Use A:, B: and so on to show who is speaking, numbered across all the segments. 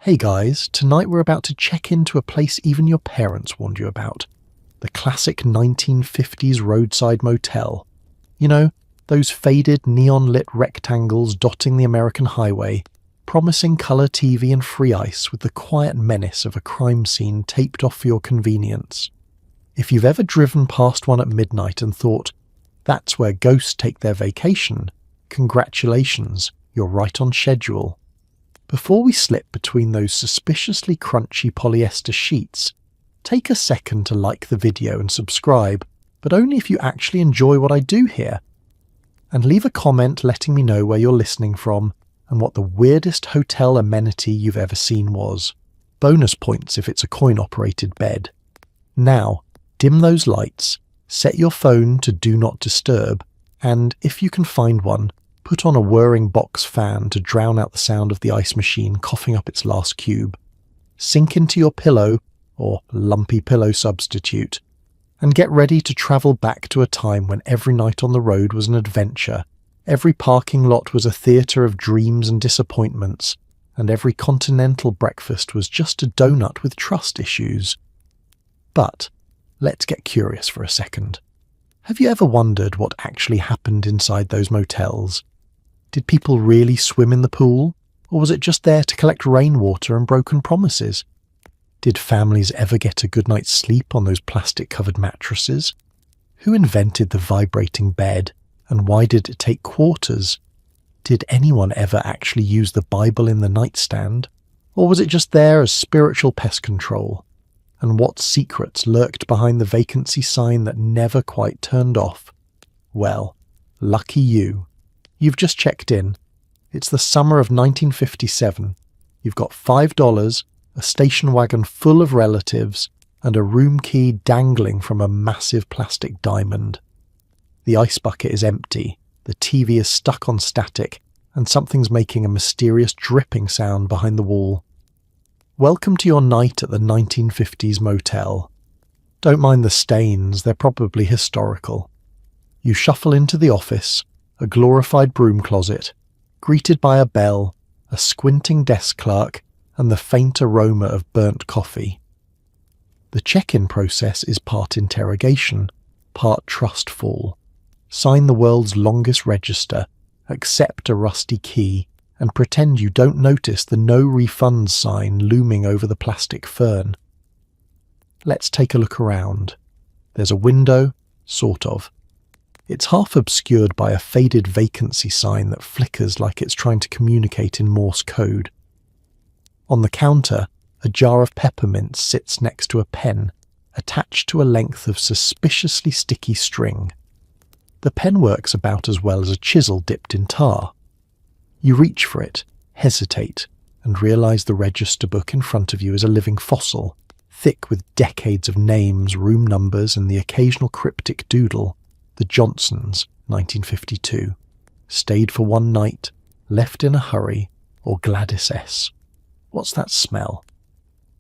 A: Hey guys, tonight we're about to check into a place even your parents warned you about. The classic 1950s roadside motel. You know, those faded neon-lit rectangles dotting the American highway, promising colour TV and free ice with the quiet menace of a crime scene taped off for your convenience. If you've ever driven past one at midnight and thought, that's where ghosts take their vacation, congratulations, you're right on schedule. Before we slip between those suspiciously crunchy polyester sheets, take a second to like the video and subscribe, but only if you actually enjoy what I do here. And leave a comment letting me know where you're listening from and what the weirdest hotel amenity you've ever seen was. Bonus points if it's a coin-operated bed. Now, dim those lights, set your phone to Do Not Disturb, and if you can find one, put on a whirring box fan to drown out the sound of the ice machine coughing up its last cube. Sink into your pillow, or lumpy pillow substitute, and get ready to travel back to a time when every night on the road was an adventure, every parking lot was a theatre of dreams and disappointments, and every continental breakfast was just a donut with trust issues. But let's get curious for a second. Have you ever wondered what actually happened inside those motels? Did people really swim in the pool, or was it just there to collect rainwater and broken promises? Did families ever get a good night's sleep on those plastic-covered mattresses? Who invented the vibrating bed, and why did it take quarters? Did anyone ever actually use the Bible in the nightstand, or was it just there as spiritual pest control? And what secrets lurked behind the vacancy sign that never quite turned off? Well, lucky you. You've just checked in. It's the summer of 1957. You've got $5, a station wagon full of relatives, and a room key dangling from a massive plastic diamond. The ice bucket is empty, the TV is stuck on static, and something's making a mysterious dripping sound behind the wall. Welcome to your night at the 1950s motel. Don't mind the stains, they're probably historical. You shuffle into the office, a glorified broom closet, greeted by a bell, a squinting desk clerk, and the faint aroma of burnt coffee. The check-in process is part interrogation, part trust fall. Sign the world's longest register, accept a rusty key, and pretend you don't notice the no refunds sign looming over the plastic fern. Let's take a look around. There's a window, sort of. It's half obscured by a faded vacancy sign that flickers like it's trying to communicate in Morse code. On the counter, a jar of peppermints sits next to a pen, attached to a length of suspiciously sticky string. The pen works about as well as a chisel dipped in tar. You reach for it, hesitate, and realise the register book in front of you is a living fossil, thick with decades of names, room numbers, and the occasional cryptic doodle. The Johnsons, 1952. Stayed for one night, left in a hurry, or Gladys S. What's that smell?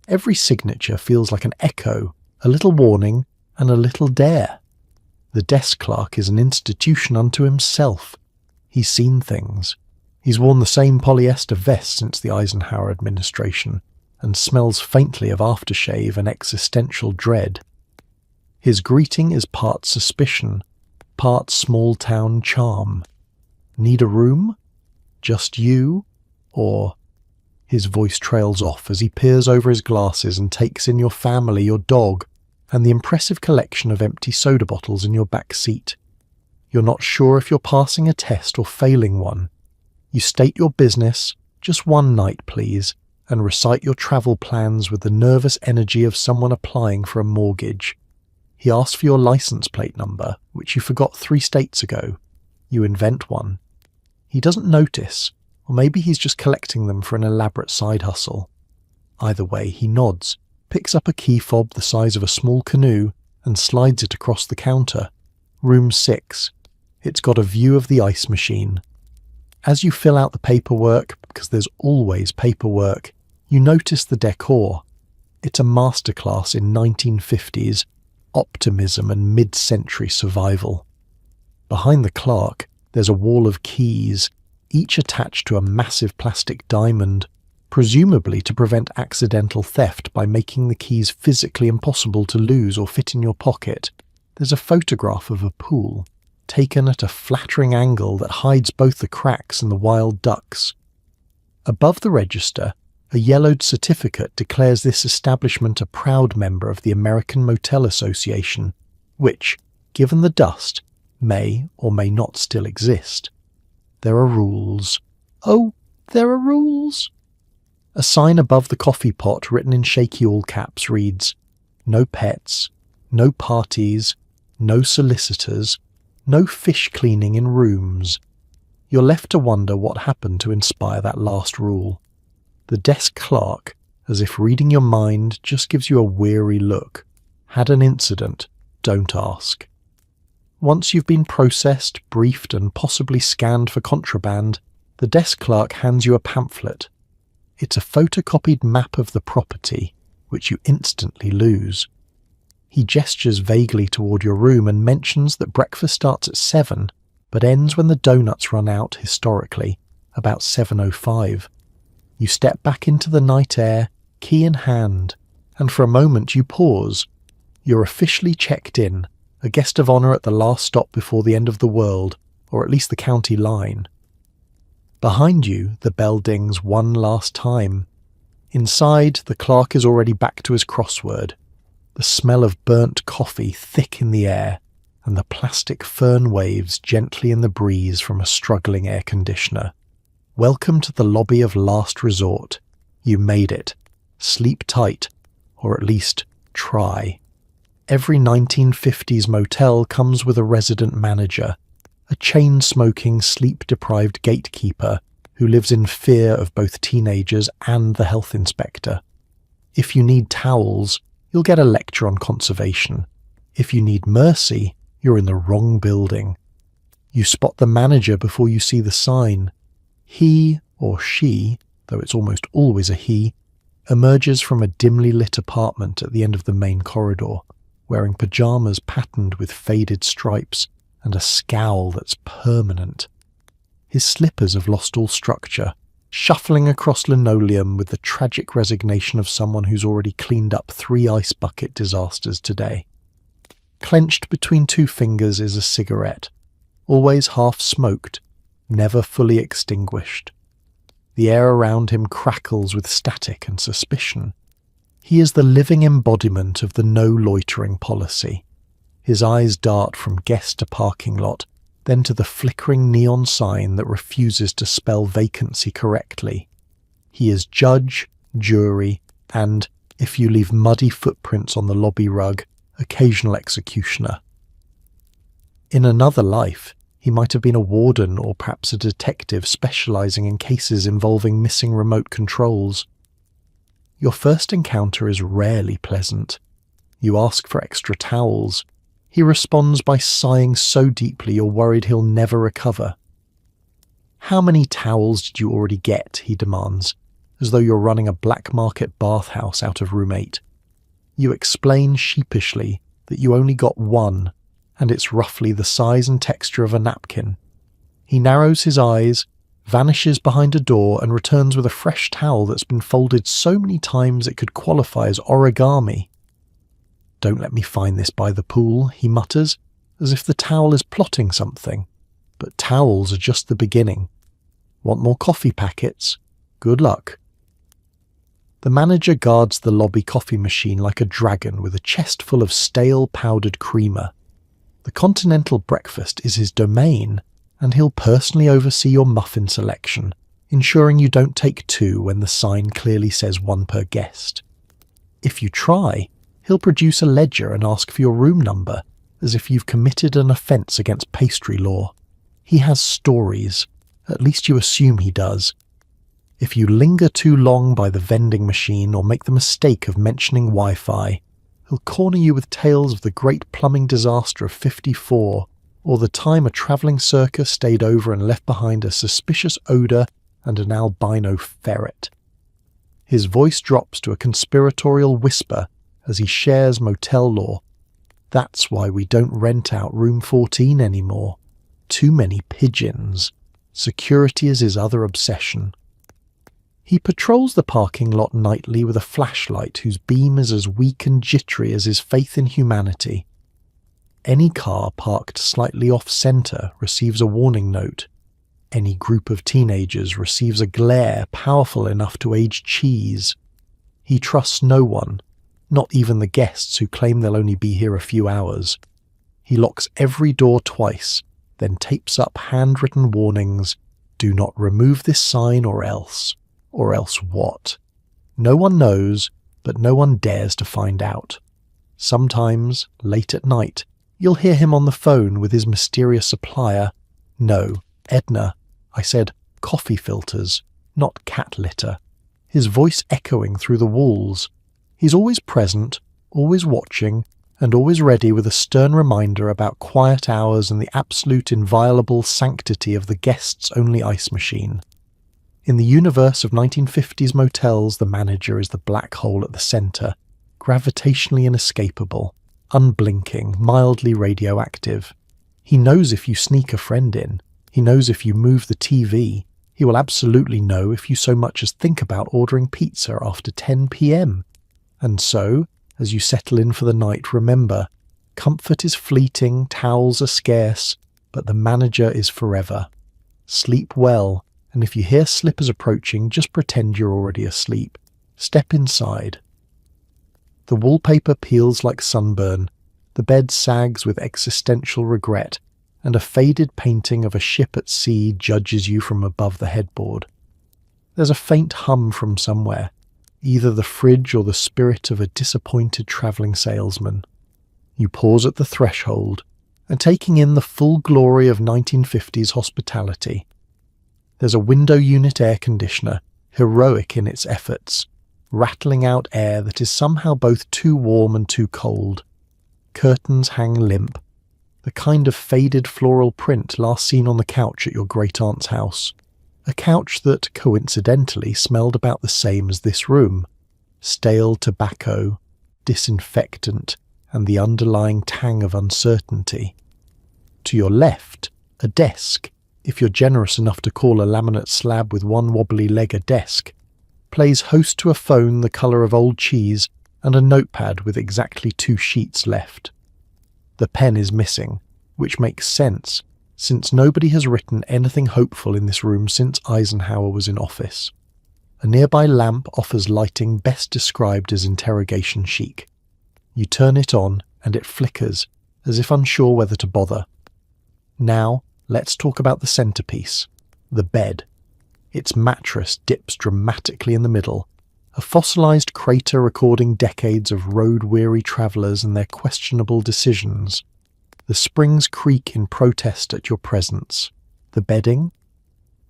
A: Every signature feels like an echo, a little warning, and a little dare. The desk clerk is an institution unto himself. He's seen things. He's worn the same polyester vest since the Eisenhower administration, and smells faintly of aftershave and existential dread. His greeting is part suspicion, part small-town charm. Need a room? Just you? Or... His voice trails off as he peers over his glasses and takes in your family, your dog, and the impressive collection of empty soda bottles in your back seat. You're not sure if you're passing a test or failing one. You state your business, just one night please, and recite your travel plans with the nervous energy of someone applying for a mortgage. He asks for your license plate number, which you forgot 3 states ago. You invent one. He doesn't notice, or maybe he's just collecting them for an elaborate side hustle. Either way, he nods, picks up a key fob the size of a small canoe, and slides it across the counter. Room 6. It's got a view of the ice machine. As you fill out the paperwork, because there's always paperwork, you notice the decor. It's a masterclass in 1950s optimism and mid-century survival. Behind the clerk, there's a wall of keys, each attached to a massive plastic diamond, presumably to prevent accidental theft by making the keys physically impossible to lose or fit in your pocket. There's a photograph of a pool, taken at a flattering angle that hides both the cracks and the wild ducks. Above the register, a yellowed certificate declares this establishment a proud member of the American Motel Association, which, given the dust, may or may not still exist. There are rules. Oh, there are rules! A sign above the coffee pot written in shaky all caps reads, "No pets, no parties, no solicitors, no fish cleaning in rooms." You're left to wonder what happened to inspire that last rule. The desk clerk, as if reading your mind, just gives you a weary look. Had an incident, don't ask. Once you've been processed, briefed, and possibly scanned for contraband, the desk clerk hands you a pamphlet. It's a photocopied map of the property, which you instantly lose. He gestures vaguely toward your room and mentions that breakfast starts at 7, but ends when the donuts run out, historically, about 7:05. You step back into the night air, key in hand, and for a moment you pause. You're officially checked in, a guest of honour at the last stop before the end of the world, or at least the county line. Behind you, the bell dings one last time. Inside, the clerk is already back to his crossword. The smell of burnt coffee thick in the air, and the plastic fern waves gently in the breeze from a struggling air conditioner. Welcome to the lobby of last resort. You made it. Sleep tight, or at least try. Every 1950s motel comes with a resident manager, a chain-smoking, sleep-deprived gatekeeper who lives in fear of both teenagers and the health inspector. If you need towels, you'll get a lecture on conservation. If you need mercy, you're in the wrong building. You spot the manager before you see the sign. He or she, though it's almost always a he, emerges from a dimly lit apartment at the end of the main corridor, wearing pajamas patterned with faded stripes and a scowl that's permanent. His slippers have lost all structure, shuffling across linoleum with the tragic resignation of someone who's already cleaned up 3 ice bucket disasters today. Clenched between 2 fingers is a cigarette, always half-smoked, never fully extinguished. The air around him crackles with static and suspicion. He is the living embodiment of the no loitering policy. His eyes dart from guest to parking lot, then to the flickering neon sign that refuses to spell vacancy correctly. He is judge, jury, and, if you leave muddy footprints on the lobby rug, occasional executioner. In another life, he might have been a warden or perhaps a detective specializing in cases involving missing remote controls. Your first encounter is rarely pleasant. You ask for extra towels. He responds by sighing so deeply you're worried he'll never recover. "How many towels did you already get?" he demands, as though you're running a black market bathhouse out of room 8. You explain sheepishly that you only got 1, and it's roughly the size and texture of a napkin. He narrows his eyes, vanishes behind a door, and returns with a fresh towel that's been folded so many times it could qualify as origami. "Don't let me find this by the pool," he mutters, as if the towel is plotting something. But towels are just the beginning. Want more coffee packets? Good luck. The manager guards the lobby coffee machine like a dragon with a chest full of stale powdered creamer. The continental breakfast is his domain, and he'll personally oversee your muffin selection, ensuring you don't take 2 when the sign clearly says 1 per guest. If you try, he'll produce a ledger and ask for your room number, as if you've committed an offence against pastry law. He has stories, at least you assume he does. If you linger too long by the vending machine or make the mistake of mentioning Wi-Fi, he'll corner you with tales of the great plumbing disaster of '54, or the time a travelling circus stayed over and left behind a suspicious odour and an albino ferret. His voice drops to a conspiratorial whisper as he shares motel law. "That's why we don't rent out room 14 anymore. Too many pigeons. Security is his other obsession." He patrols the parking lot nightly with a flashlight whose beam is as weak and jittery as his faith in humanity. Any car parked slightly off-centre receives a warning note. Any group of teenagers receives a glare powerful enough to age cheese. He trusts no one, not even the guests who claim they'll only be here a few hours. He locks every door twice, then tapes up handwritten warnings, "Do not remove this sign or else." Or else what? No one knows, but no one dares to find out. Sometimes, late at night, you'll hear him on the phone with his mysterious supplier. No, Edna, I said coffee filters, not cat litter. His voice echoing through the walls. He's always present, always watching, and always ready with a stern reminder about quiet hours and the absolute inviolable sanctity of the guest's only ice machine. In the universe of 1950s motels, the manager is the black hole at the centre, gravitationally inescapable, unblinking, mildly radioactive. He knows if you sneak a friend in. He knows if you move the TV. He will absolutely know if you so much as think about ordering pizza after 10 p.m. And so, as you settle in for the night, remember, comfort is fleeting, towels are scarce, but the manager is forever. Sleep well. And if you hear slippers approaching, just pretend you're already asleep. Step inside. The wallpaper peels like sunburn, the bed sags with existential regret, and a faded painting of a ship at sea judges you from above the headboard. There's a faint hum from somewhere, either the fridge or the spirit of a disappointed travelling salesman. You pause at the threshold, and taking in the full glory of 1950s hospitality. There's a window unit air conditioner, heroic in its efforts, rattling out air that is somehow both too warm and too cold. Curtains hang limp, the kind of faded floral print last seen on the couch at your great-aunt's house. A couch that, coincidentally, smelled about the same as this room. Stale tobacco, disinfectant, and the underlying tang of uncertainty. To your left, a desk, if you're generous enough to call a laminate slab with one wobbly leg a desk, plays host to a phone the colour of old cheese and a notepad with exactly 2 sheets left. The pen is missing, which makes sense, since nobody has written anything hopeful in this room since Eisenhower was in office. A nearby lamp offers lighting best described as interrogation chic. You turn it on, and it flickers, as if unsure whether to bother. Now, let's talk about the centerpiece, the bed. Its mattress dips dramatically in the middle, a fossilized crater recording decades of road-weary travellers and their questionable decisions. The springs creak in protest at your presence. The bedding?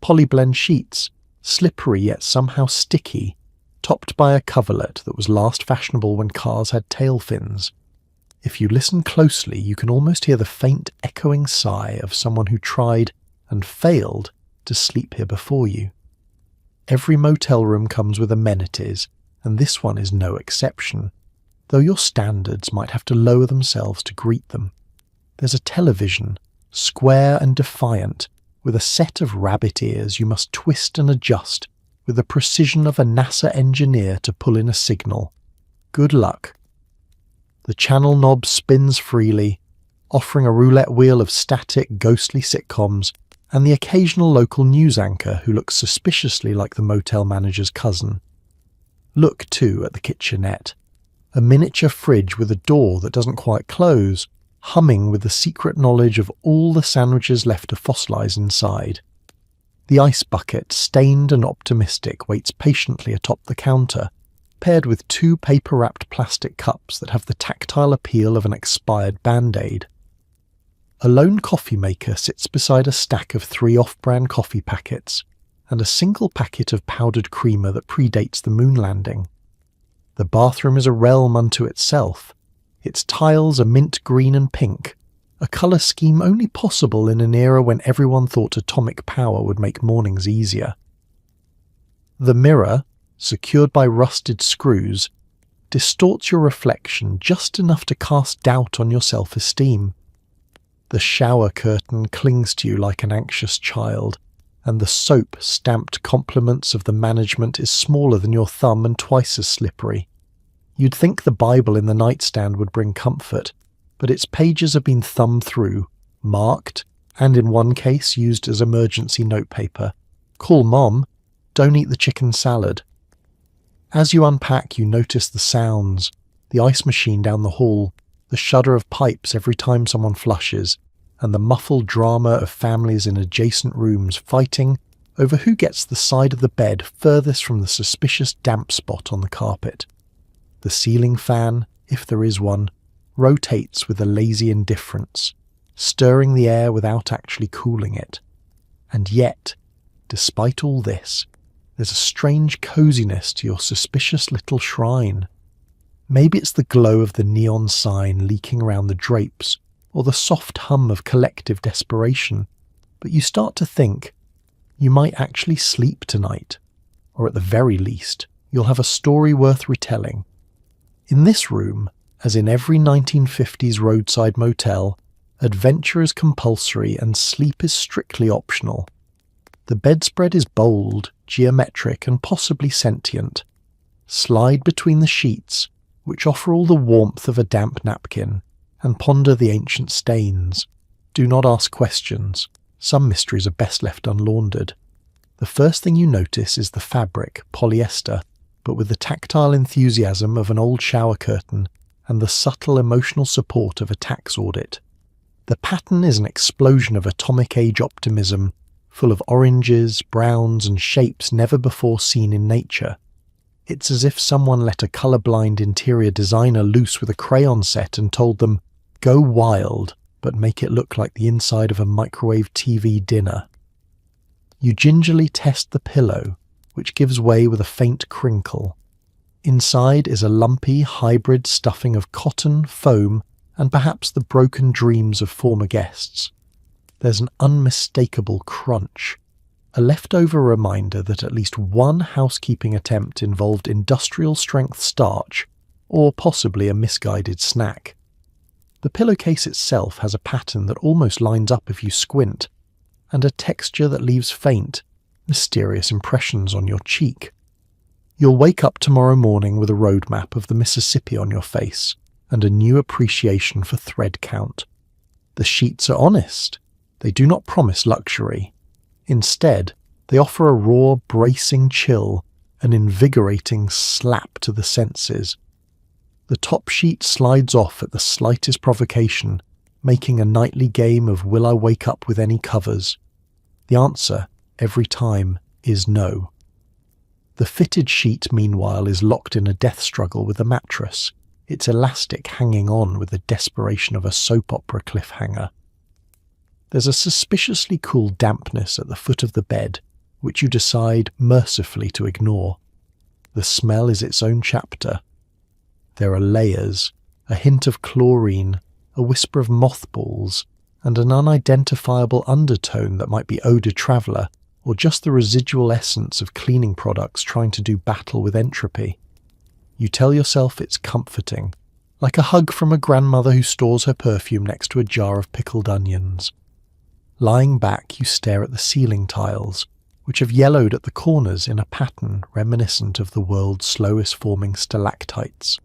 A: Polyblend sheets, slippery yet somehow sticky, topped by a coverlet that was last fashionable when cars had tail fins. If you listen closely, you can almost hear the faint echoing sigh of someone who tried and failed to sleep here before you. Every motel room comes with amenities, and this one is no exception, though your standards might have to lower themselves to greet them. There's a television, square and defiant, with a set of rabbit ears you must twist and adjust with the precision of a NASA engineer to pull in a signal. Good luck. The channel knob spins freely, offering a roulette wheel of static, ghostly sitcoms and the occasional local news anchor who looks suspiciously like the motel manager's cousin. Look, too, at the kitchenette. A miniature fridge with a door that doesn't quite close, humming with the secret knowledge of all the sandwiches left to fossilise inside. The ice bucket, stained and optimistic, waits patiently atop the counter, paired with 2 paper-wrapped plastic cups that have the tactile appeal of an expired Band-Aid. A lone coffee maker sits beside a stack of 3 off-brand coffee packets and a single packet of powdered creamer that predates the moon landing. The bathroom is a realm unto itself. Its tiles are mint green and pink, a colour scheme only possible in an era when everyone thought atomic power would make mornings easier. The mirror, secured by rusted screws, distorts your reflection just enough to cast doubt on your self-esteem. The shower curtain clings to you like an anxious child, and the soap-stamped compliments of the management is smaller than your thumb and twice as slippery. You'd think the Bible in the nightstand would bring comfort, but its pages have been thumbed through, marked, and in one case used as emergency notepaper. Call Mom, don't eat the chicken salad. As you unpack, you notice the sounds, the ice machine down the hall, the shudder of pipes every time someone flushes, and the muffled drama of families in adjacent rooms fighting over who gets the side of the bed furthest from the suspicious damp spot on the carpet. The ceiling fan, if there is one, rotates with a lazy indifference, stirring the air without actually cooling it. And yet, despite all this, there's a strange coziness to your suspicious little shrine. Maybe it's the glow of the neon sign leaking around the drapes, or the soft hum of collective desperation, but you start to think you might actually sleep tonight, or at the very least, you'll have a story worth retelling. In this room, as in every 1950s roadside motel, adventure is compulsory and sleep is strictly optional. The bedspread is bold, geometric, and possibly sentient. Slide between the sheets, which offer all the warmth of a damp napkin, and ponder the ancient stains. Do not ask questions. Some mysteries are best left unlaundered. The first thing you notice is the fabric, polyester, but with the tactile enthusiasm of an old shower curtain and the subtle emotional support of a tax audit. The pattern is an explosion of atomic age optimism, full of oranges, browns, and shapes never before seen in nature. It's as if someone let a colourblind interior designer loose with a crayon set and told them, "Go wild, but make it look like the inside of a microwave TV dinner." You gingerly test the pillow, which gives way with a faint crinkle. Inside is a lumpy hybrid stuffing of cotton, foam, and perhaps the broken dreams of former guests. There's an unmistakable crunch, a leftover reminder that at least one housekeeping attempt involved industrial-strength starch, or possibly a misguided snack. The pillowcase itself has a pattern that almost lines up if you squint, and a texture that leaves faint, mysterious impressions on your cheek. You'll wake up tomorrow morning with a road map of the Mississippi on your face, and a new appreciation for thread count. The sheets are honest. They do not promise luxury. Instead, they offer a raw, bracing chill, an invigorating slap to the senses. The top sheet slides off at the slightest provocation, making a nightly game of will I wake up with any covers? The answer, every time, is no. The fitted sheet, meanwhile, is locked in a death struggle with the mattress, its elastic hanging on with the desperation of a soap opera cliffhanger. There's a suspiciously cool dampness at the foot of the bed, which you decide mercifully to ignore. The smell is its own chapter. There are layers, a hint of chlorine, a whisper of mothballs, and an unidentifiable undertone that might be eau de traveller, or just the residual essence of cleaning products trying to do battle with entropy. You tell yourself it's comforting, like a hug from a grandmother who stores her perfume next to a jar of pickled onions. Lying back, you stare at the ceiling tiles, which have yellowed at the corners in a pattern reminiscent of the world's slowest forming stalactites.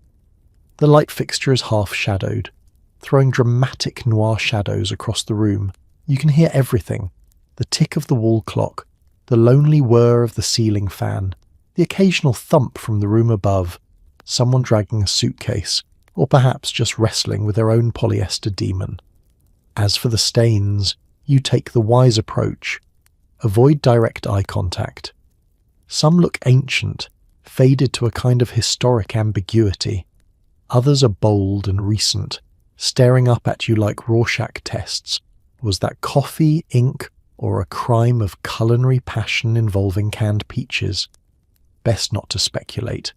A: The light fixture is half-shadowed, throwing dramatic noir shadows across the room. You can hear everything: the tick of the wall clock, the lonely whir of the ceiling fan, the occasional thump from the room above, someone dragging a suitcase, or perhaps just wrestling with their own polyester demon. As for the stains, you take the wise approach. Avoid direct eye contact. Some look ancient, faded to a kind of historic ambiguity. Others are bold and recent, staring up at you like Rorschach tests. Was that coffee, ink, or a crime of culinary passion involving canned peaches? Best not to speculate.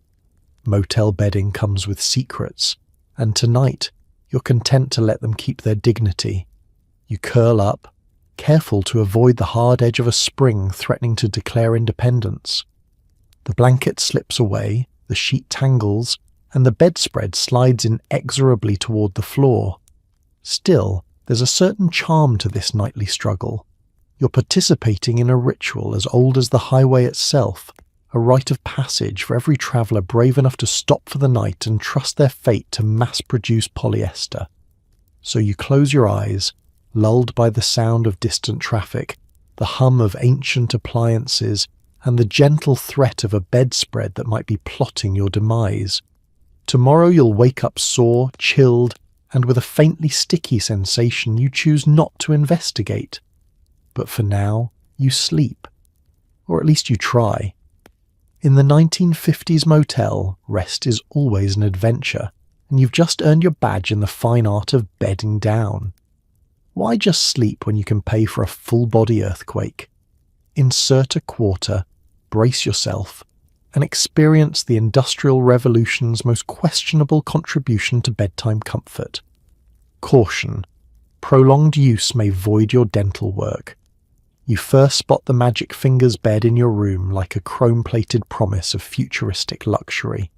A: Motel bedding comes with secrets, and tonight you're content to let them keep their dignity. You curl up, careful to avoid the hard edge of a spring threatening to declare independence. The blanket slips away, the sheet tangles, and the bedspread slides inexorably toward the floor. Still, there's a certain charm to this nightly struggle. You're participating in a ritual as old as the highway itself, a rite of passage for every traveller brave enough to stop for the night and trust their fate to mass-produce polyester. So you close your eyes, lulled by the sound of distant traffic, the hum of ancient appliances, and the gentle threat of a bedspread that might be plotting your demise. Tomorrow you'll wake up sore, chilled, and with a faintly sticky sensation you choose not to investigate. But for now, you sleep. Or at least you try. In the 1950s motel, rest is always an adventure, and you've just earned your badge in the fine art of bedding down. Why just sleep when you can pay for a full-body earthquake? Insert a quarter, brace yourself, and experience the Industrial Revolution's most questionable contribution to bedtime comfort. Caution: prolonged use may void your dental work. You first spot the magic fingers bed in your room like a chrome-plated promise of futuristic luxury.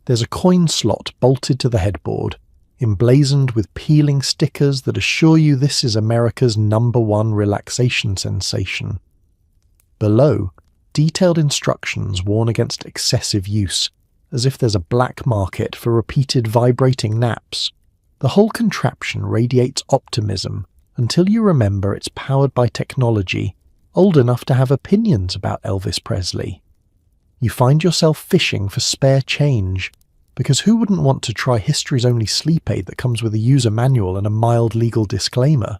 A: There's a coin slot bolted to the headboard, emblazoned with peeling stickers that assure you this is America's #1 relaxation sensation. Below, detailed instructions warn against excessive use, as if there's a black market for repeated vibrating naps. The whole contraption radiates optimism until you remember it's powered by technology old enough to have opinions about Elvis Presley. You find yourself fishing for spare change, because who wouldn't want to try history's only sleep aid that comes with a user manual and a mild legal disclaimer?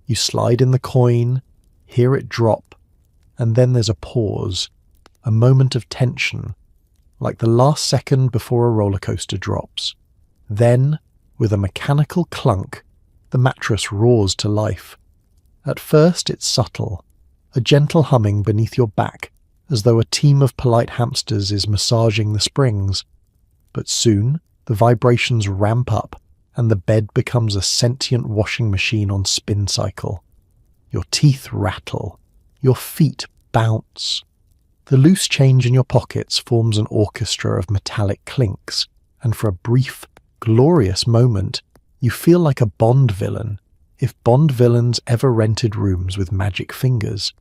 A: You slide in the coin, hear it drop, and then there's a pause, a moment of tension, like the last second before a roller coaster drops. Then, with a mechanical clunk, the mattress roars to life. At first it's subtle, a gentle humming beneath your back, as though a team of polite hamsters is massaging the springs. But soon, the vibrations ramp up, and the bed becomes a sentient washing machine on spin cycle. Your teeth rattle, your feet bounce. The loose change in your pockets forms an orchestra of metallic clinks, and for a brief, glorious moment, you feel like a Bond villain, if Bond villains ever rented rooms with magic fingers.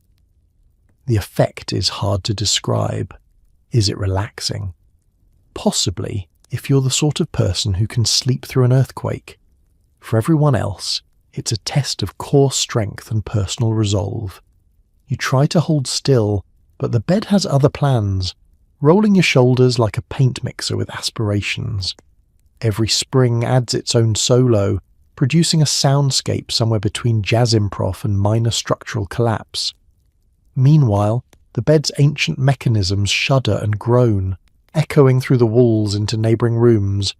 A: The effect is hard to describe. Is it relaxing? Possibly, if you're the sort of person who can sleep through an earthquake. For everyone else, it's a test of core strength and personal resolve. You try to hold still, but the bed has other plans, rolling your shoulders like a paint mixer with aspirations. Every spring adds its own solo, producing a soundscape somewhere between jazz improv and minor structural collapse. Meanwhile, the bed's ancient mechanisms shudder and groan, echoing through the walls into neighbouring rooms.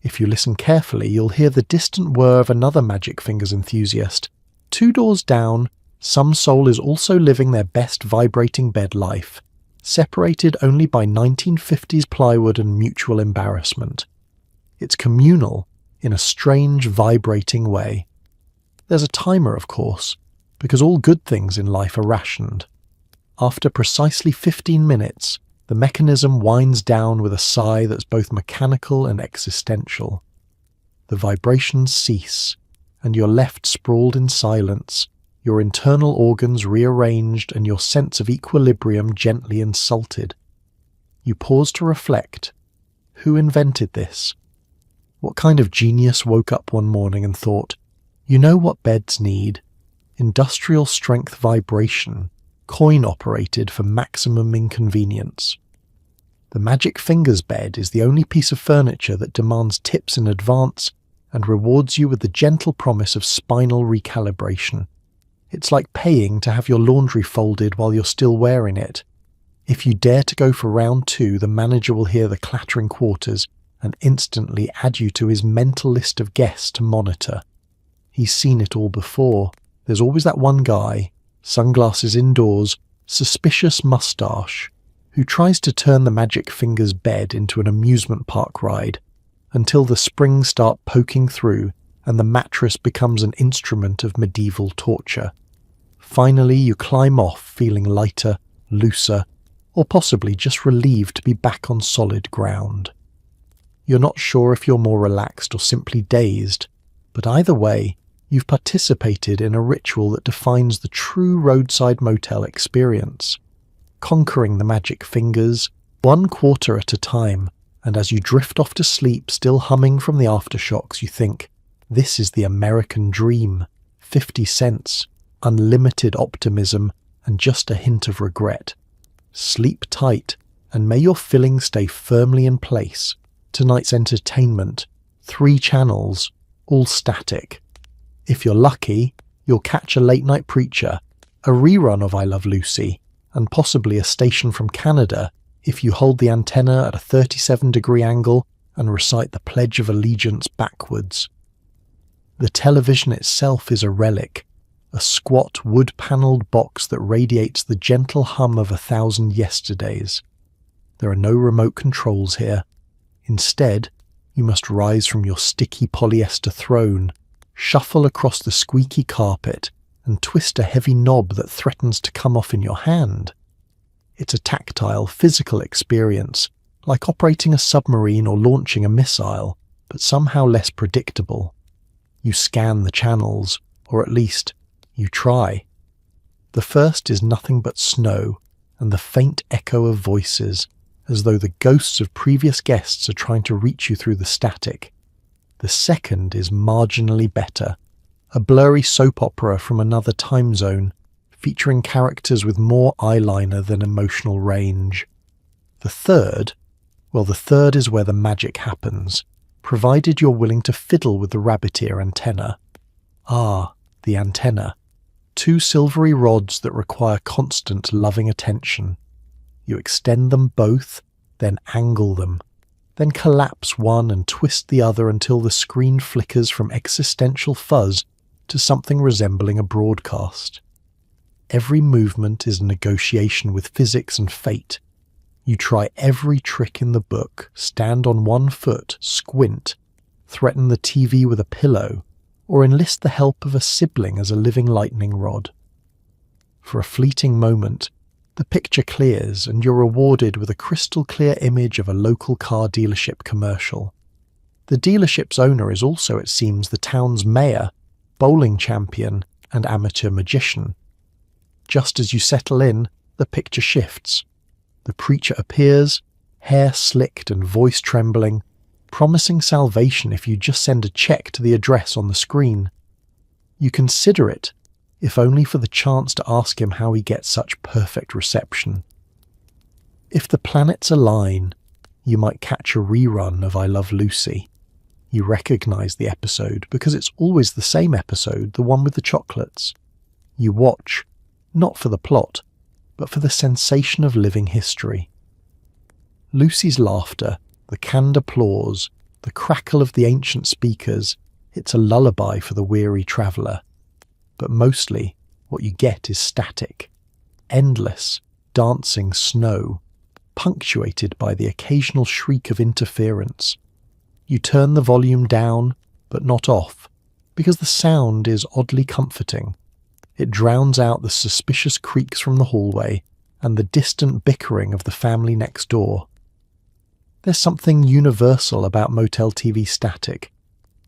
A: If you listen carefully, you'll hear the distant whir of another Magic Fingers enthusiast. 2 doors down, some soul is also living their best vibrating bed life, separated only by 1950s plywood and mutual embarrassment. It's communal, in a strange, vibrating way. There's a timer, of course, because all good things in life are rationed. After precisely 15 minutes, the mechanism winds down with a sigh that's both mechanical and existential. The vibrations cease, and you're left sprawled in silence, your internal organs rearranged and your sense of equilibrium gently insulted. You pause to reflect. Who invented this? What kind of genius woke up one morning and thought, you know what beds need? Industrial strength vibration, coin-operated for maximum inconvenience. The Magic Fingers bed is the only piece of furniture that demands tips in advance and rewards you with the gentle promise of spinal recalibration. It's like paying to have your laundry folded while you're still wearing it. If you dare to go for round 2, the manager will hear the clattering quarters and instantly add you to his mental list of guests to monitor. He's seen it all before. There's always that one guy, sunglasses indoors, suspicious moustache, who tries to turn the Magic Fingers bed into an amusement park ride, until the springs start poking through and the mattress becomes an instrument of medieval torture. Finally, you climb off feeling lighter, looser, or possibly just relieved to be back on solid ground. You're not sure if you're more relaxed or simply dazed, but either way, You've participated in a ritual that defines the true roadside motel experience, conquering the magic fingers, 1/4 at a time, and as you drift off to sleep still humming from the aftershocks, you think, this is the American dream, 50 cents, unlimited optimism, and just a hint of regret. Sleep tight, and may your filling stay firmly in place. Tonight's entertainment, 3 channels, all static. If you're lucky, you'll catch a late-night preacher, a rerun of I Love Lucy, and possibly a station from Canada if you hold the antenna at a 37-degree angle and recite the Pledge of Allegiance backwards. The television itself is a relic, a squat wood-panelled box that radiates the gentle hum of 1,000 yesterdays. There are no remote controls here. Instead, you must rise from your sticky polyester throne, shuffle across the squeaky carpet, and twist a heavy knob that threatens to come off in your hand. It's a tactile, physical experience, like operating a submarine or launching a missile, but somehow less predictable. You scan the channels, or at least, you try. The first is nothing but snow and the faint echo of voices, as though the ghosts of previous guests are trying to reach you through the static. The second is marginally better, a blurry soap opera from another time zone, featuring characters with more eyeliner than emotional range. The third is where the magic happens, provided you're willing to fiddle with the rabbit ear antenna. Ah, the antenna. 2 silvery rods that require constant loving attention. You extend them both, then angle them, then collapse one and twist the other until the screen flickers from existential fuzz to something resembling a broadcast. Every movement is a negotiation with physics and fate. You try every trick in the book, stand on 1 foot, squint, threaten the TV with a pillow, or enlist the help of a sibling as a living lightning rod. For a fleeting moment, the picture clears and you're rewarded with a crystal-clear image of a local car dealership commercial. The dealership's owner is also, it seems, the town's mayor, bowling champion, and amateur magician. Just as you settle in, the picture shifts. The preacher appears, hair slicked and voice trembling, promising salvation if you just send a check to the address on the screen. You consider it, if only for the chance to ask him how he gets such perfect reception. If the planets align, you might catch a rerun of I Love Lucy. You recognise the episode because it's always the same episode, the one with the chocolates. You watch, not for the plot, but for the sensation of living history. Lucy's laughter, the canned applause, the crackle of the ancient speakers, it's a lullaby for the weary traveller. But mostly, what you get is static, endless, dancing snow, punctuated by the occasional shriek of interference. You turn the volume down, but not off, because the sound is oddly comforting. It drowns out the suspicious creaks from the hallway and the distant bickering of the family next door. There's something universal about motel TV static,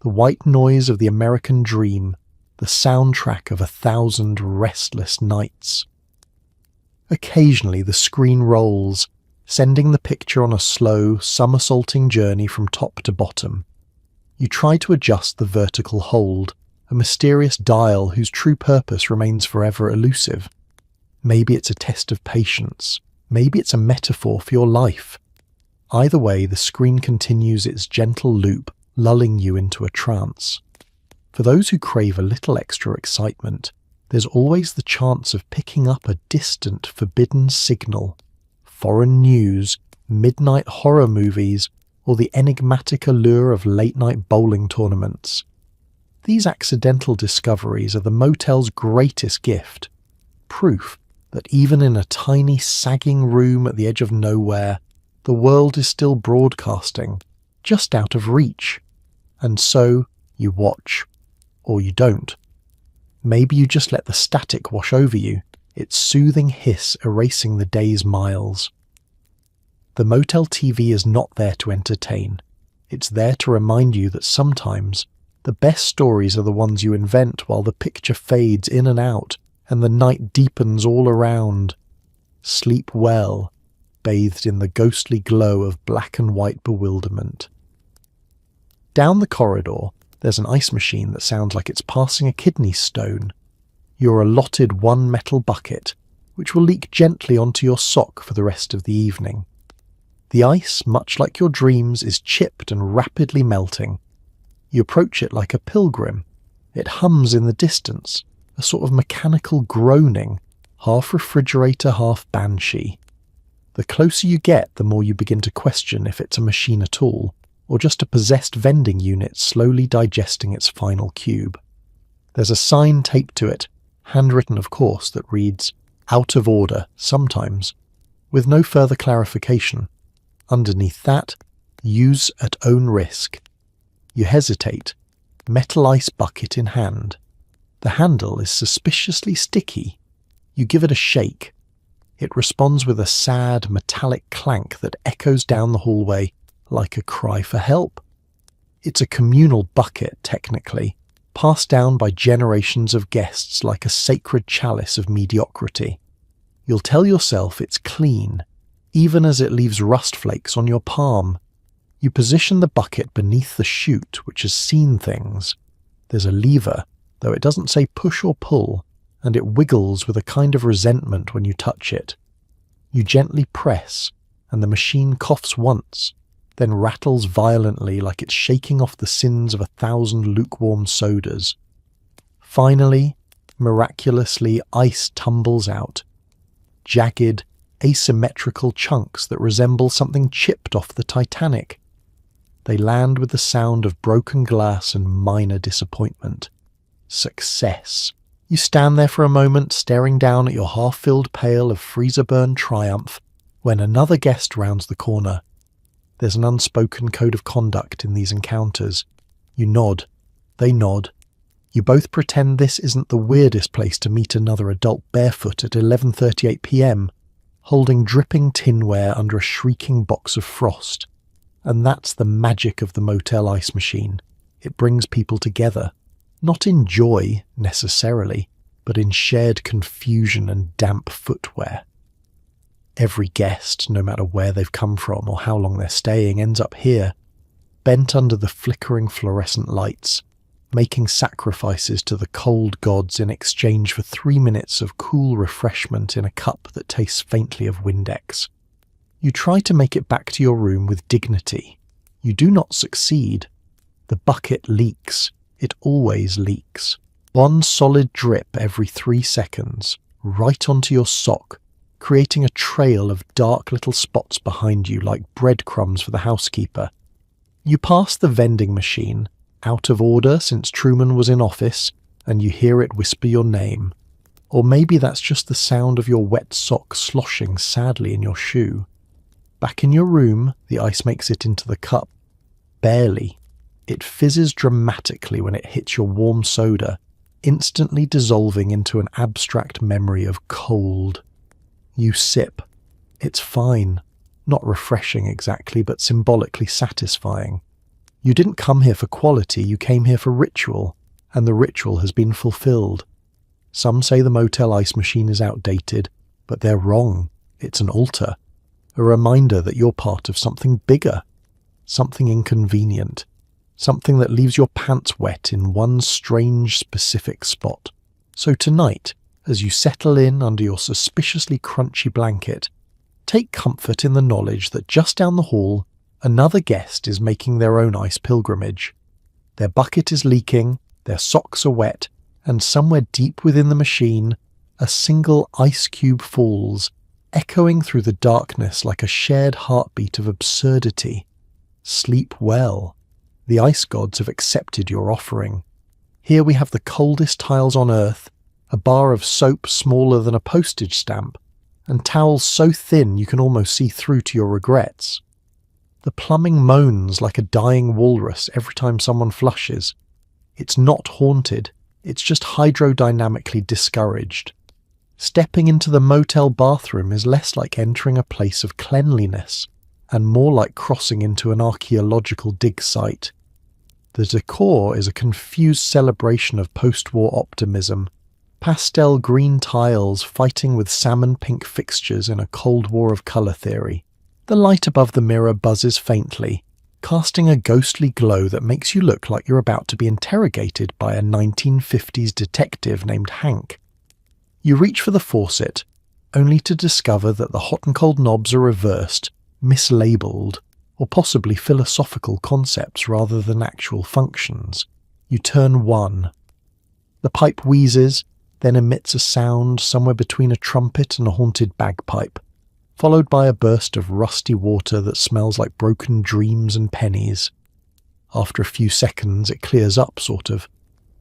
A: the white noise of the American dream, the soundtrack of 1,000 restless nights. Occasionally the screen rolls, sending the picture on a slow, somersaulting journey from top to bottom. You try to adjust the vertical hold, a mysterious dial whose true purpose remains forever elusive. Maybe it's a test of patience. Maybe it's a metaphor for your life. Either way, the screen continues its gentle loop, lulling you into a trance. For those who crave a little extra excitement, there's always the chance of picking up a distant, forbidden signal. Foreign news, midnight horror movies, or the enigmatic allure of late-night bowling tournaments. These accidental discoveries are the motel's greatest gift. Proof that even in a tiny, sagging room at the edge of nowhere, the world is still broadcasting, just out of reach. And so, you watch. Or you don't. Maybe you just let the static wash over you, its soothing hiss erasing the day's miles. The motel TV is not there to entertain. It's there to remind you that sometimes The best stories are the ones you invent while the picture fades in and out and the night deepens all around. Sleep well, bathed in the ghostly glow of black and white bewilderment. Down the corridor, there's an ice machine that sounds like it's passing a kidney stone. You're allotted one metal bucket, which will leak gently onto your sock for the rest of the evening. The ice, much like your dreams, is chipped and rapidly melting. You approach it like a pilgrim. It hums in the distance, a sort of mechanical groaning, half refrigerator, half banshee. The closer you get, the more you begin to question if it's a machine at all, or just a possessed vending unit slowly digesting its final cube. There's a sign taped to it, handwritten of course, that reads, "Out of order, sometimes," with no further clarification. Underneath that, "Use at own risk." You hesitate, metal ice bucket in hand. The handle is suspiciously sticky. You give it a shake. It responds with a sad, metallic clank that echoes down the hallway like a cry for help. It's a communal bucket, technically, passed down by generations of guests like a sacred chalice of mediocrity. You'll tell yourself it's clean, even as it leaves rust flakes on your palm. You position the bucket beneath the chute, which has seen things. There's a lever, though it doesn't say push or pull, and it wiggles with a kind of resentment when you touch it. You gently press, and the machine coughs once, then rattles violently like it's shaking off the sins of 1,000 lukewarm sodas. Finally, miraculously, ice tumbles out. Jagged, asymmetrical chunks that resemble something chipped off the Titanic. They land with the sound of broken glass and minor disappointment. Success. You stand there for a moment, staring down at your half-filled pail of freezer-burn triumph, when another guest rounds the corner. There's an unspoken code of conduct in these encounters. You nod. They nod. You both pretend this isn't the weirdest place to meet another adult barefoot at 11:38 p.m, holding dripping tinware under a shrieking box of frost. And that's the magic of the motel ice machine. It brings people together. Not in joy, necessarily, but in shared confusion and damp footwear. Every guest, no matter where they've come from or how long they're staying, ends up here, bent under the flickering fluorescent lights, making sacrifices to the cold gods in exchange for 3 minutes of cool refreshment in a cup that tastes faintly of Windex. You try to make it back to your room with dignity. You do not succeed. The bucket leaks. It always leaks. One solid drip every 3 seconds, right onto your sock, creating a trail of dark little spots behind you like breadcrumbs for the housekeeper. You pass the vending machine, out of order since Truman was in office, and you hear it whisper your name. Or maybe that's just the sound of your wet sock sloshing sadly in your shoe. Back in your room, the ice makes it into the cup. Barely. It fizzes dramatically when it hits your warm soda, instantly dissolving into an abstract memory of cold. You sip. It's fine. Not refreshing exactly, but symbolically satisfying. You didn't come here for quality, you came here for ritual, and the ritual has been fulfilled. Some say the motel ice machine is outdated, but they're wrong. It's an altar. A reminder that you're part of something bigger. Something inconvenient. Something that leaves your pants wet in one strange, specific spot. So tonight, as you settle in under your suspiciously crunchy blanket, take comfort in the knowledge that just down the hall, another guest is making their own ice pilgrimage. Their bucket is leaking, their socks are wet, and somewhere deep within the machine, a single ice cube falls, echoing through the darkness like a shared heartbeat of absurdity. Sleep well. The ice gods have accepted your offering. Here we have the coldest tiles on earth, a bar of soap smaller than a postage stamp, and towels so thin you can almost see through to your regrets. The plumbing moans like a dying walrus every time someone flushes. It's not haunted, it's just hydrodynamically discouraged. Stepping into the motel bathroom is less like entering a place of cleanliness, and more like crossing into an archaeological dig site. The decor is a confused celebration of post-war optimism. Pastel green tiles fighting with salmon pink fixtures in a Cold War of colour theory. The light above the mirror buzzes faintly, casting a ghostly glow that makes you look like you're about to be interrogated by a 1950s detective named Hank. You reach for the faucet, only to discover that the hot and cold knobs are reversed, mislabelled, or possibly philosophical concepts rather than actual functions. You turn one. The pipe wheezes, then emits a sound somewhere between a trumpet and a haunted bagpipe, followed by a burst of rusty water that smells like broken dreams and pennies. After a few seconds, it clears up, sort of.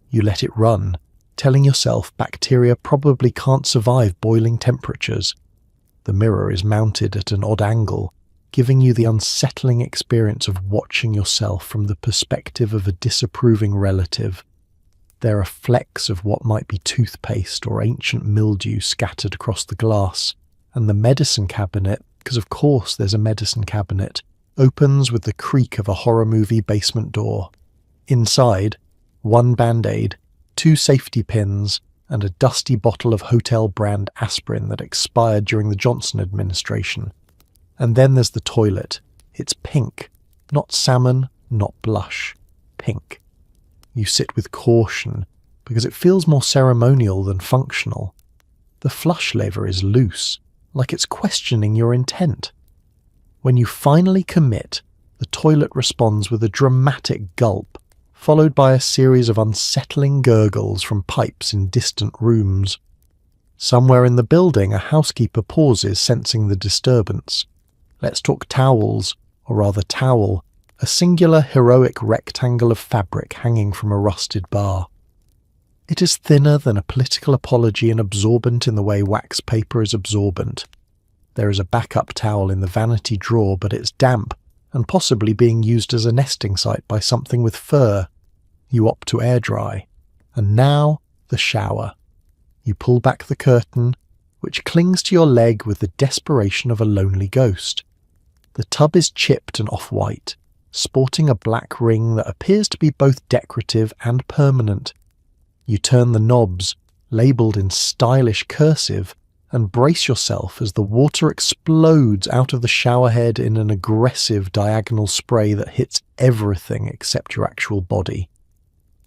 A: You let it run, telling yourself bacteria probably can't survive boiling temperatures. The mirror is mounted at an odd angle, giving you the unsettling experience of watching yourself from the perspective of a disapproving relative. There are flecks of what might be toothpaste or ancient mildew scattered across the glass, and the medicine cabinet, because of course there's a medicine cabinet, opens with the creak of a horror movie basement door. Inside, one Band-Aid, 2 safety pins, and a dusty bottle of hotel brand aspirin that expired during the Johnson administration. And then there's the toilet. It's pink. Not salmon, not blush. Pink. You sit with caution, because it feels more ceremonial than functional. The flush lever is loose, like it's questioning your intent. When you finally commit, the toilet responds with a dramatic gulp, followed by a series of unsettling gurgles from pipes in distant rooms. Somewhere in the building, a housekeeper pauses, sensing the disturbance. Let's talk towels, or rather towel, a singular heroic rectangle of fabric hanging from a rusted bar. It is thinner than a political apology and absorbent in the way wax paper is absorbent. There is a backup towel in the vanity drawer, but it's damp and possibly being used as a nesting site by something with fur. You opt to air dry. And now, the shower. You pull back the curtain, which clings to your leg with the desperation of a lonely ghost. The tub is chipped and off-white, sporting a black ring that appears to be both decorative and permanent. You turn the knobs, labelled in stylish cursive, and brace yourself as the water explodes out of the showerhead in an aggressive diagonal spray that hits everything except your actual body.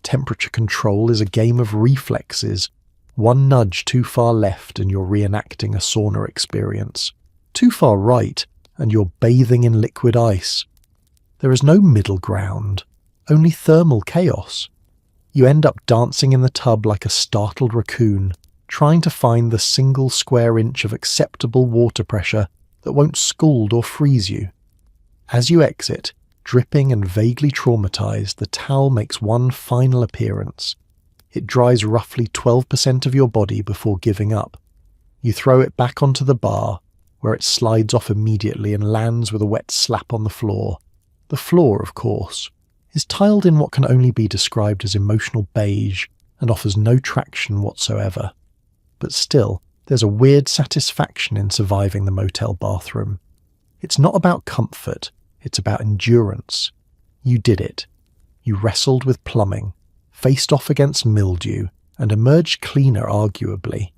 A: Temperature control is a game of reflexes. One nudge too far left and you're reenacting a sauna experience. Too far right and you're bathing in liquid ice. There is no middle ground, only thermal chaos. You end up dancing in the tub like a startled raccoon, trying to find the single square inch of acceptable water pressure that won't scald or freeze you. As you exit, dripping and vaguely traumatized, the towel makes one final appearance. It dries roughly 12% of your body before giving up. You throw it back onto the bar, where it slides off immediately and lands with a wet slap on the floor. The floor, of course, is tiled in what can only be described as emotional beige and offers no traction whatsoever. But still, there's a weird satisfaction in surviving the motel bathroom. It's not about comfort, it's about endurance. You did it. You wrestled with plumbing, faced off against mildew, and emerged cleaner arguably.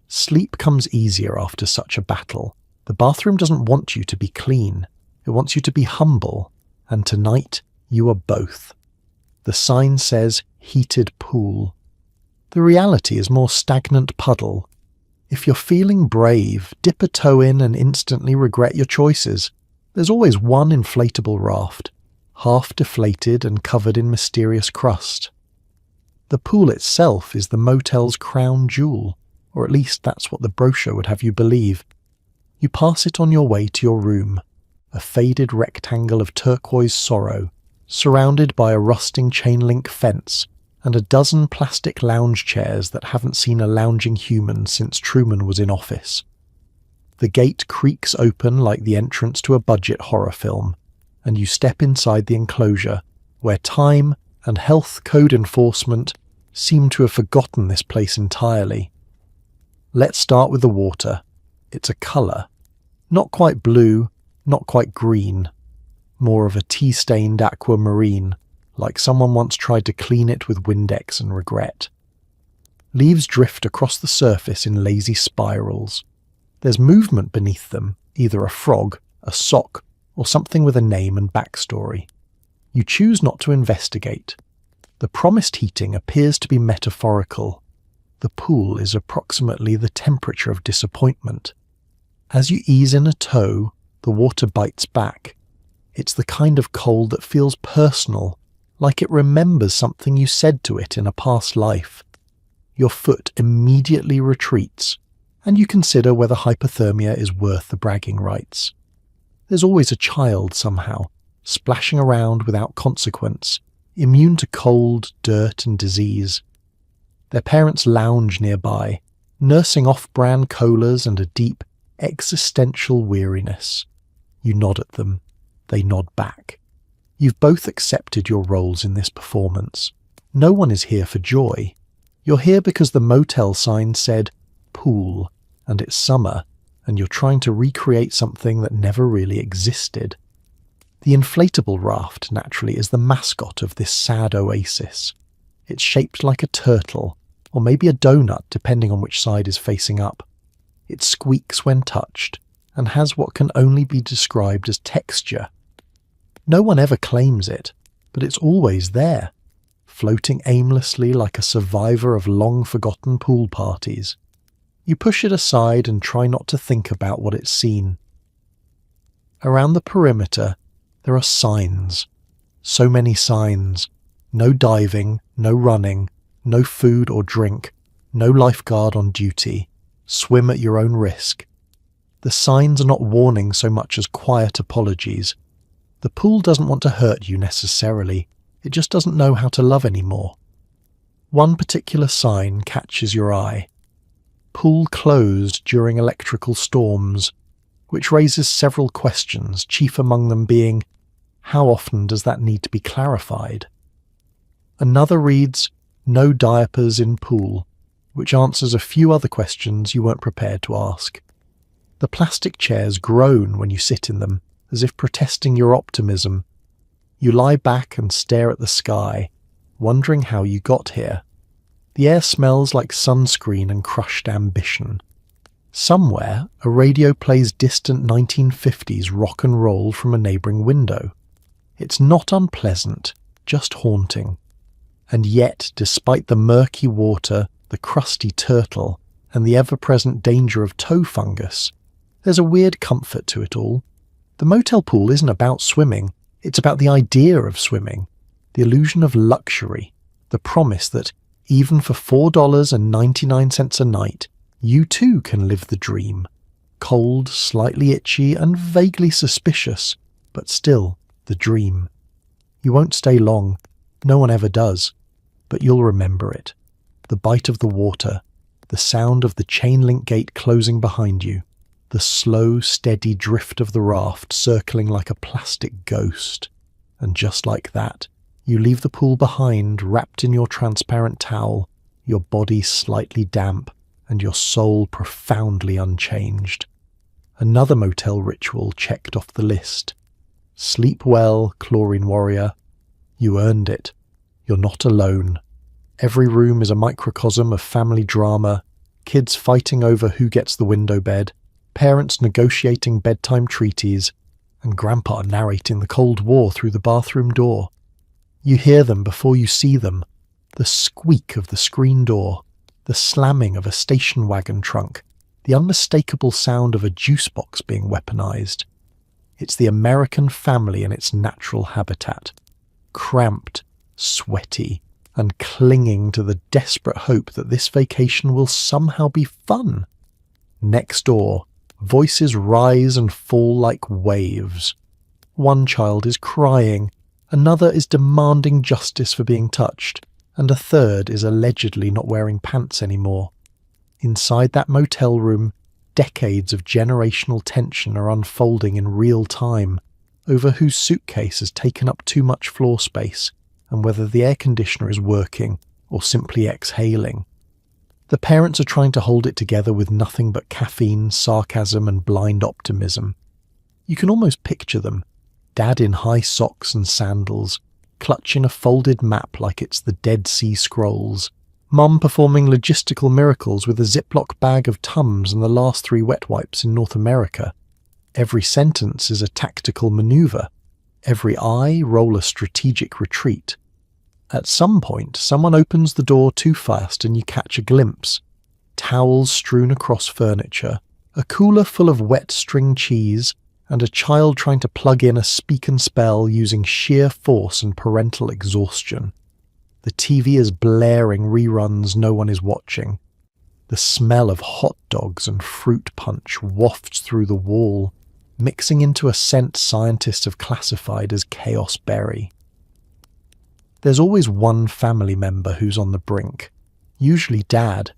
A: Sleep comes easier after such a battle. The bathroom doesn't want you to be clean, it wants you to be humble, and tonight you are both. The sign says heated pool. The reality is more stagnant puddle. If you're feeling brave, dip a toe in and instantly regret your choices. There's always one inflatable raft, half deflated and covered in mysterious crust. The pool itself is the motel's crown jewel, or at least that's what the brochure would have you believe. You pass it on your way to your room, a faded rectangle of turquoise sorrow, surrounded by a rusting chain-link fence and a dozen plastic lounge chairs that haven't seen a lounging human since Truman was in office. The gate creaks open like the entrance to a budget horror film, and you step inside the enclosure, where time and health code enforcement seem to have forgotten this place entirely. Let's start with the water. It's a colour. Not quite blue, not quite green. More of a tea-stained aquamarine, like someone once tried to clean it with Windex and regret. Leaves drift across the surface in lazy spirals. There's movement beneath them, either a frog, a sock, or something with a name and backstory. You choose not to investigate. The promised heating appears to be metaphorical. The pool is approximately the temperature of disappointment. As you ease in a toe, the water bites back. It's the kind of cold that feels personal, like it remembers something you said to it in a past life. Your foot immediately retreats, and you consider whether hypothermia is worth the bragging rights. There's always a child somehow, splashing around without consequence, immune to cold, dirt and disease. Their parents lounge nearby, nursing off-brand colas and a deep, existential weariness. You nod at them. They nod back. You've both accepted your roles in this performance. No one is here for joy. You're here because the motel sign said pool, and it's summer, and you're trying to recreate something that never really existed. The inflatable raft, naturally, is the mascot of this sad oasis. It's shaped like a turtle, or maybe a donut, depending on which side is facing up. It squeaks when touched, and has what can only be described as texture. No one ever claims it, but it's always there, floating aimlessly like a survivor of long-forgotten pool parties. You push it aside and try not to think about what it's seen. Around the perimeter, there are signs. So many signs. No diving, no running, no food or drink, no lifeguard on duty. Swim at your own risk. The signs are not warning so much as quiet apologies. The pool doesn't want to hurt you necessarily. It just doesn't know how to love anymore. One particular sign catches your eye. Pool closed during electrical storms, which raises several questions, chief among them being, how often does that need to be clarified? Another reads, no diapers in pool, which answers a few other questions you weren't prepared to ask. The plastic chairs groan when you sit in them, as if protesting your optimism. You lie back and stare at the sky, wondering how you got here. The air smells like sunscreen and crushed ambition. Somewhere, a radio plays distant 1950s rock and roll from a neighbouring window. It's not unpleasant, just haunting. And yet, despite the murky water, the crusty turtle, and the ever-present danger of toe fungus, there's a weird comfort to it all. The motel pool isn't about swimming, it's about the idea of swimming, the illusion of luxury, the promise that, even for $4.99 a night, you too can live the dream. Cold, slightly itchy, and vaguely suspicious, but still the dream. You won't stay long, no one ever does, but you'll remember it. The bite of the water, the sound of the chain-link gate closing behind you, the slow, steady drift of the raft circling like a plastic ghost. And just like that, you leave the pool behind, wrapped in your transparent towel, your body slightly damp, and your soul profoundly unchanged. Another motel ritual checked off the list. Sleep well, chlorine warrior. You earned it. You're not alone. Every room is a microcosm of family drama, kids fighting over who gets the window bed, parents negotiating bedtime treaties, and Grandpa narrating the Cold War through the bathroom door. You hear them before you see them, the squeak of the screen door, the slamming of a station wagon trunk, the unmistakable sound of a juice box being weaponized. It's the American family in its natural habitat, cramped, sweaty, and clinging to the desperate hope that this vacation will somehow be fun. Next door, voices rise and fall like waves. One child is crying, another is demanding justice for being touched, and a third is allegedly not wearing pants anymore. Inside that motel room, decades of generational tension are unfolding in real time over whose suitcase has taken up too much floor space and whether the air conditioner is working or simply exhaling. The parents are trying to hold it together with nothing but caffeine, sarcasm and blind optimism. You can almost picture them, dad in high socks and sandals, clutching a folded map like it's the Dead Sea Scrolls. Mum performing logistical miracles with a Ziploc bag of Tums and the last 3 wet wipes in North America. Every sentence is a tactical maneuver. Every eye roll a strategic retreat. At some point, someone opens the door too fast and you catch a glimpse. Towels strewn across furniture, a cooler full of wet string cheese, and a child trying to plug in a speak and spell using sheer force and parental exhaustion. The TV is blaring reruns no one is watching. The smell of hot dogs and fruit punch wafts through the wall, mixing into a scent scientists have classified as chaos berry. There's always one family member who's on the brink, usually Dad.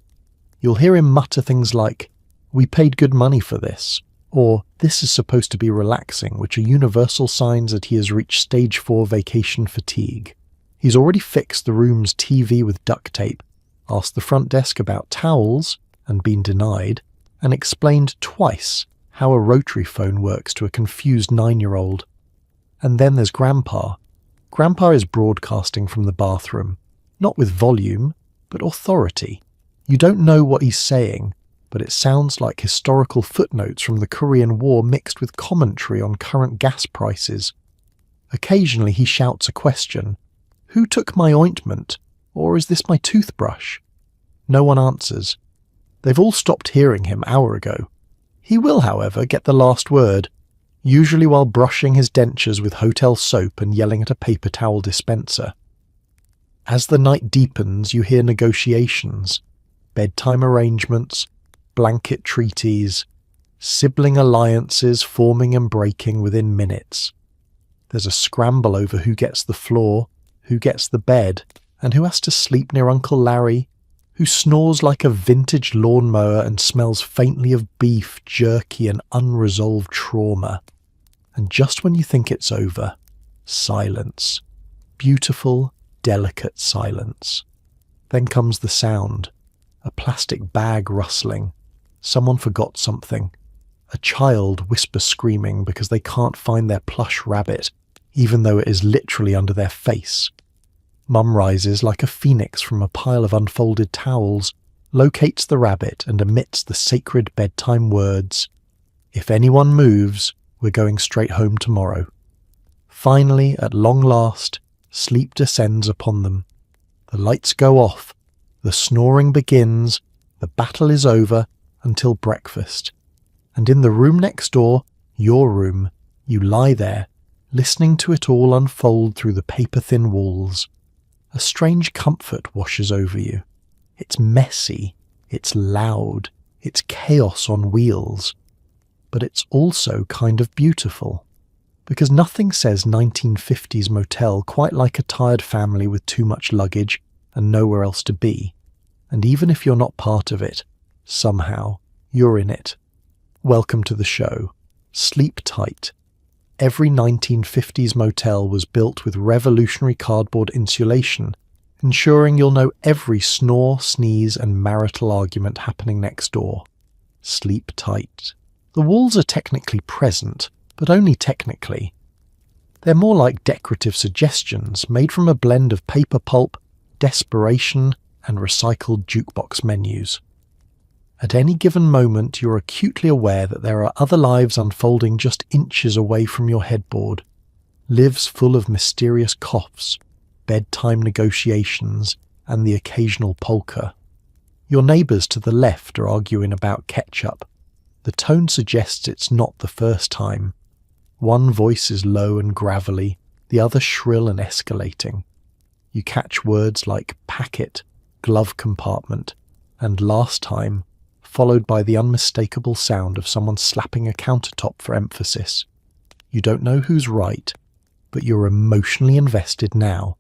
A: You'll hear him mutter things like, "We paid good money for this," or "This is supposed to be relaxing," which are universal signs that he has reached stage 4 vacation fatigue. He's already fixed the room's TV with duct tape, asked the front desk about towels and been denied, and explained twice how a rotary phone works to a confused 9-year-old. And then there's Grandpa. Grandpa is broadcasting from the bathroom, not with volume, but authority. You don't know what he's saying, but it sounds like historical footnotes from the Korean War mixed with commentary on current gas prices. Occasionally he shouts a question. "Who took my ointment?" Or "Is this my toothbrush?" No one answers. They've all stopped hearing him an hour ago. He will, however, get the last word, usually while brushing his dentures with hotel soap and yelling at a paper towel dispenser. As the night deepens, you hear negotiations, bedtime arrangements, blanket treaties, sibling alliances forming and breaking within minutes. There's a scramble over who gets the floor, who gets the bed, and who has to sleep near Uncle Larry, who snores like a vintage lawnmower and smells faintly of beef, jerky, and unresolved trauma. And just when you think it's over, silence. Beautiful, delicate silence. Then comes the sound. A plastic bag rustling. Someone forgot something. A child whisper screaming because they can't find their plush rabbit, even though it is literally under their face. Mum rises like a phoenix from a pile of unfolded towels, locates the rabbit and emits the sacred bedtime words, "If anyone moves, we're going straight home tomorrow." Finally, at long last, sleep descends upon them. The lights go off, the snoring begins, the battle is over until breakfast. And in the room next door, your room, you lie there, listening to it all unfold through the paper-thin walls. A strange comfort washes over you. It's messy, it's loud, it's chaos on wheels. But it's also kind of beautiful. Because nothing says 1950s motel quite like a tired family with too much luggage and nowhere else to be. And even if you're not part of it, somehow, you're in it. Welcome to the show. Sleep tight. Every 1950s motel was built with revolutionary cardboard insulation, ensuring you'll know every snore, sneeze, and marital argument happening next door. Sleep tight. The walls are technically present, but only technically. They're more like decorative suggestions made from a blend of paper pulp, desperation, and recycled jukebox menus. At any given moment, you're acutely aware that there are other lives unfolding just inches away from your headboard. Lives full of mysterious coughs, bedtime negotiations, and the occasional polka. Your neighbours to the left are arguing about ketchup. The tone suggests it's not the first time. One voice is low and gravelly, the other shrill and escalating. You catch words like packet, glove compartment, and last time, followed by the unmistakable sound of someone slapping a countertop for emphasis. You don't know who's right, but you're emotionally invested now.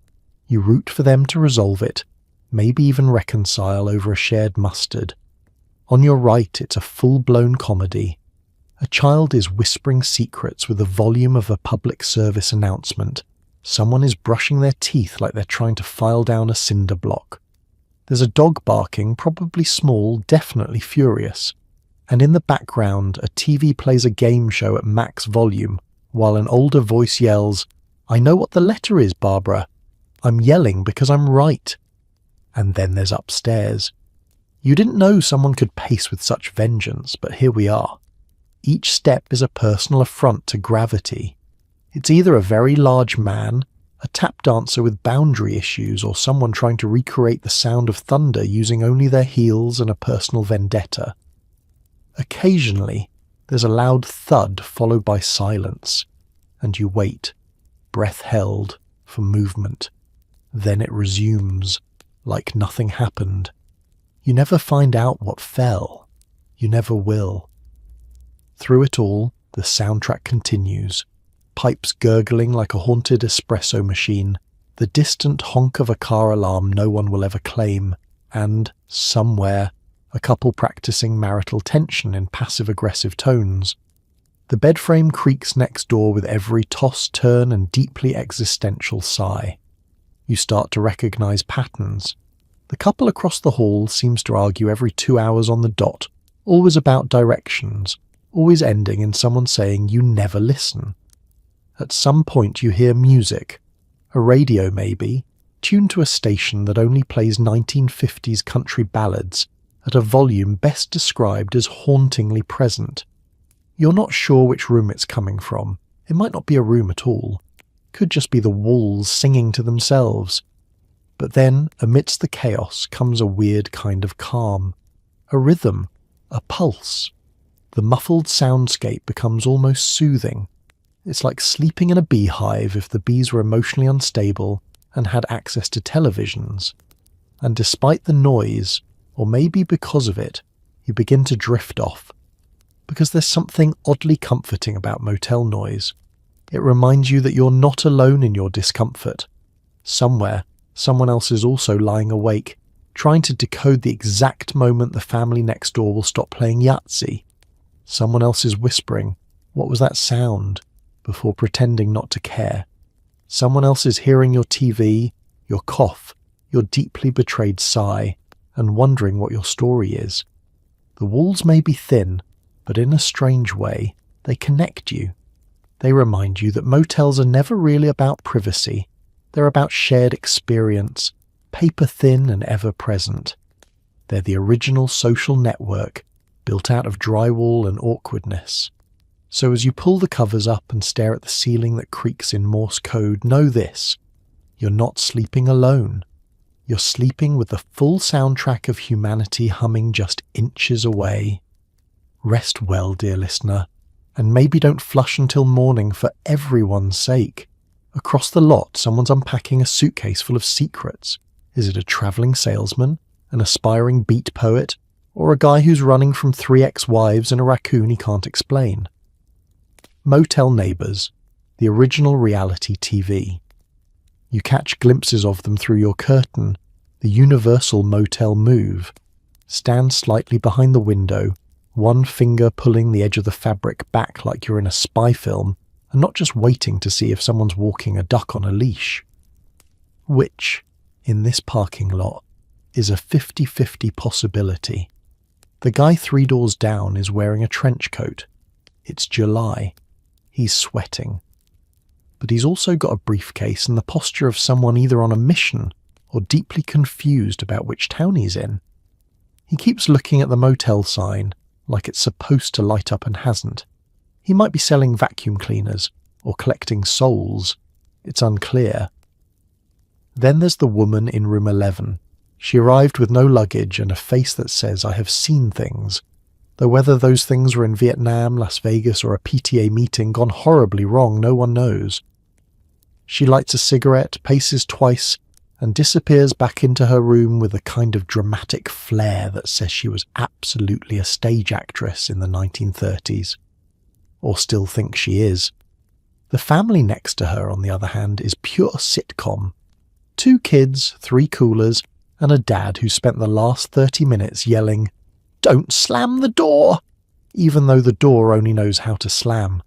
A: You root for them to resolve it, maybe even reconcile over a shared mustard. On your right, it's a full-blown comedy. A child is whispering secrets with the volume of a public service announcement. Someone is brushing their teeth like they're trying to file down a cinder block. There's a dog barking, probably small, definitely furious. And in the background, a TV plays a game show at max volume, while an older voice yells, I know what the letter is, Barbara. I'm yelling because I'm right. And then there's upstairs. You didn't know someone could pace with such vengeance, but here we are. Each step is a personal affront to gravity. It's either a very large man, a tap dancer with boundary issues, or someone trying to recreate the sound of thunder using only their heels and a personal vendetta. Occasionally, there's a loud thud followed by silence, and you wait, breath held, for movement. Then it resumes, like nothing happened. You never find out what fell. You never will. Through it all, the soundtrack continues. Pipes gurgling like a haunted espresso machine, the distant honk of a car alarm no one will ever claim, and, somewhere, a couple practicing marital tension in passive-aggressive tones. The bed frame creaks next door with every toss, turn, and deeply existential sigh. You start to recognize patterns. The couple across the hall seems to argue every 2 hours on the dot, always about directions, always ending in someone saying you never listen. At some point you hear music, a radio maybe, tuned to a station that only plays 1950s country ballads at a volume best described as hauntingly present. You're not sure which room it's coming from. It might not be a room at all. Could just be the walls singing to themselves. But then, amidst the chaos, comes a weird kind of calm. A rhythm, a pulse. The muffled soundscape becomes almost soothing. It's like sleeping in a beehive if the bees were emotionally unstable and had access to televisions. And despite the noise, or maybe because of it, you begin to drift off. Because there's something oddly comforting about motel noise. It reminds you that you're not alone in your discomfort. Somewhere, someone else is also lying awake, trying to decode the exact moment the family next door will stop playing Yahtzee. Someone else is whispering, "What was that sound?" before pretending not to care. Someone else is hearing your TV, your cough, your deeply betrayed sigh, and wondering what your story is. The walls may be thin, but in a strange way, they connect you. They remind you that motels are never really about privacy. They're about shared experience, paper-thin and ever-present. They're the original social network, built out of drywall and awkwardness. So as you pull the covers up and stare at the ceiling that creaks in Morse code, know this: you're not sleeping alone. You're sleeping with the full soundtrack of humanity humming just inches away. Rest well, dear listener, and maybe don't flush until morning for everyone's sake. Across the lot, someone's unpacking a suitcase full of secrets. Is it a travelling salesman, an aspiring beat poet, or a guy who's running from 3 ex-wives and a raccoon he can't explain? Motel Neighbours, the original reality TV. You catch glimpses of them through your curtain, the universal motel move. Stand slightly behind the window, one finger pulling the edge of the fabric back like you're in a spy film, and not just waiting to see if someone's walking a duck on a leash. Which, in this parking lot, is a 50-50 possibility. The guy 3 doors down is wearing a trench coat. It's July. He's sweating. But he's also got a briefcase and the posture of someone either on a mission or deeply confused about which town he's in. He keeps looking at the motel sign, like it's supposed to light up and hasn't. He might be selling vacuum cleaners or collecting souls. It's unclear. Then there's the woman in room 11. She arrived with no luggage and a face that says, "I have seen things," though whether those things were in Vietnam, Las Vegas, or a PTA meeting gone horribly wrong, no one knows. She lights a cigarette, paces twice, and disappears back into her room with a kind of dramatic flair that says she was absolutely a stage actress in the 1930s. Or still thinks she is. The family next to her, on the other hand, is pure sitcom. 2 kids, 3 coolers, and a dad who spent the last 30 minutes yelling, "Don't slam the door!" even though the door only knows how to slam.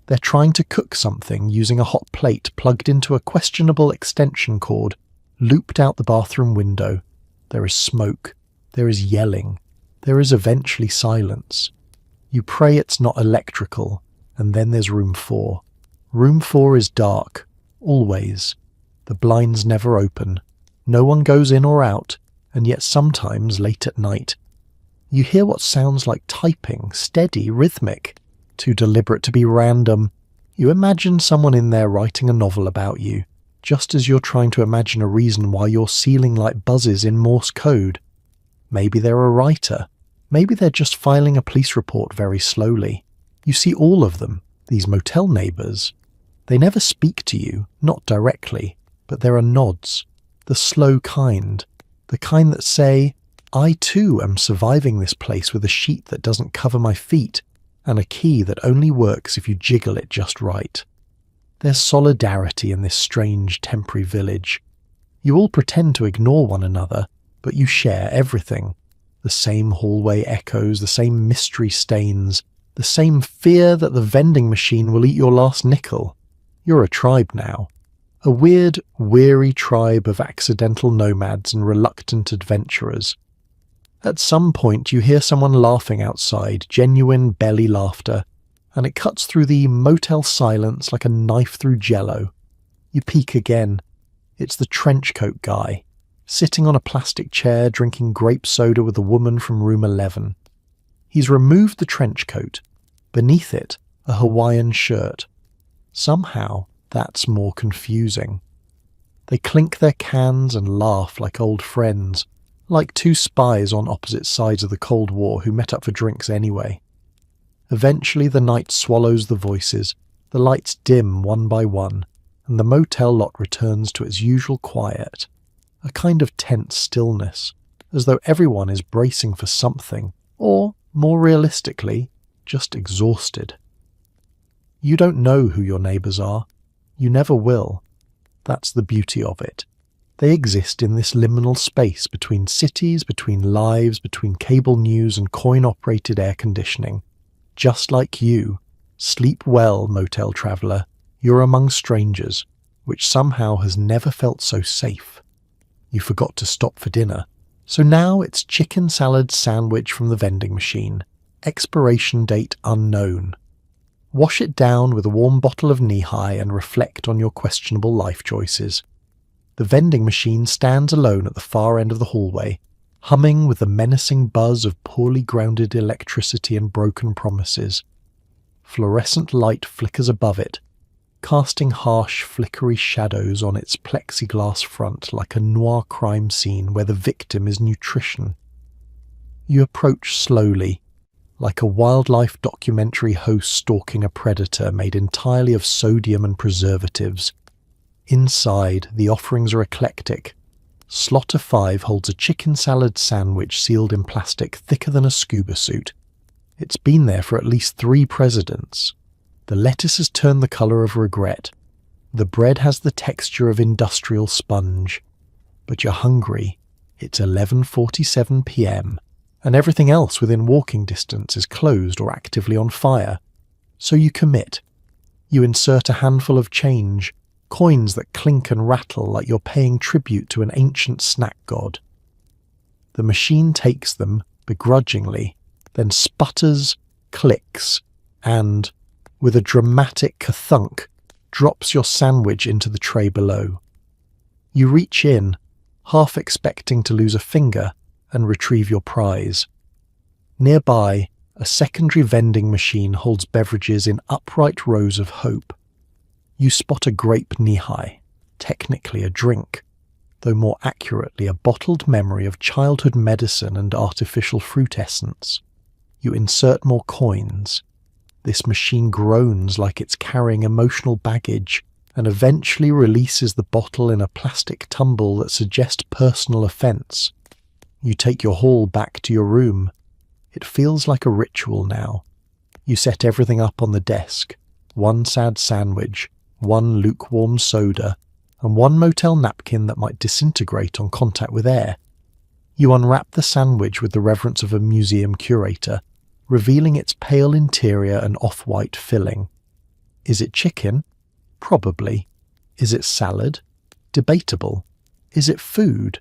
A: They're trying to cook something using a hot plate plugged into a questionable extension cord, looped out the bathroom window. There is smoke. There is yelling. There is eventually silence. You pray it's not electrical, and then there's room 4. Room 4 is dark, always. The blinds never open. No one goes in or out, and yet sometimes late at night, you hear what sounds like typing, steady, rhythmic, too deliberate to be random. You imagine someone in there writing a novel about you, just as you're trying to imagine a reason why your ceiling light buzzes in Morse code. Maybe they're a writer. Maybe they're just filing a police report very slowly. You see all of them, these motel neighbours. They never speak to you, not directly, but there are nods, the slow kind, the kind that say, I too am surviving this place with a sheet that doesn't cover my feet, and a key that only works if you jiggle it just right. There's solidarity in this strange temporary village. You all pretend to ignore one another, but you share everything. The same hallway echoes, the same mystery stains, the same fear that the vending machine will eat your last nickel. You're a tribe now. A weird, weary tribe of accidental nomads and reluctant adventurers. At some point you hear someone laughing outside, genuine belly laughter, and it cuts through the motel silence like a knife through jello. You peek again. It's the trenchcoat guy, sitting on a plastic chair drinking grape soda with a woman from room 11. He's removed the trenchcoat. Beneath it, a Hawaiian shirt. Somehow, that's more confusing. They clink their cans and laugh like old friends, like two spies on opposite sides of the Cold War who met up for drinks anyway. Eventually the night swallows the voices, the lights dim one by one, and the motel lot returns to its usual quiet, a kind of tense stillness, as though everyone is bracing for something, or, more realistically, just exhausted. You don't know who your neighbours are. You never will. That's the beauty of it. They exist in this liminal space between cities, between lives, between cable news and coin-operated air conditioning. Just like you. Sleep well, motel traveller. You're among strangers, which somehow has never felt so safe. You forgot to stop for dinner, so now it's chicken salad sandwich from the vending machine. Expiration date unknown. Wash it down with a warm bottle of knee-high and reflect on your questionable life choices. The vending machine stands alone at the far end of the hallway, humming with the menacing buzz of poorly grounded electricity and broken promises. Fluorescent light flickers above it, casting harsh, flickery shadows on its plexiglass front like a noir crime scene where the victim is nutrition. You approach slowly, like a wildlife documentary host stalking a predator made entirely of sodium and preservatives. Inside, the offerings are eclectic. Slaughter 5 holds a chicken salad sandwich sealed in plastic thicker than a scuba suit. It's been there for at least 3 presidents. The lettuce has turned the colour of regret. The bread has the texture of industrial sponge. But you're hungry. It's 11:47 p.m, and everything else within walking distance is closed or actively on fire. So you commit. You insert a handful of change, coins that clink and rattle like you're paying tribute to an ancient snack god. The machine takes them, begrudgingly, then sputters, clicks, and, with a dramatic ka-thunk, drops your sandwich into the tray below. You reach in, half expecting to lose a finger, and retrieve your prize. Nearby, a secondary vending machine holds beverages in upright rows of hope. You spot a grape knee-high, technically a drink, though more accurately a bottled memory of childhood medicine and artificial fruit essence. You insert more coins. This machine groans like it's carrying emotional baggage, and eventually releases the bottle in a plastic tumble that suggests personal offence. You take your haul back to your room. It feels like a ritual now. You set everything up on the desk. 1 sad sandwich, 1 lukewarm soda, and 1 motel napkin that might disintegrate on contact with air. You unwrap the sandwich with the reverence of a museum curator, revealing its pale interior and off-white filling. Is it chicken? Probably. Is it salad? Debatable. Is it food?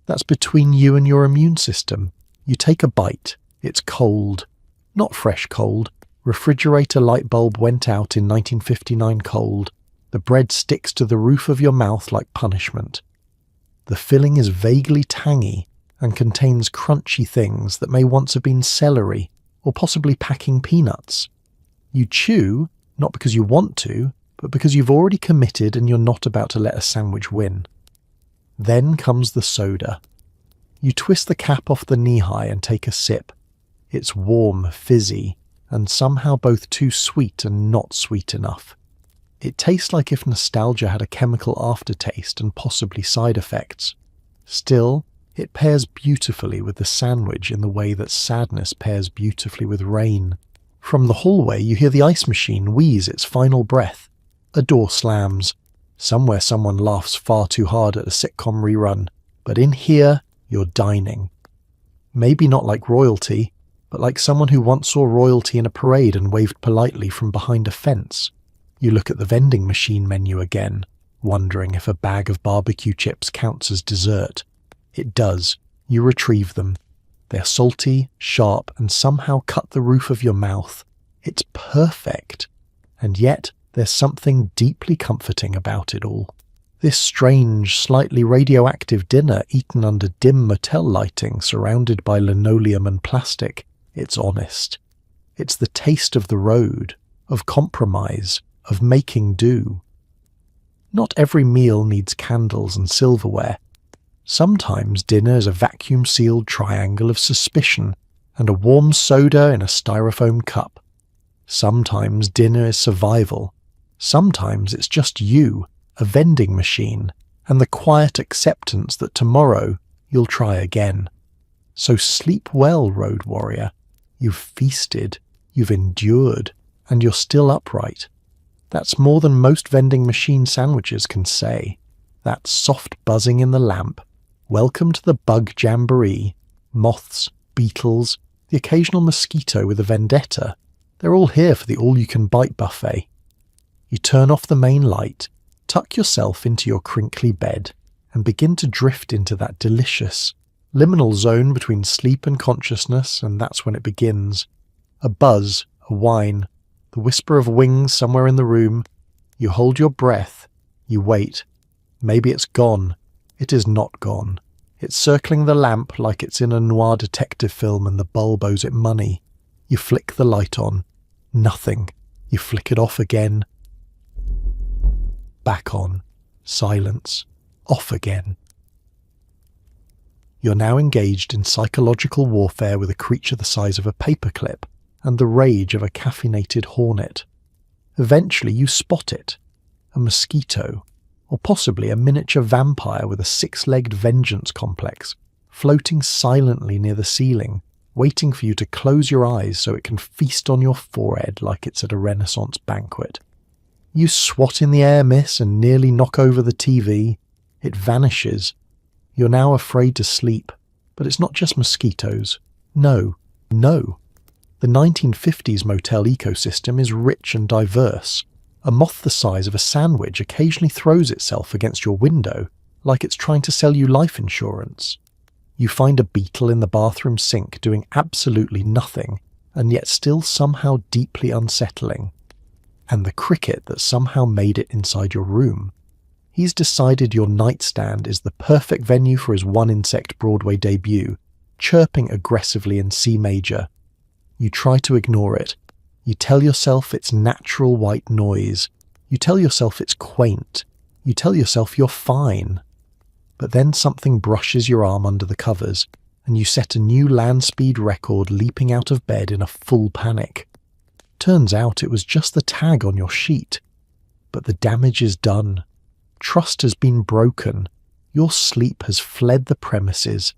A: That's between you and your immune system. You take a bite. It's cold. Not fresh cold. Refrigerator light bulb went out in 1959 cold. The bread sticks to the roof of your mouth like punishment. The filling is vaguely tangy and contains crunchy things that may once have been celery or possibly packing peanuts. You chew, not because you want to, but because you've already committed and you're not about to let a sandwich win. Then comes the soda. You twist the cap off the knee-high and take a sip. It's warm, fizzy, and somehow both too sweet and not sweet enough. It tastes like if nostalgia had a chemical aftertaste and possibly side effects. Still, it pairs beautifully with the sandwich in the way that sadness pairs beautifully with rain. From the hallway you hear the ice machine wheeze its final breath. A door slams. Somewhere someone laughs far too hard at a sitcom rerun. But in here, you're dining. Maybe not like royalty, but like someone who once saw royalty in a parade and waved politely from behind a fence. You look at the vending machine menu again, wondering if a bag of barbecue chips counts as dessert. It does. You retrieve them. They're salty, sharp, and somehow cut the roof of your mouth. It's perfect. And yet, there's something deeply comforting about it all. This strange, slightly radioactive dinner eaten under dim motel lighting surrounded by linoleum and plastic, it's honest. It's the taste of the road, of compromise, of making do. Not every meal needs candles and silverware. Sometimes dinner is a vacuum-sealed triangle of suspicion and a warm soda in a styrofoam cup. Sometimes dinner is survival. Sometimes it's just you, a vending machine, and the quiet acceptance that tomorrow you'll try again. So sleep well, road warrior. You've feasted, you've endured, and you're still upright. That's more than most vending machine sandwiches can say. That soft buzzing in the lamp. Welcome to the bug jamboree. Moths, beetles, the occasional mosquito with a vendetta. They're all here for the all-you-can-bite buffet. You turn off the main light, tuck yourself into your crinkly bed, and begin to drift into that delicious, liminal zone between sleep and consciousness, and that's when it begins. A buzz, a whine, the whisper of wings somewhere in the room. You hold your breath. You wait. Maybe it's gone. It is not gone. It's circling the lamp like it's in a noir detective film and the bulb owes it money. You flick the light on. Nothing. You flick it off again. Back on. Silence. Off again. You're now engaged in psychological warfare with a creature the size of a paperclip and the rage of a caffeinated hornet. Eventually you spot it. A mosquito, or possibly a miniature vampire with a six-legged vengeance complex, floating silently near the ceiling, waiting for you to close your eyes so it can feast on your forehead like it's at a Renaissance banquet. You swat in the air miss and nearly knock over the TV. It vanishes. You're now afraid to sleep, but it's not just mosquitoes. No. The 1950s motel ecosystem is rich and diverse. A moth the size of a sandwich occasionally throws itself against your window, like it's trying to sell you life insurance. You find a beetle in the bathroom sink doing absolutely nothing, and yet still somehow deeply unsettling. And the cricket that somehow made it inside your room. He's decided your nightstand is the perfect venue for his one-insect Broadway debut, chirping aggressively in C major. You try to ignore it. You tell yourself it's natural white noise. You tell yourself it's quaint. You tell yourself you're fine. But then something brushes your arm under the covers, and you set a new land speed record leaping out of bed in a full panic. Turns out it was just the tag on your sheet. But the damage is done. Trust has been broken. Your sleep has fled the premises.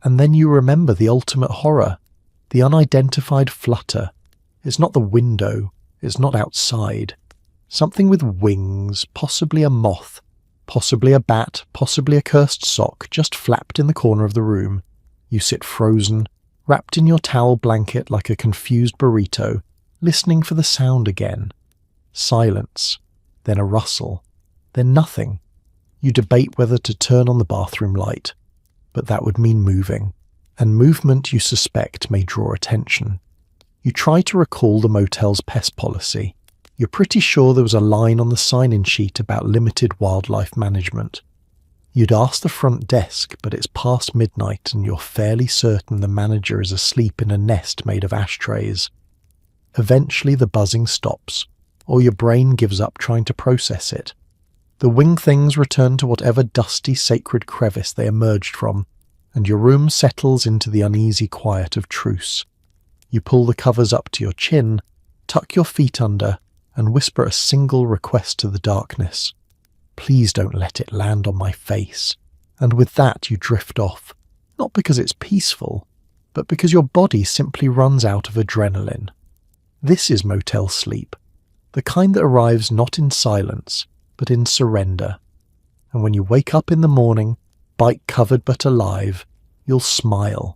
A: And then you remember the ultimate horror, the unidentified flutter. It's not the window. It's not outside. Something with wings, possibly a moth, possibly a bat, possibly a cursed sock, just flapped in the corner of the room. You sit frozen, wrapped in your towel blanket like a confused burrito, listening for the sound again. Silence, then a rustle, then nothing. You debate whether to turn on the bathroom light, but that would mean moving, and movement you suspect may draw attention. You try to recall the motel's pest policy. You're pretty sure there was a line on the sign-in sheet about limited wildlife management. You'd ask the front desk, but it's past midnight and you're fairly certain the manager is asleep in a nest made of ashtrays. Eventually the buzzing stops, or your brain gives up trying to process it. The winged things return to whatever dusty sacred crevice they emerged from, and your room settles into the uneasy quiet of truce. You pull the covers up to your chin, tuck your feet under, and whisper a single request to the darkness. Please don't let it land on my face. And with that you drift off, not because it's peaceful, but because your body simply runs out of adrenaline. This is motel sleep, the kind that arrives not in silence, but in surrender. And when you wake up in the morning, bite covered but alive, you'll smile.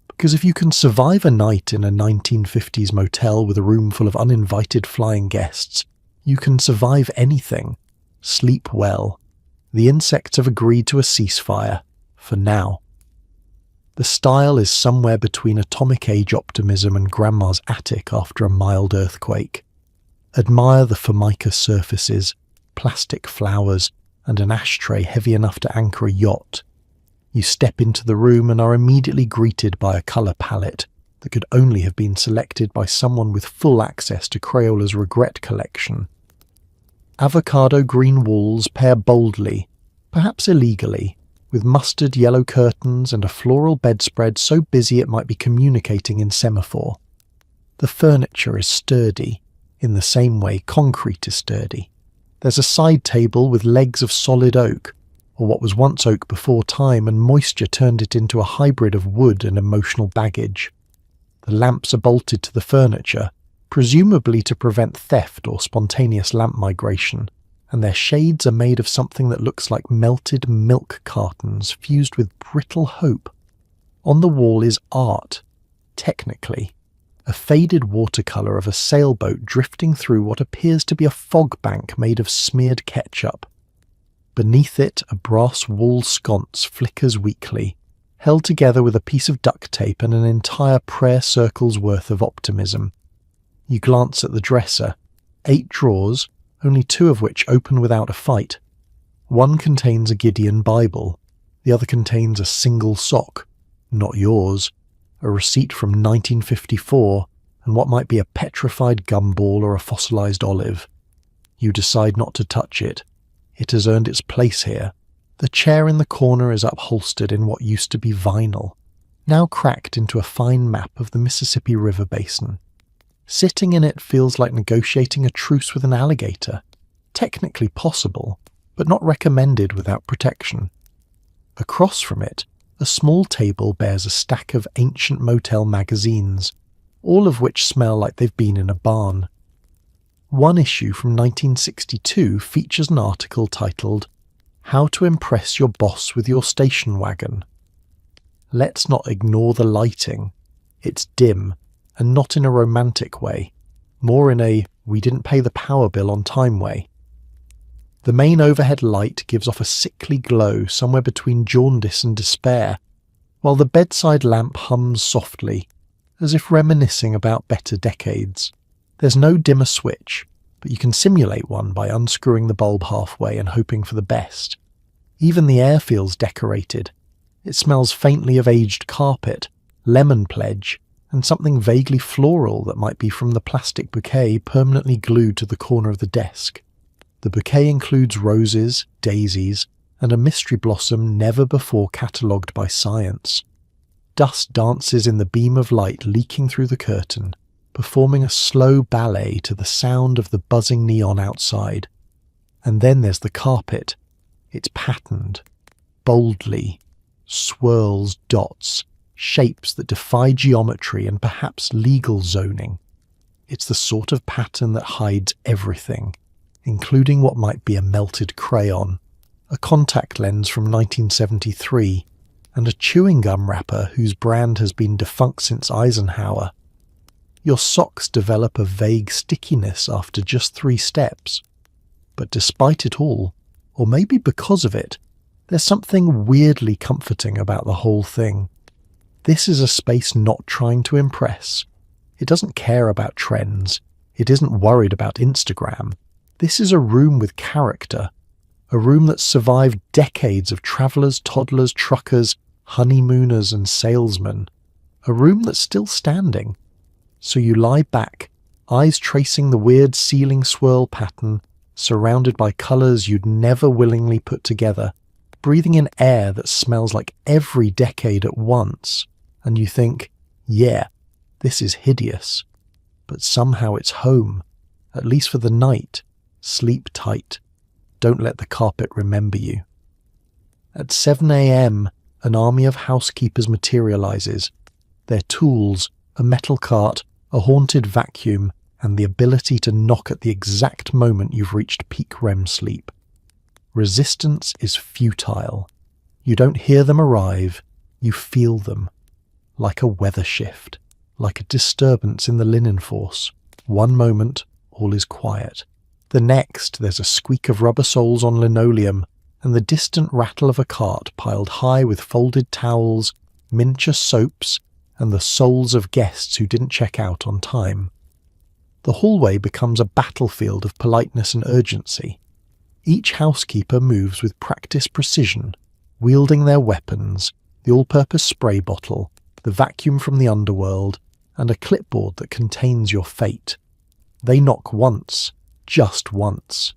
A: Because if you can survive a night in a 1950s motel with a room full of uninvited flying guests, you can survive anything. Sleep well. The insects have agreed to a ceasefire, for now. The style is somewhere between atomic age optimism and grandma's attic after a mild earthquake. Admire the formica surfaces, plastic flowers, and an ashtray heavy enough to anchor a yacht. You step into the room and are immediately greeted by a colour palette that could only have been selected by someone with full access to Crayola's Regret collection. Avocado green walls pair boldly, perhaps illegally, with mustard yellow curtains and a floral bedspread so busy it might be communicating in semaphore. The furniture is sturdy, in the same way concrete is sturdy. There's a side table with legs of solid oak, or what was once oak before time and moisture turned it into a hybrid of wood and emotional baggage. The lamps are bolted to the furniture, presumably to prevent theft or spontaneous lamp migration, and their shades are made of something that looks like melted milk cartons fused with brittle hope. On the wall is art, technically, a faded watercolour of a sailboat drifting through what appears to be a fog bank made of smeared ketchup. Beneath it, a brass wall sconce flickers weakly, held together with a piece of duct tape and an entire prayer circle's worth of optimism. You glance at the dresser, 8 drawers, only 2 of which open without a fight. One contains a Gideon Bible, the other contains a single sock, not yours, a receipt from 1954, and what might be a petrified gumball or a fossilized olive. You decide not to touch it. It has earned its place here. The chair in the corner is upholstered in what used to be vinyl, now cracked into a fine map of the Mississippi River basin. Sitting in it feels like negotiating a truce with an alligator. Technically possible, but not recommended without protection. Across from it, a small table bears a stack of ancient motel magazines, all of which smell like they've been in a barn. One issue from 1962 features an article titled, "How to Impress Your Boss with Your Station Wagon." Let's not ignore the lighting. It's dim, and not in a romantic way, more in a we didn't pay the power bill on time way. The main overhead light gives off a sickly glow somewhere between jaundice and despair, while the bedside lamp hums softly, as if reminiscing about better decades. There's no dimmer switch, but you can simulate one by unscrewing the bulb halfway and hoping for the best. Even the air feels decorated. It smells faintly of aged carpet, lemon pledge, and something vaguely floral that might be from the plastic bouquet permanently glued to the corner of the desk. The bouquet includes roses, daisies, and a mystery blossom never before catalogued by science. Dust dances in the beam of light leaking through the curtain, performing a slow ballet to the sound of the buzzing neon outside. And then there's the carpet. It's patterned, boldly, swirls dots, shapes that defy geometry and perhaps legal zoning. It's the sort of pattern that hides everything, including what might be a melted crayon, a contact lens from 1973, and a chewing gum wrapper whose brand has been defunct since Eisenhower. Your socks develop a vague stickiness after just 3 steps. But despite it all, or maybe because of it, there's something weirdly comforting about the whole thing. This is a space not trying to impress. It doesn't care about trends. It isn't worried about Instagram. This is a room with character. A room that's survived decades of travellers, toddlers, truckers, honeymooners and salesmen. A room that's still standing. So you lie back, eyes tracing the weird ceiling swirl pattern, surrounded by colours you'd never willingly put together, breathing in air that smells like every decade at once, and you think, yeah, this is hideous. But somehow it's home, at least for the night. Sleep tight. Don't let the carpet remember you. At 7 a.m, an army of housekeepers materialises. Their tools, a metal cart, a haunted vacuum, and the ability to knock at the exact moment you've reached peak REM sleep. Resistance is futile. You don't hear them arrive, you feel them. Like a weather shift, like a disturbance in the linen force. One moment, all is quiet. The next, there's a squeak of rubber soles on linoleum, and the distant rattle of a cart piled high with folded towels, miniature soaps, and the souls of guests who didn't check out on time. The hallway becomes a battlefield of politeness and urgency. Each housekeeper moves with practiced precision, wielding their weapons, the all-purpose spray bottle, the vacuum from the underworld, and a clipboard that contains your fate. They knock once, just once.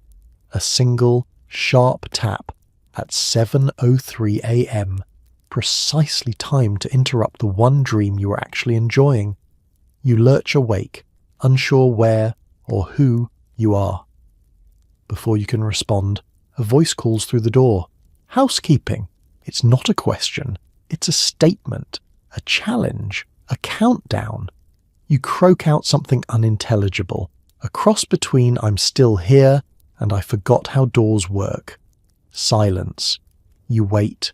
A: A single, sharp tap at 7:03 a.m, precisely timed to interrupt the one dream you were actually enjoying. You lurch awake, unsure where or who you are. Before you can respond, a voice calls through the door. Housekeeping. It's not a question. It's a statement, a challenge, a countdown. You croak out something unintelligible, a cross between I'm still here and I forgot how doors work. Silence. You wait.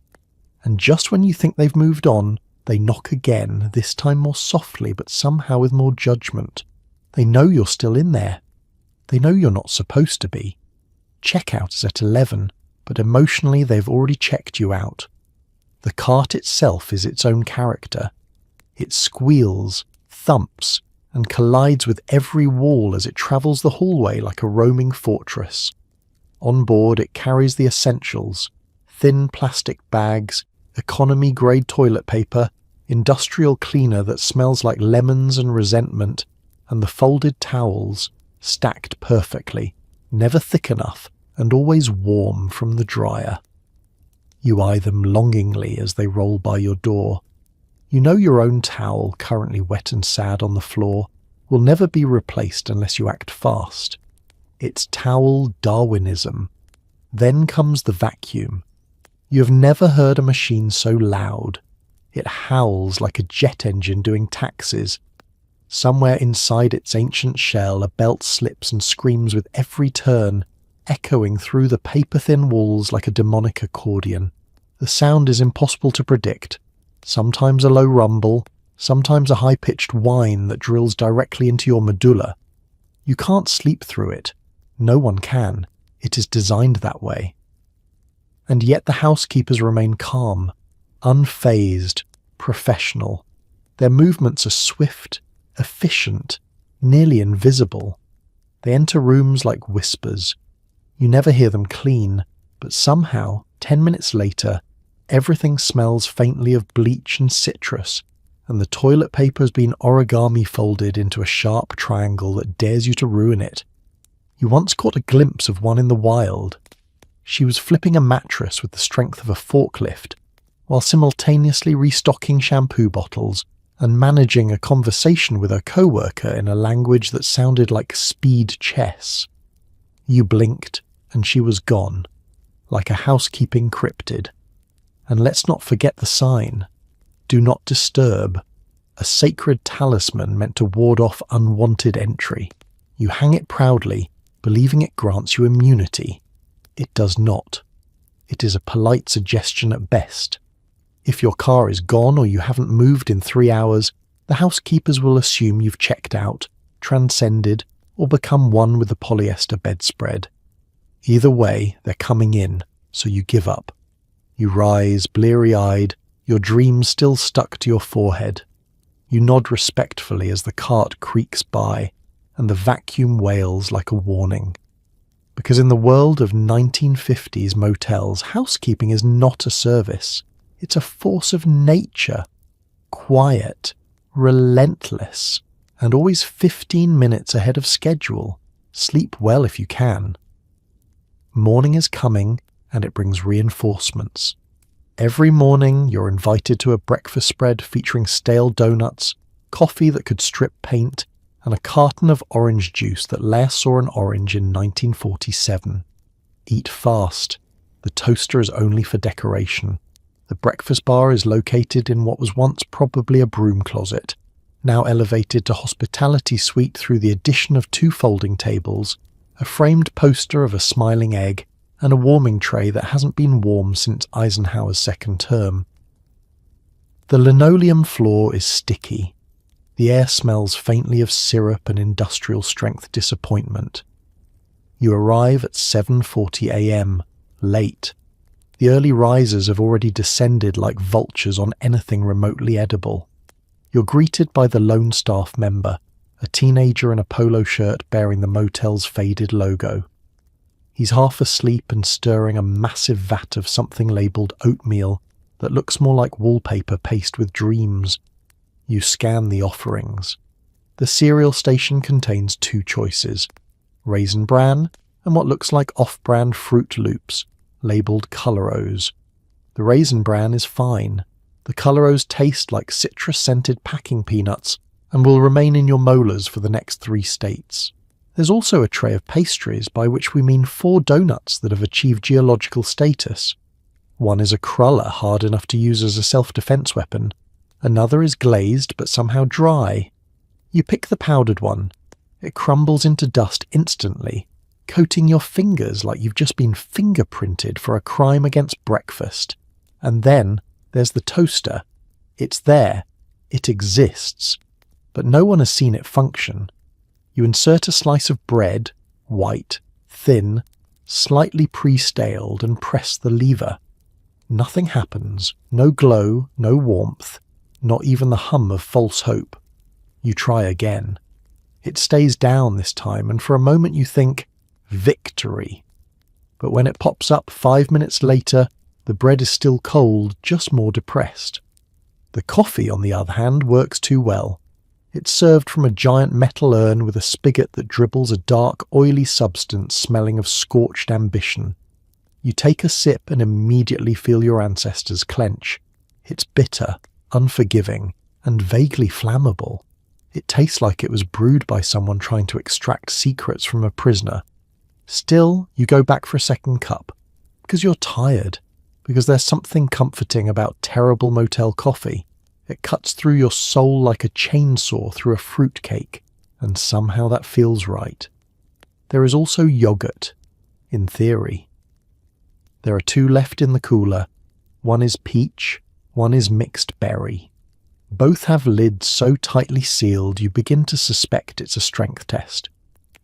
A: And just when you think they've moved on, they knock again, this time more softly but somehow with more judgment. They know you're still in there. They know you're not supposed to be. Checkout is at 11, but emotionally they've already checked you out. The cart itself is its own character. It squeals, thumps, and collides with every wall as it travels the hallway like a roaming fortress. On board it carries the essentials: thin plastic bags, economy-grade toilet paper, industrial cleaner that smells like lemons and resentment, and the folded towels, stacked perfectly, never thick enough, and always warm from the dryer. You eye them longingly as they roll by your door. You know your own towel, currently wet and sad on the floor, will never be replaced unless you act fast. It's towel Darwinism. Then comes the vacuum. You have never heard a machine so loud. It howls like a jet engine doing taxis. Somewhere inside its ancient shell, a belt slips and screams with every turn, echoing through the paper-thin walls like a demonic accordion. The sound is impossible to predict. Sometimes a low rumble, sometimes a high-pitched whine that drills directly into your medulla. You can't sleep through it. No one can. It is designed that way. And yet the housekeepers remain calm, unfazed, professional. Their movements are swift, efficient, nearly invisible. They enter rooms like whispers. You never hear them clean, but somehow, 10 minutes later, everything smells faintly of bleach and citrus, and the toilet paper has been origami folded into a sharp triangle that dares you to ruin it. You once caught a glimpse of one in the wild. She was flipping a mattress with the strength of a forklift, while simultaneously restocking shampoo bottles and managing a conversation with her co-worker in a language that sounded like speed chess. You blinked, and she was gone, like a housekeeping cryptid. And let's not forget the sign. Do not disturb, a sacred talisman meant to ward off unwanted entry. You hang it proudly, believing it grants you immunity. It does not. It is a polite suggestion at best. If your car is gone or you haven't moved in 3 hours, the housekeepers will assume you've checked out, transcended, or become one with the polyester bedspread. Either way, they're coming in, so you give up. You rise, bleary-eyed, your dreams still stuck to your forehead. You nod respectfully as the cart creaks by, and the vacuum wails like a warning. Because in the world of 1950s motels, housekeeping is not a service. It's a force of nature. Quiet, relentless, and always 15 minutes ahead of schedule. Sleep well if you can. Morning is coming, and it brings reinforcements. Every morning, you're invited to a breakfast spread featuring stale donuts, coffee that could strip paint, and a carton of orange juice that last saw an orange in 1947. Eat fast. The toaster is only for decoration. The breakfast bar is located in what was once probably a broom closet, now elevated to hospitality suite through the addition of 2 folding tables, a framed poster of a smiling egg, and a warming tray that hasn't been warm since Eisenhower's second term. The linoleum floor is sticky. The air smells faintly of syrup and industrial-strength disappointment. You arrive at 7:40 a.m., late. The early risers have already descended like vultures on anything remotely edible. You're greeted by the lone staff member, a teenager in a polo shirt bearing the motel's faded logo. He's half asleep and stirring a massive vat of something labelled oatmeal that looks more like wallpaper paced with dreams. You scan the offerings. The cereal station contains 2 choices, Raisin Bran and what looks like off-brand Fruit Loops, labelled Coloros. The Raisin Bran is fine. The Coloros taste like citrus-scented packing peanuts and will remain in your molars for the next 3 states. There's also a tray of pastries, by which we mean 4 donuts that have achieved geological status. One is a cruller hard enough to use as a self-defense weapon. Another is glazed but somehow dry. You pick the powdered one. It crumbles into dust instantly, coating your fingers like you've just been fingerprinted for a crime against breakfast. And then there's the toaster. It's there. It exists. But no one has seen it function. You insert a slice of bread, white, thin, slightly pre-staled, and press the lever. Nothing happens. No glow, no warmth, not even the hum of false hope. You try again. It stays down this time, and for a moment you think, victory. But when it pops up 5 minutes later, the bread is still cold, just more depressed. The coffee, on the other hand, works too well. It's served from a giant metal urn with a spigot that dribbles a dark, oily substance smelling of scorched ambition. You take a sip and immediately feel your ancestors clench. It's bitter, unforgiving, and vaguely flammable. It tastes like it was brewed by someone trying to extract secrets from a prisoner. Still, you go back for a second cup, because you're tired, because there's something comforting about terrible motel coffee. It cuts through your soul like a chainsaw through a fruitcake, and somehow that feels right. There is also yogurt, in theory. There are 2 left in the cooler. One is peach, one is mixed berry. Both have lids so tightly sealed you begin to suspect it's a strength test.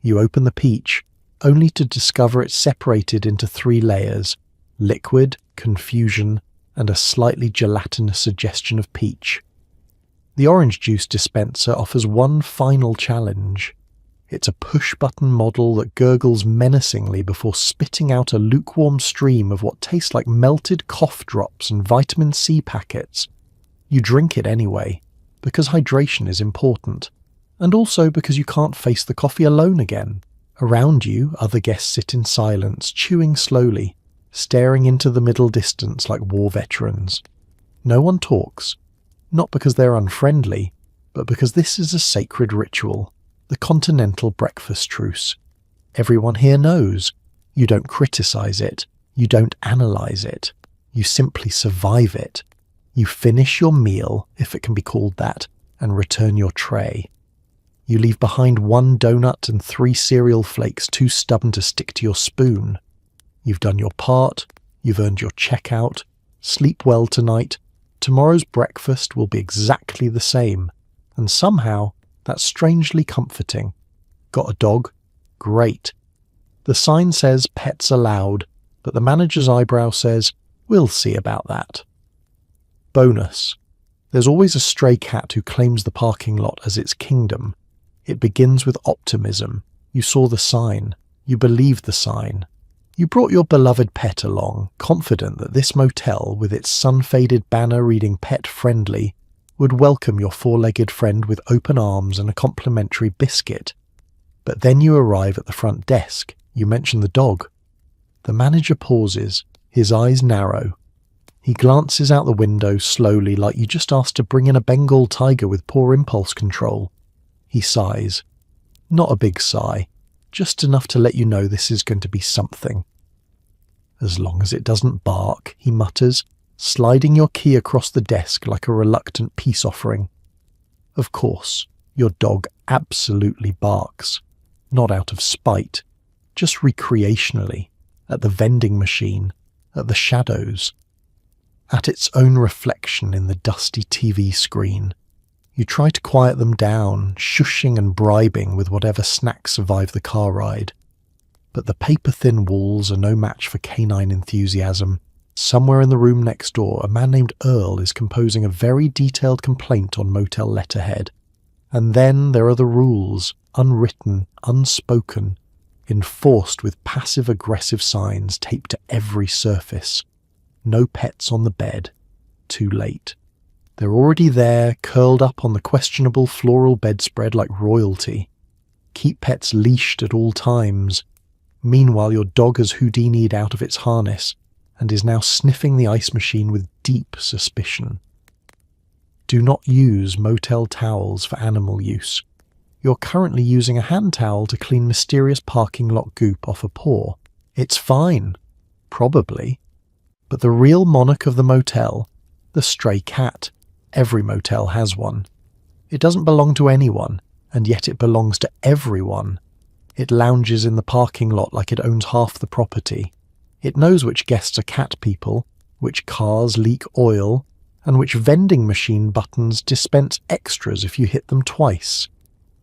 A: You open the peach, only to discover it's separated into 3 layers: liquid, confusion, and a slightly gelatinous suggestion of peach. The orange juice dispenser offers one final challenge. It's a push-button model that gurgles menacingly before spitting out a lukewarm stream of what tastes like melted cough drops and vitamin C packets. You drink it anyway, because hydration is important, and also because you can't face the coffee alone again. Around you, other guests sit in silence, chewing slowly, staring into the middle distance like war veterans. No one talks, not because they're unfriendly, but because this is a sacred ritual, the continental breakfast truce. Everyone here knows. You don't criticize it. You don't analyze it. You simply survive it. You finish your meal, if it can be called that, and return your tray. You leave behind 1 donut and 3 cereal flakes too stubborn to stick to your spoon. You've done your part. You've earned your checkout. Sleep well tonight. Tomorrow's breakfast will be exactly the same. And somehow, that's strangely comforting. Got a dog? Great. The sign says pets allowed, but the manager's eyebrow says, we'll see about that. Bonus. There's always a stray cat who claims the parking lot as its kingdom. It begins with optimism. You saw the sign. You believed the sign. You brought your beloved pet along, confident that this motel, with its sun-faded banner reading pet friendly, would welcome your four-legged friend with open arms and a complimentary biscuit. But then you arrive at the front desk. You mention the dog. The manager pauses, his eyes narrow. He glances out the window slowly, like you just asked to bring in a Bengal tiger with poor impulse control. He sighs. Not a big sigh, just enough to let you know this is going to be something. As long as it doesn't bark, he mutters, sliding your key across the desk like a reluctant peace offering. Of course, your dog absolutely barks. Not out of spite, just recreationally, at the vending machine, at the shadows, at its own reflection in the dusty TV screen. You try to quiet them down, shushing and bribing with whatever snacks survive the car ride. But the paper-thin walls are no match for canine enthusiasm. Somewhere in the room next door, a man named Earl is composing a very detailed complaint on motel letterhead. And then there are the rules, unwritten, unspoken, enforced with passive-aggressive signs taped to every surface. No pets on the bed. Too late. They're already there, curled up on the questionable floral bedspread like royalty. Keep pets leashed at all times. Meanwhile, your dog has Houdini'd out of its harness and is now sniffing the ice machine with deep suspicion. Do not use motel towels for animal use. You're currently using a hand towel to clean mysterious parking lot goop off a paw. It's fine. Probably. But the real monarch of the motel, the stray cat, every motel has one. It doesn't belong to anyone, and yet it belongs to everyone. It lounges in the parking lot like it owns half the property. It knows which guests are cat people, which cars leak oil, and which vending machine buttons dispense extras if you hit them twice.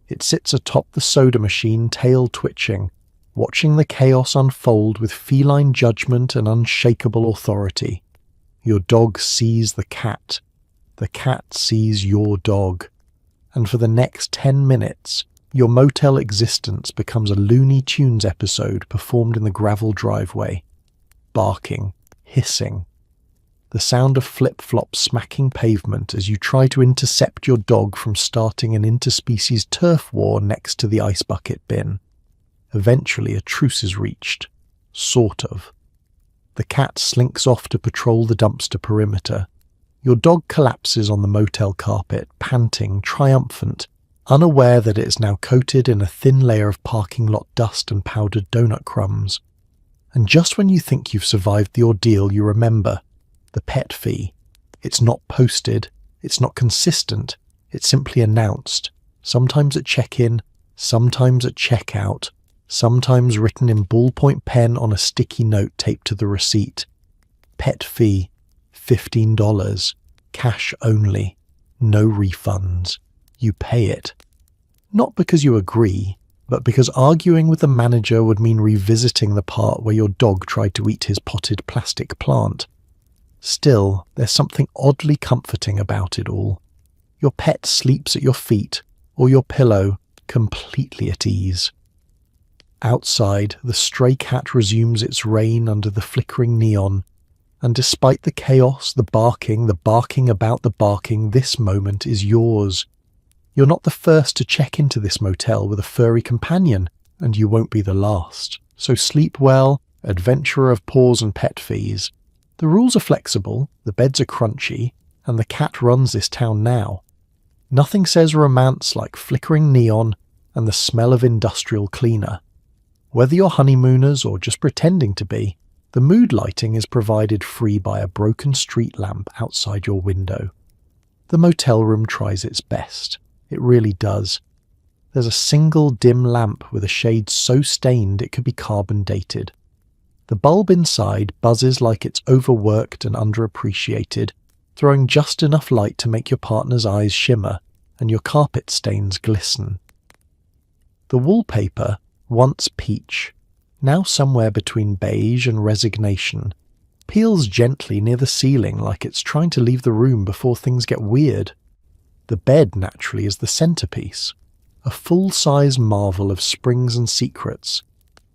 A: It sits atop the soda machine, tail twitching, watching the chaos unfold with feline judgment and unshakable authority. Your dog sees the cat sees your dog. And for the next 10 minutes, your motel existence becomes a Looney Tunes episode performed in the gravel driveway. Barking, hissing. The sound of flip-flops smacking pavement as you try to intercept your dog from starting an interspecies turf war next to the ice bucket bin. Eventually a truce is reached. Sort of. The cat slinks off to patrol the dumpster perimeter. Your dog collapses on the motel carpet, panting, triumphant, unaware that it is now coated in a thin layer of parking lot dust and powdered donut crumbs. And just when you think you've survived the ordeal, you remember the pet fee. It's not posted, it's not consistent, it's simply announced, sometimes at check-in, sometimes at check-out, sometimes written in ballpoint pen on a sticky note taped to the receipt. Pet fee, $15, cash only, no refunds. You pay it. Not because you agree, but because arguing with the manager would mean revisiting the part where your dog tried to eat his potted plastic plant. Still, there's something oddly comforting about it all. Your pet sleeps at your feet, or your pillow, completely at ease. Outside, the stray cat resumes its reign under the flickering neon, and despite the chaos, the barking about the barking, this moment is yours. You're not the first to check into this motel with a furry companion, and you won't be the last. So sleep well, adventurer of paws and pet fees. The rules are flexible, the beds are crunchy, and the cat runs this town now. Nothing says romance like flickering neon and the smell of industrial cleaner. Whether you're honeymooners or just pretending to be, the mood lighting is provided free by a broken street lamp outside your window. The motel room tries its best. It really does. There's a single dim lamp with a shade so stained it could be carbon dated. The bulb inside buzzes like it's overworked and underappreciated, throwing just enough light to make your partner's eyes shimmer and your carpet stains glisten. The wallpaper, once peach, now somewhere between beige and resignation, peels gently near the ceiling like it's trying to leave the room before things get weird. The bed, naturally, is the centerpiece, a full-size marvel of springs and secrets.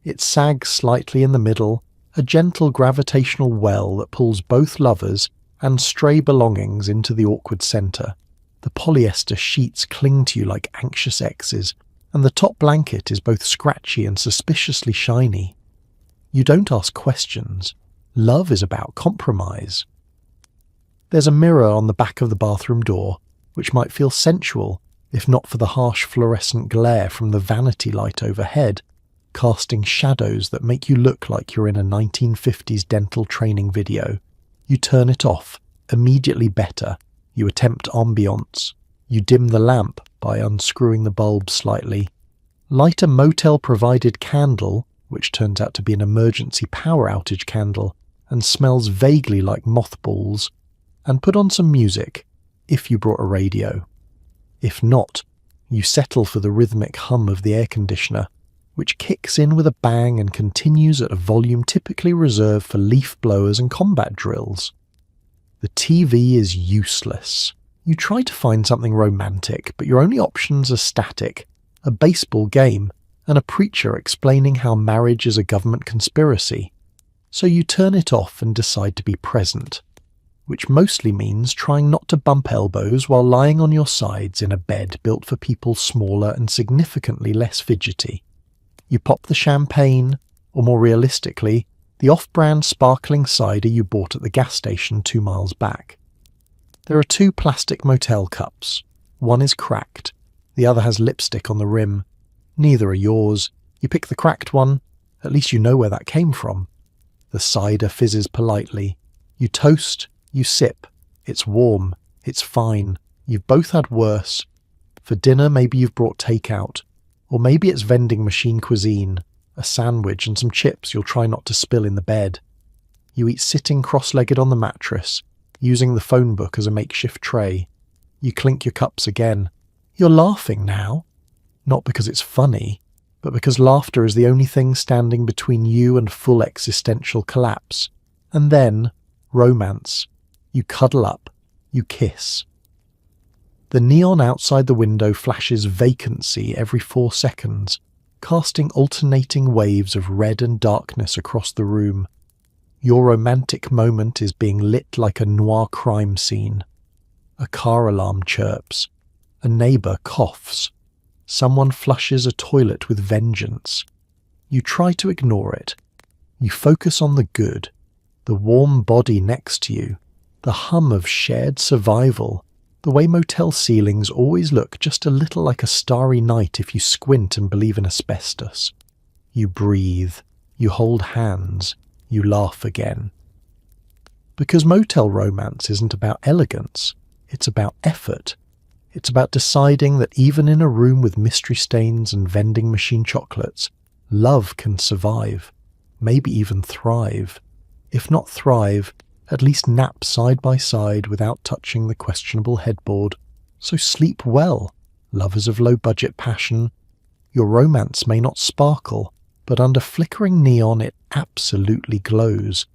A: It sags slightly in the middle, a gentle gravitational well that pulls both lovers and stray belongings into the awkward center. The polyester sheets cling to you like anxious exes, and the top blanket is both scratchy and suspiciously shiny. You don't ask questions. Love is about compromise. There's a mirror on the back of the bathroom door, which might feel sensual if not for the harsh fluorescent glare from the vanity light overhead, casting shadows that make you look like you're in a 1950s dental training video. You turn it off, immediately better. You attempt ambiance. You dim the lamp by unscrewing the bulb slightly. Light a motel-provided candle, which turns out to be an emergency power outage candle, and smells vaguely like mothballs, and put on some music, if you brought a radio. If not, you settle for the rhythmic hum of the air conditioner, which kicks in with a bang and continues at a volume typically reserved for leaf blowers and combat drills. The TV is useless. You try to find something romantic, but your only options are static, a baseball game, and a preacher explaining how marriage is a government conspiracy. So you turn it off and decide to be present, which mostly means trying not to bump elbows while lying on your sides in a bed built for people smaller and significantly less fidgety. You pop the champagne, or more realistically, the off-brand sparkling cider you bought at the gas station 2 miles back. There are 2 plastic motel cups. One is cracked, the other has lipstick on the rim. Neither are yours. You pick the cracked one, at least you know where that came from. The cider fizzes politely. You toast, you sip. It's warm, it's fine. You've both had worse. For dinner, maybe you've brought takeout. Or maybe it's vending machine cuisine, a sandwich and some chips you'll try not to spill in the bed. You eat sitting cross-legged on the mattress, using the phone book as a makeshift tray. You clink your cups again. You're laughing now. Not because it's funny, but because laughter is the only thing standing between you and full existential collapse. And then, romance. You cuddle up. You kiss. The neon outside the window flashes vacancy every 4 seconds, casting alternating waves of red and darkness across the room. Your romantic moment is being lit like a noir crime scene. A car alarm chirps. A neighbour coughs. Someone flushes a toilet with vengeance. You try to ignore it. You focus on the good, the warm body next to you, the hum of shared survival, the way motel ceilings always look just a little like a starry night if you squint and believe in asbestos. You breathe, you hold hands, you laugh again. Because motel romance isn't about elegance, it's about effort. It's about deciding that even in a room with mystery stains and vending machine chocolates, love can survive, maybe even thrive. If not thrive, at least nap side by side without touching the questionable headboard. So sleep well, lovers of low-budget passion. Your romance may not sparkle, but under flickering neon it absolutely glows.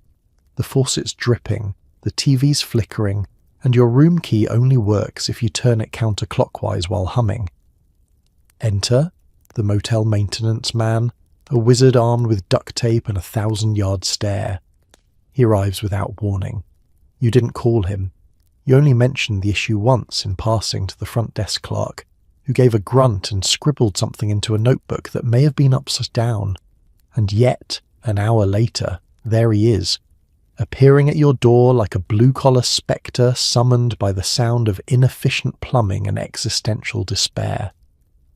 A: The faucet's dripping, the TV's flickering, and your room key only works if you turn it counterclockwise while humming. Enter the motel maintenance man, a wizard armed with duct tape and a 1,000-yard stare. He arrives without warning. You didn't call him. You only mentioned the issue once in passing to the front desk clerk, who gave a grunt and scribbled something into a notebook that may have been upside down. And yet, an hour later, there he is, appearing at your door like a blue-collar spectre summoned by the sound of inefficient plumbing and existential despair.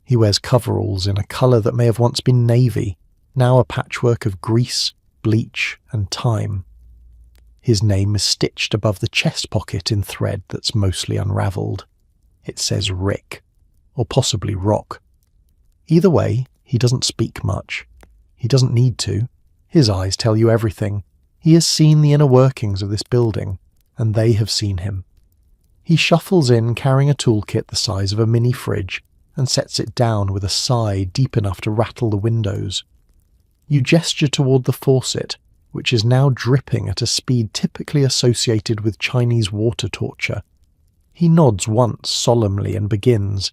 A: He wears coveralls in a colour that may have once been navy, now a patchwork of grease, bleach, and time. His name is stitched above the chest pocket in thread that's mostly unravelled. It says Rick, or possibly Rock. Either way, he doesn't speak much. He doesn't need to. His eyes tell you everything. He has seen the inner workings of this building, and they have seen him. He shuffles in carrying a toolkit the size of a mini fridge and sets it down with a sigh deep enough to rattle the windows. You gesture toward the faucet, which is now dripping at a speed typically associated with Chinese water torture. He nods once solemnly and begins.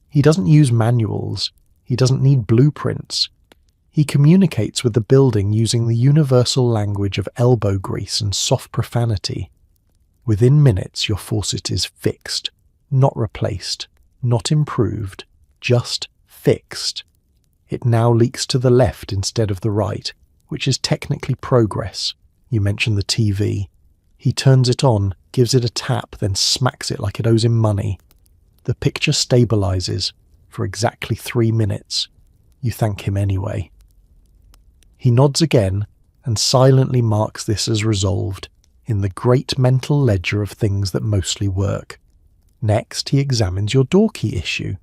A: He doesn't use manuals. He doesn't need blueprints. He communicates with the building using the universal language of elbow grease and soft profanity. Within minutes, your faucet is fixed, not replaced, not improved, just fixed. It now leaks to the left instead of the right, which is technically progress. You mention the TV. He turns it on, gives it a tap, then smacks it like it owes him money. The picture stabilizes for exactly 3 minutes. You thank him anyway. He nods again and silently marks this as resolved in the great mental ledger of things that mostly work. Next, he examines your door key issue.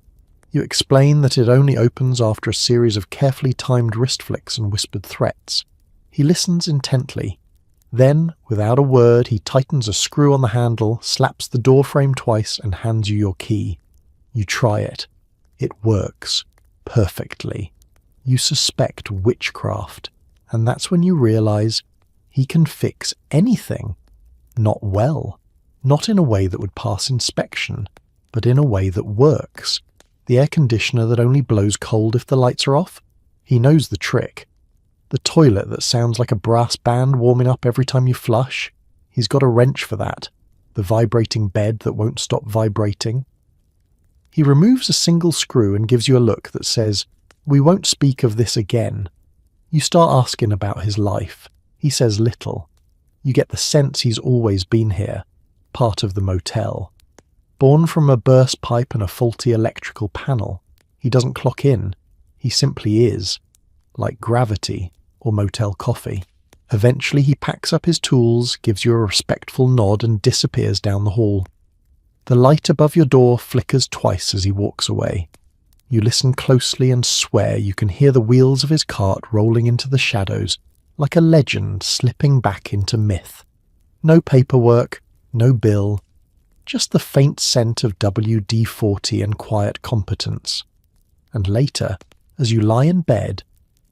A: You explain that it only opens after a series of carefully timed wrist flicks and whispered threats. He listens intently. Then, without a word, he tightens a screw on the handle, slaps the door frame twice, and hands you your key. You try it. It works. Perfectly. You suspect witchcraft, and that's when you realize he can fix anything. Not well. Not in a way that would pass inspection, but in a way that works. The air conditioner that only blows cold if the lights are off? He knows the trick. The toilet that sounds like a brass band warming up every time you flush? He's got a wrench for that. The vibrating bed that won't stop vibrating? He removes a single screw and gives you a look that says, "We won't speak of this again." You start asking about his life. He says little. You get the sense he's always been here, part of the motel. Born from a burst pipe and a faulty electrical panel, he doesn't clock in. He simply is, like gravity or motel coffee. Eventually he packs up his tools, gives you a respectful nod, and disappears down the hall. The light above your door flickers twice as he walks away. You listen closely and swear you can hear the wheels of his cart rolling into the shadows, like a legend slipping back into myth. No paperwork, no bill, just the faint scent of WD-40 and quiet competence. And later, as you lie in bed,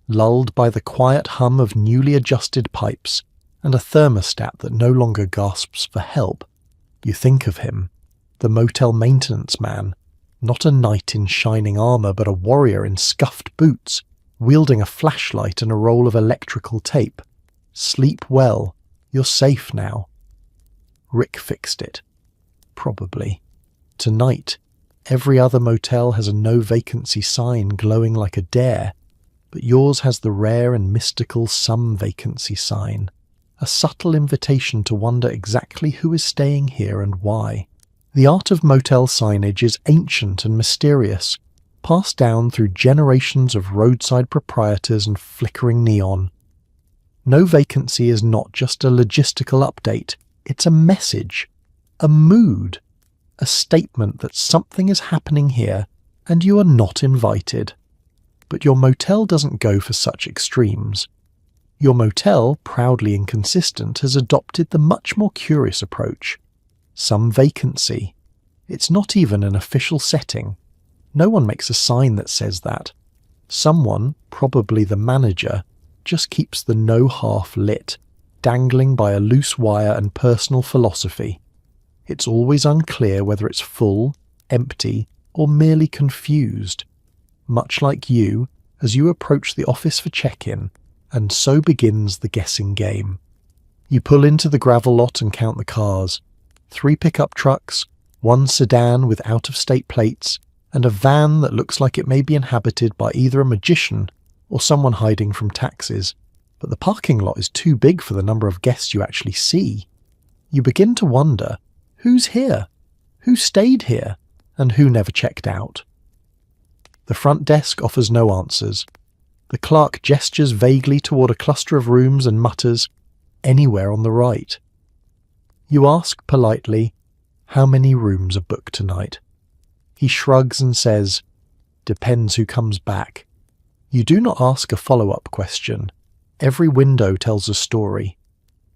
A: lulled by the quiet hum of newly adjusted pipes and a thermostat that no longer gasps for help, you think of him, the motel maintenance man, not a knight in shining armour but a warrior in scuffed boots, wielding a flashlight and a roll of electrical tape. Sleep well, you're safe now. Rick fixed it. Probably. Tonight, every other motel has a no vacancy sign glowing like a dare, but yours has the rare and mystical some vacancy sign, a subtle invitation to wonder exactly who is staying here and why. The art of motel signage is ancient and mysterious, passed down through generations of roadside proprietors and flickering neon. No vacancy is not just a logistical update, it's a message, a mood, a statement that something is happening here and you are not invited. But your motel doesn't go for such extremes. Your motel, proudly inconsistent, has adopted the much more curious approach. Some vacancy. It's not even an official setting. No one makes a sign that says that. Someone, probably the manager, just keeps the no half lit, dangling by a loose wire and personal philosophy. It's always unclear whether it's full, empty, or merely confused. Much like you, as you approach the office for check-in, and so begins the guessing game. You pull into the gravel lot and count the cars. 3 pickup trucks, 1 sedan with out-of-state plates, and a van that looks like it may be inhabited by either a magician or someone hiding from taxes. But the parking lot is too big for the number of guests you actually see. You begin to wonder, who's here? Who stayed here? And who never checked out? The front desk offers no answers. The clerk gestures vaguely toward a cluster of rooms and mutters, "Anywhere on the right." You ask politely, "How many rooms are booked tonight?" He shrugs and says, "Depends who comes back." You do not ask a follow-up question. Every window tells a story.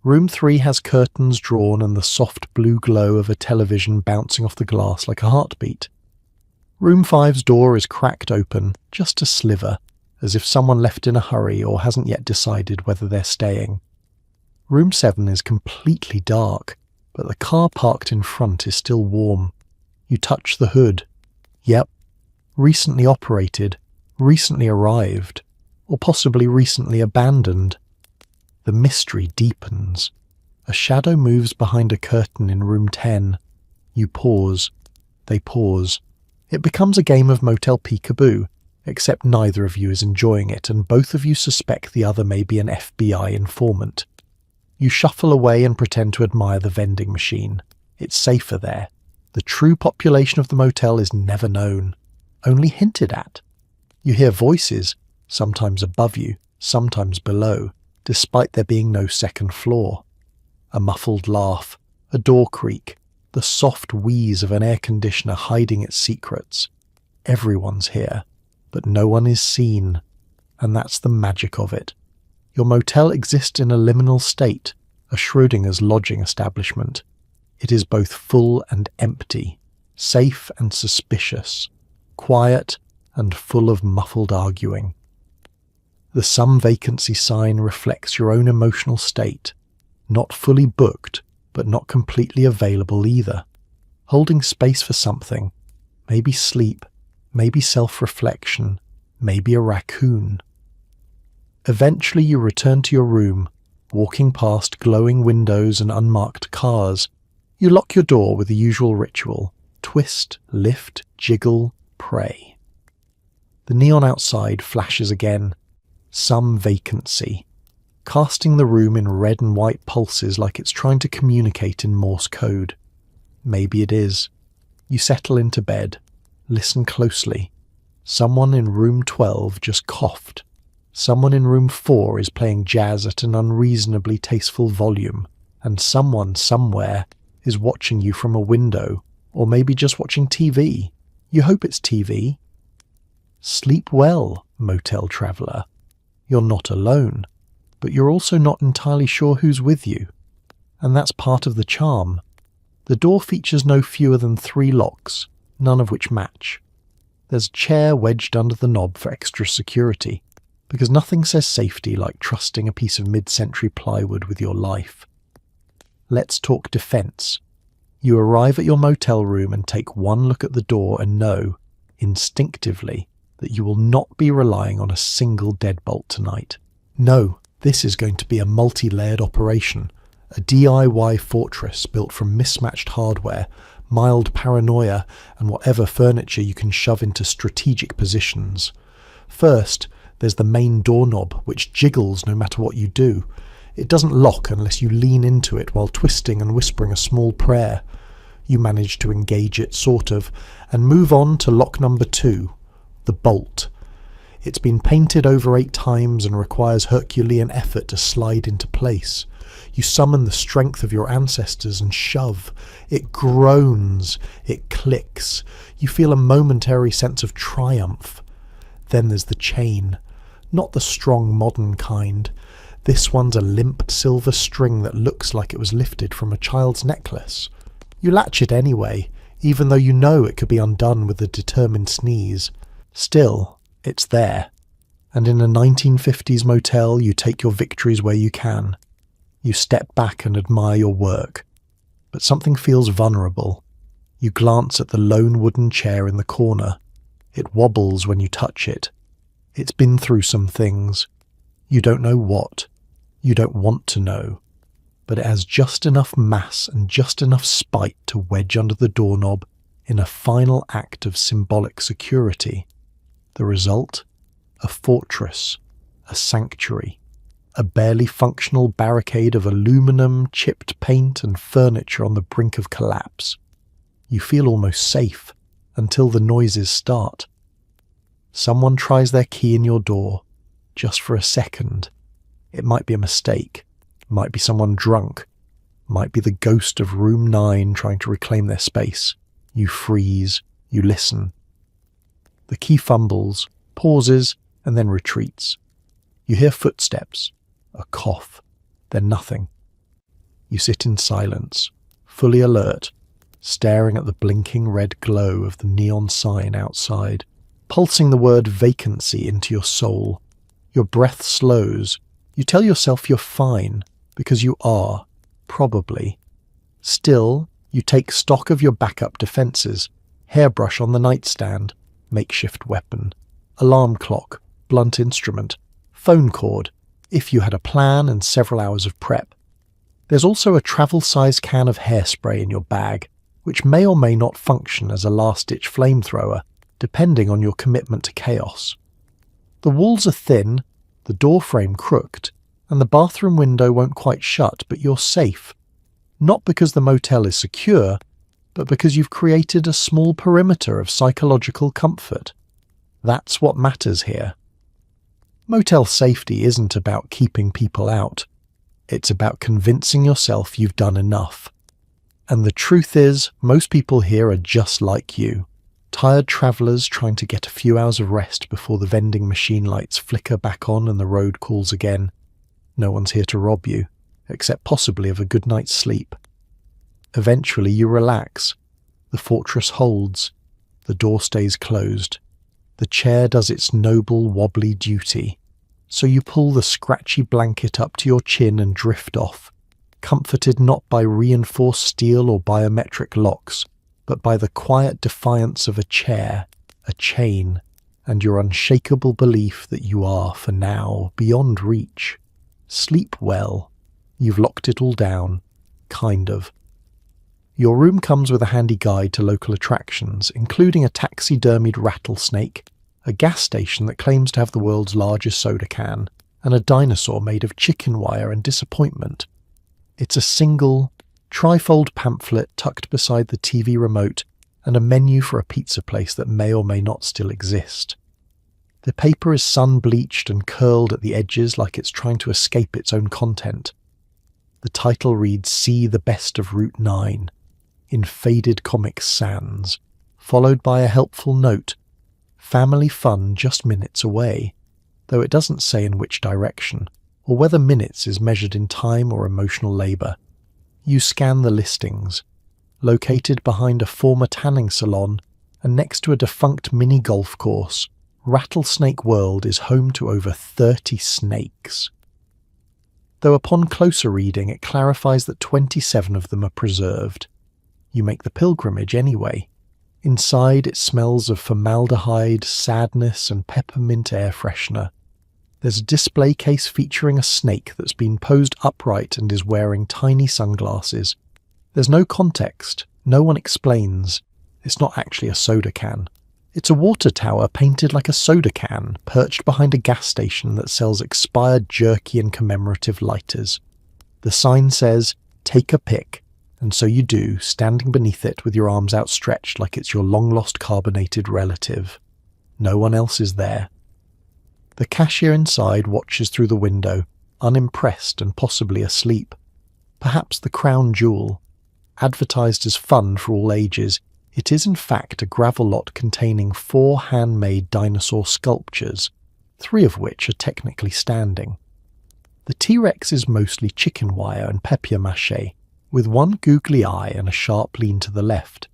A: Room 3 has curtains drawn and the soft blue glow of a television bouncing off the glass like a heartbeat. Room 5's door is cracked open, just a sliver, as if someone left in a hurry or hasn't yet decided whether they're staying. Room 7 is completely dark, but the car parked in front is still warm. You touch the hood. Yep. Recently operated, recently arrived, or possibly recently abandoned. The mystery deepens. A shadow moves behind a curtain in room 10. You pause. They pause. It becomes a game of Motel Peekaboo, except neither of you is enjoying it, and both of you suspect the other may be an FBI informant. You shuffle away and pretend to admire the vending machine. It's safer there. The true population of the motel is never known, only hinted at. You hear voices, sometimes above you, sometimes below, despite there being no second floor. A muffled laugh, a door creak, the soft wheeze of an air conditioner hiding its secrets. Everyone's here, but no one is seen, and that's the magic of it. Your motel exists in a liminal state, a Schrodinger's lodging establishment. It is both full and empty, safe and suspicious, quiet and full of muffled arguing. The some vacancy sign reflects your own emotional state, not fully booked, but not completely available either, holding space for something, maybe sleep, maybe self-reflection, maybe a raccoon. Eventually you return to your room, walking past glowing windows and unmarked cars. You lock your door with the usual ritual: twist, lift, jiggle, pray. The neon outside flashes again. Some vacancy, casting the room in red and white pulses like it's trying to communicate in Morse code. Maybe it is. You settle into bed, listen closely. Someone in room 12 just coughed. Someone in room 4 is playing jazz at an unreasonably tasteful volume, and someone somewhere is watching you from a window, or maybe just watching TV. You hope it's TV. Sleep well, motel traveller. You're not alone, but you're also not entirely sure who's with you. And that's part of the charm. The door features no fewer than 3 locks, none of which match. There's a chair wedged under the knob for extra security, because nothing says safety like trusting a piece of mid-century plywood with your life. Let's talk defence. You arrive at your motel room and take one look at the door and know, instinctively, that you will not be relying on a single deadbolt tonight. No, this is going to be a multi-layered operation, a DIY fortress built from mismatched hardware, mild paranoia, and whatever furniture you can shove into strategic positions. First, there's the main doorknob, which jiggles no matter what you do. It doesn't lock unless you lean into it while twisting and whispering a small prayer. You manage to engage it, sort of, and move on to lock number 2, the bolt. It's been painted over 8 times and requires Herculean effort to slide into place. You summon the strength of your ancestors and shove. It groans. It clicks. You feel a momentary sense of triumph. Then there's the chain. Not the strong modern kind. This one's a limp silver string that looks like it was lifted from a child's necklace. You latch it anyway, even though you know it could be undone with a determined sneeze. Still, it's there. And in a 1950s motel, you take your victories where you can. You step back and admire your work. But something feels vulnerable. You glance at the lone wooden chair in the corner. It wobbles when you touch it. It's been through some things. You don't know what. You don't want to know. But it has just enough mass and just enough spite to wedge under the doorknob in a final act of symbolic security. The result? A fortress, a sanctuary, a barely functional barricade of aluminum, chipped paint and furniture on the brink of collapse. You feel almost safe until the noises start. Someone tries their key in your door, just for a second. It might be a mistake, might be someone drunk, might be the ghost of room 9 trying to reclaim their space. You freeze, you listen. The key fumbles, pauses, and then retreats. You hear footsteps, a cough, then nothing. You sit in silence, fully alert, staring at the blinking red glow of the neon sign outside, pulsing the word vacancy into your soul. Your breath slows. You tell yourself you're fine, because you are, probably. Still, you take stock of your backup defences: hairbrush on the nightstand, makeshift weapon, alarm clock, blunt instrument, phone cord, if you had a plan and several hours of prep. There's also a travel-size can of hairspray in your bag, which may or may not function as a last-ditch flamethrower, depending on your commitment to chaos. The walls are thin, the door frame crooked, and the bathroom window won't quite shut, but you're safe. Not because the motel is secure, but because you've created a small perimeter of psychological comfort. That's what matters here. Motel safety isn't about keeping people out. It's about convincing yourself you've done enough. And the truth is, most people here are just like you. Tired travellers trying to get a few hours of rest before the vending machine lights flicker back on and the road calls again. No one's here to rob you, except possibly of a good night's sleep. Eventually you relax. The fortress holds. The door stays closed. The chair does its noble, wobbly duty. So you pull the scratchy blanket up to your chin and drift off, comforted not by reinforced steel or biometric locks, but by the quiet defiance of a chair, a chain, and your unshakable belief that you are, for now, beyond reach. Sleep well. You've locked it all down. Kind of. Your room comes with a handy guide to local attractions, including a taxidermied rattlesnake, a gas station that claims to have the world's largest soda can, and a dinosaur made of chicken wire and disappointment. It's a single, trifold pamphlet tucked beside the TV remote and a menu for a pizza place that may or may not still exist. The paper is sun-bleached and curled at the edges like it's trying to escape its own content. The title reads "See the Best of Route 9" in faded Comic Sans, followed by a helpful note: family fun just minutes away, though it doesn't say in which direction, or whether minutes is measured in time or emotional labour. You scan the listings. Located behind a former tanning salon and next to a defunct mini golf course, Rattlesnake World is home to over 30 snakes. Though upon closer reading it clarifies that 27 of them are preserved. You make the pilgrimage anyway. Inside it smells of formaldehyde, sadness and peppermint air freshener. There's a display case featuring a snake that's been posed upright and is wearing tiny sunglasses. There's no context, no one explains. It's not actually a soda can. It's a water tower painted like a soda can, perched behind a gas station that sells expired jerky and commemorative lighters. The sign says, "Take a pic," and so you do, standing beneath it with your arms outstretched like it's your long-lost carbonated relative. No one else is there. The cashier inside watches through the window, unimpressed and possibly asleep. Perhaps the crown jewel. Advertised as fun for all ages, it is in fact a gravel lot containing 4 handmade dinosaur sculptures, 3 of which are technically standing. The T-Rex is mostly chicken wire and papier-mâché, with one googly eye and a sharp lean to the left.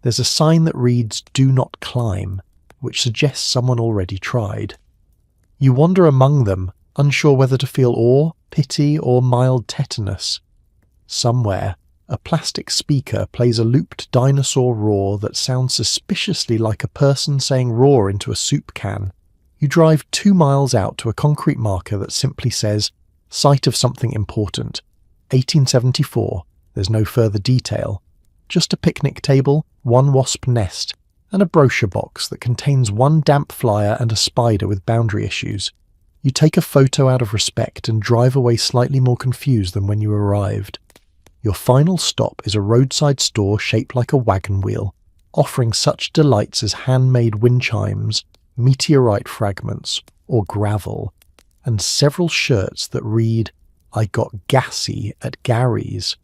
A: There's a sign that reads "Do not climb," which suggests someone already tried. You wander among them, unsure whether to feel awe, pity, or mild tetanus. Somewhere, a plastic speaker plays a looped dinosaur roar that sounds suspiciously like a person saying roar into a soup can. You drive 2 miles out to a concrete marker that simply says, "Site of something important. 1874, there's no further detail. Just a picnic table, 1 wasp nest, and a brochure box that contains 1 damp flyer and a spider with boundary issues. You take a photo out of respect and drive away slightly more confused than when you arrived. Your final stop is a roadside store shaped like a wagon wheel, offering such delights as handmade wind chimes, meteorite fragments, or gravel, and several shirts that read, "I got gassy at Gary's."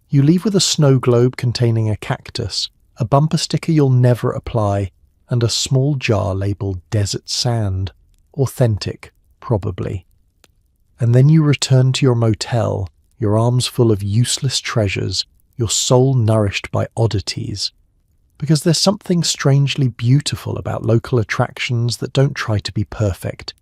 A: You leave with a snow globe containing a cactus, a bumper sticker you'll never apply, and a small jar labelled "Desert Sand." Authentic, probably. And then you return to your motel, your arms full of useless treasures, your soul nourished by oddities. Because there's something strangely beautiful about local attractions that don't try to be perfect.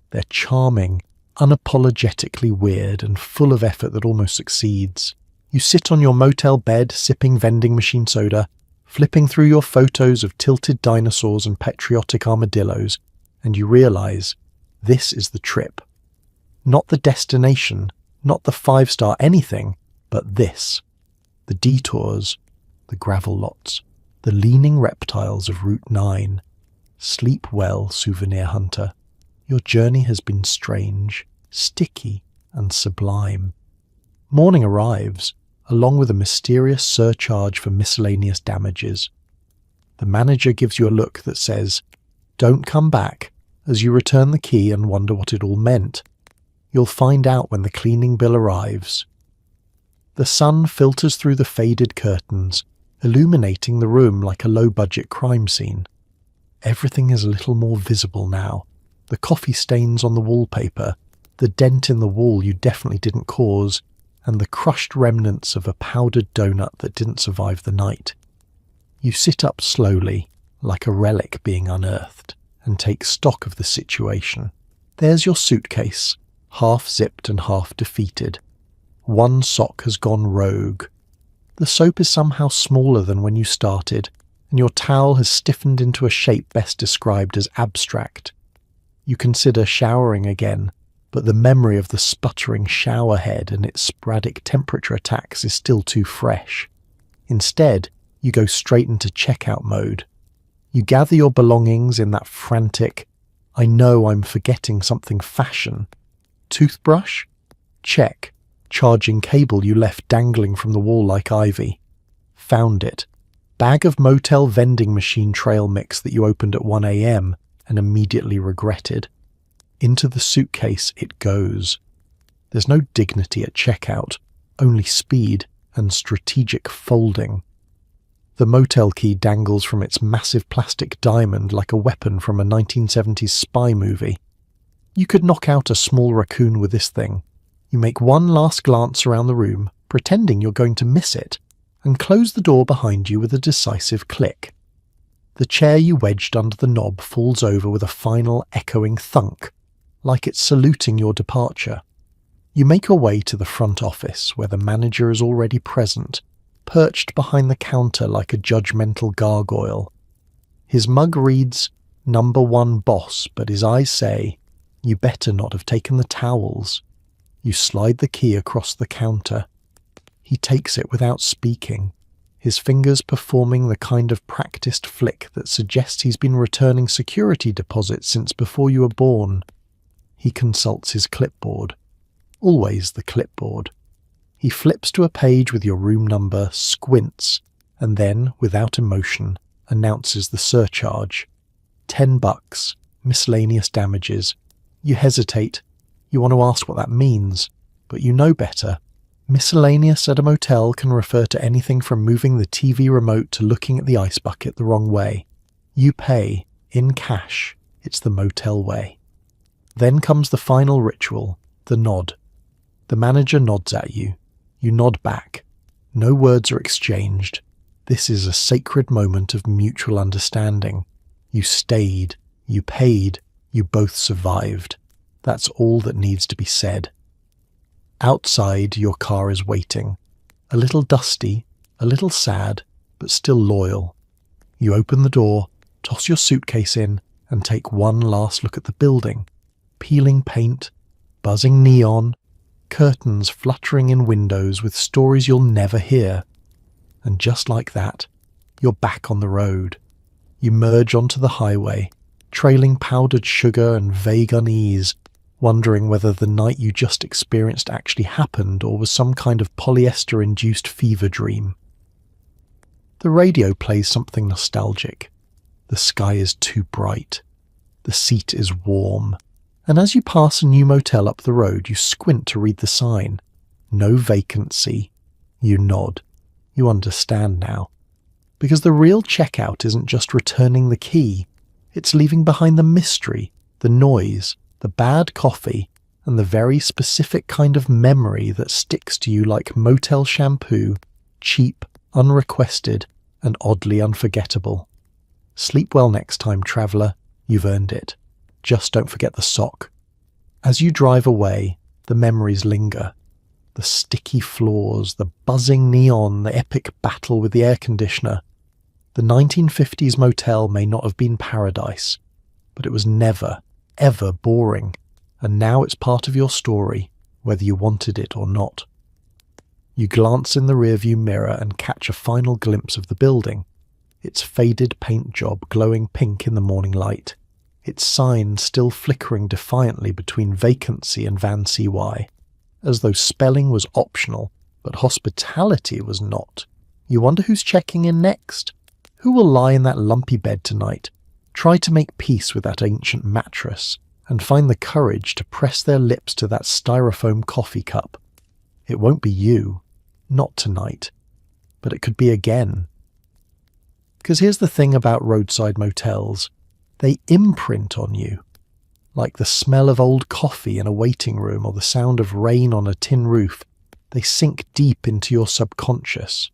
A: They're charming, unapologetically weird and full of effort that almost succeeds. You sit on your motel bed, sipping vending machine soda, flipping through your photos of tilted dinosaurs and patriotic armadillos, and you realize this is the trip. Not the destination, not the 5-star anything, but this. The detours, the gravel lots, the leaning reptiles of Route 9. Sleep well, souvenir hunter. Your journey has been strange, sticky, and sublime. Morning arrives, along with a mysterious surcharge for miscellaneous damages. The manager gives you a look that says, "Don't come back," as you return the key and wonder what it all meant. You'll find out when the cleaning bill arrives. The sun filters through the faded curtains, illuminating the room like a low-budget crime scene. Everything is a little more visible now. The coffee stains on the wallpaper, the dent in the wall you definitely didn't cause, and the crushed remnants of a powdered donut that didn't survive the night. You sit up slowly, like a relic being unearthed, and take stock of the situation. There's your suitcase, half zipped and half defeated. One sock has gone rogue. The soap is somehow smaller than when you started, and your towel has stiffened into a shape best described as abstract. You consider showering again, but the memory of the sputtering shower head and its sporadic temperature attacks is still too fresh. Instead, you go straight into checkout mode. You gather your belongings in that frantic, "I know I'm forgetting something" fashion. Toothbrush? Check. Charging cable you left dangling from the wall like ivy. Found it. Bag of motel vending machine trail mix that you opened at 1 a.m. and immediately regretted. Into the suitcase it goes. There's no dignity at checkout, only speed and strategic folding. The motel key dangles from its massive plastic diamond like a weapon from a 1970s spy movie. You could knock out a small raccoon with this thing. You make one last glance around the room, pretending you're going to miss it, and close the door behind you with a decisive click. The chair you wedged under the knob falls over with a final echoing thunk, like it's saluting your departure. You make your way to the front office, where the manager is already present, perched behind the counter like a judgmental gargoyle. His mug reads, "Number 1 boss," but his eyes say, "You better not have taken the towels." You slide the key across the counter. He takes it without speaking, his fingers performing the kind of practiced flick that suggests he's been returning security deposits since before you were born. He consults his clipboard. Always the clipboard. He flips to a page with your room number, squints, and then, without emotion, announces the surcharge. $10, miscellaneous damages. You hesitate. You want to ask what that means, but you know better. Miscellaneous at a motel can refer to anything from moving the TV remote to looking at the ice bucket the wrong way. You pay, in cash. It's the motel way. Then comes the final ritual, the nod. The manager nods at you. You nod back. No words are exchanged. This is a sacred moment of mutual understanding. You stayed. You paid. You both survived. That's all that needs to be said. Outside, your car is waiting. A little dusty, a little sad, but still loyal. You open the door, toss your suitcase in, and take one last look at the building. Peeling paint, buzzing neon, curtains fluttering in windows with stories you'll never hear. And just like that, you're back on the road. You merge onto the highway, trailing powdered sugar and vague unease, wondering whether the night you just experienced actually happened or was some kind of polyester-induced fever dream. The radio plays something nostalgic. The sky is too bright. The seat is warm. And as you pass a new motel up the road, you squint to read the sign. No vacancy. You nod. You understand now. Because the real checkout isn't just returning the key. It's leaving behind the mystery, the noise, the bad coffee, and the very specific kind of memory that sticks to you like motel shampoo, cheap, unrequested, and oddly unforgettable. Sleep well next time, traveller. You've earned it. Just don't forget the sock. As you drive away, the memories linger. The sticky floors, the buzzing neon, the epic battle with the air conditioner. The 1950s motel may not have been paradise, but it was never, ever boring, and now it's part of your story, whether you wanted it or not. You glance in the rearview mirror and catch a final glimpse of the building, its faded paint job glowing pink in the morning light, its sign still flickering defiantly between vacancy and Van CY, as though spelling was optional, but hospitality was not. You wonder who's checking in next? Who will lie in that lumpy bed tonight, try to make peace with that ancient mattress, and find the courage to press their lips to that styrofoam coffee cup? It won't be you, not tonight, but it could be again. Because here's the thing about roadside motels, they imprint on you. Like the smell of old coffee in a waiting room or the sound of rain on a tin roof, they sink deep into your subconscious.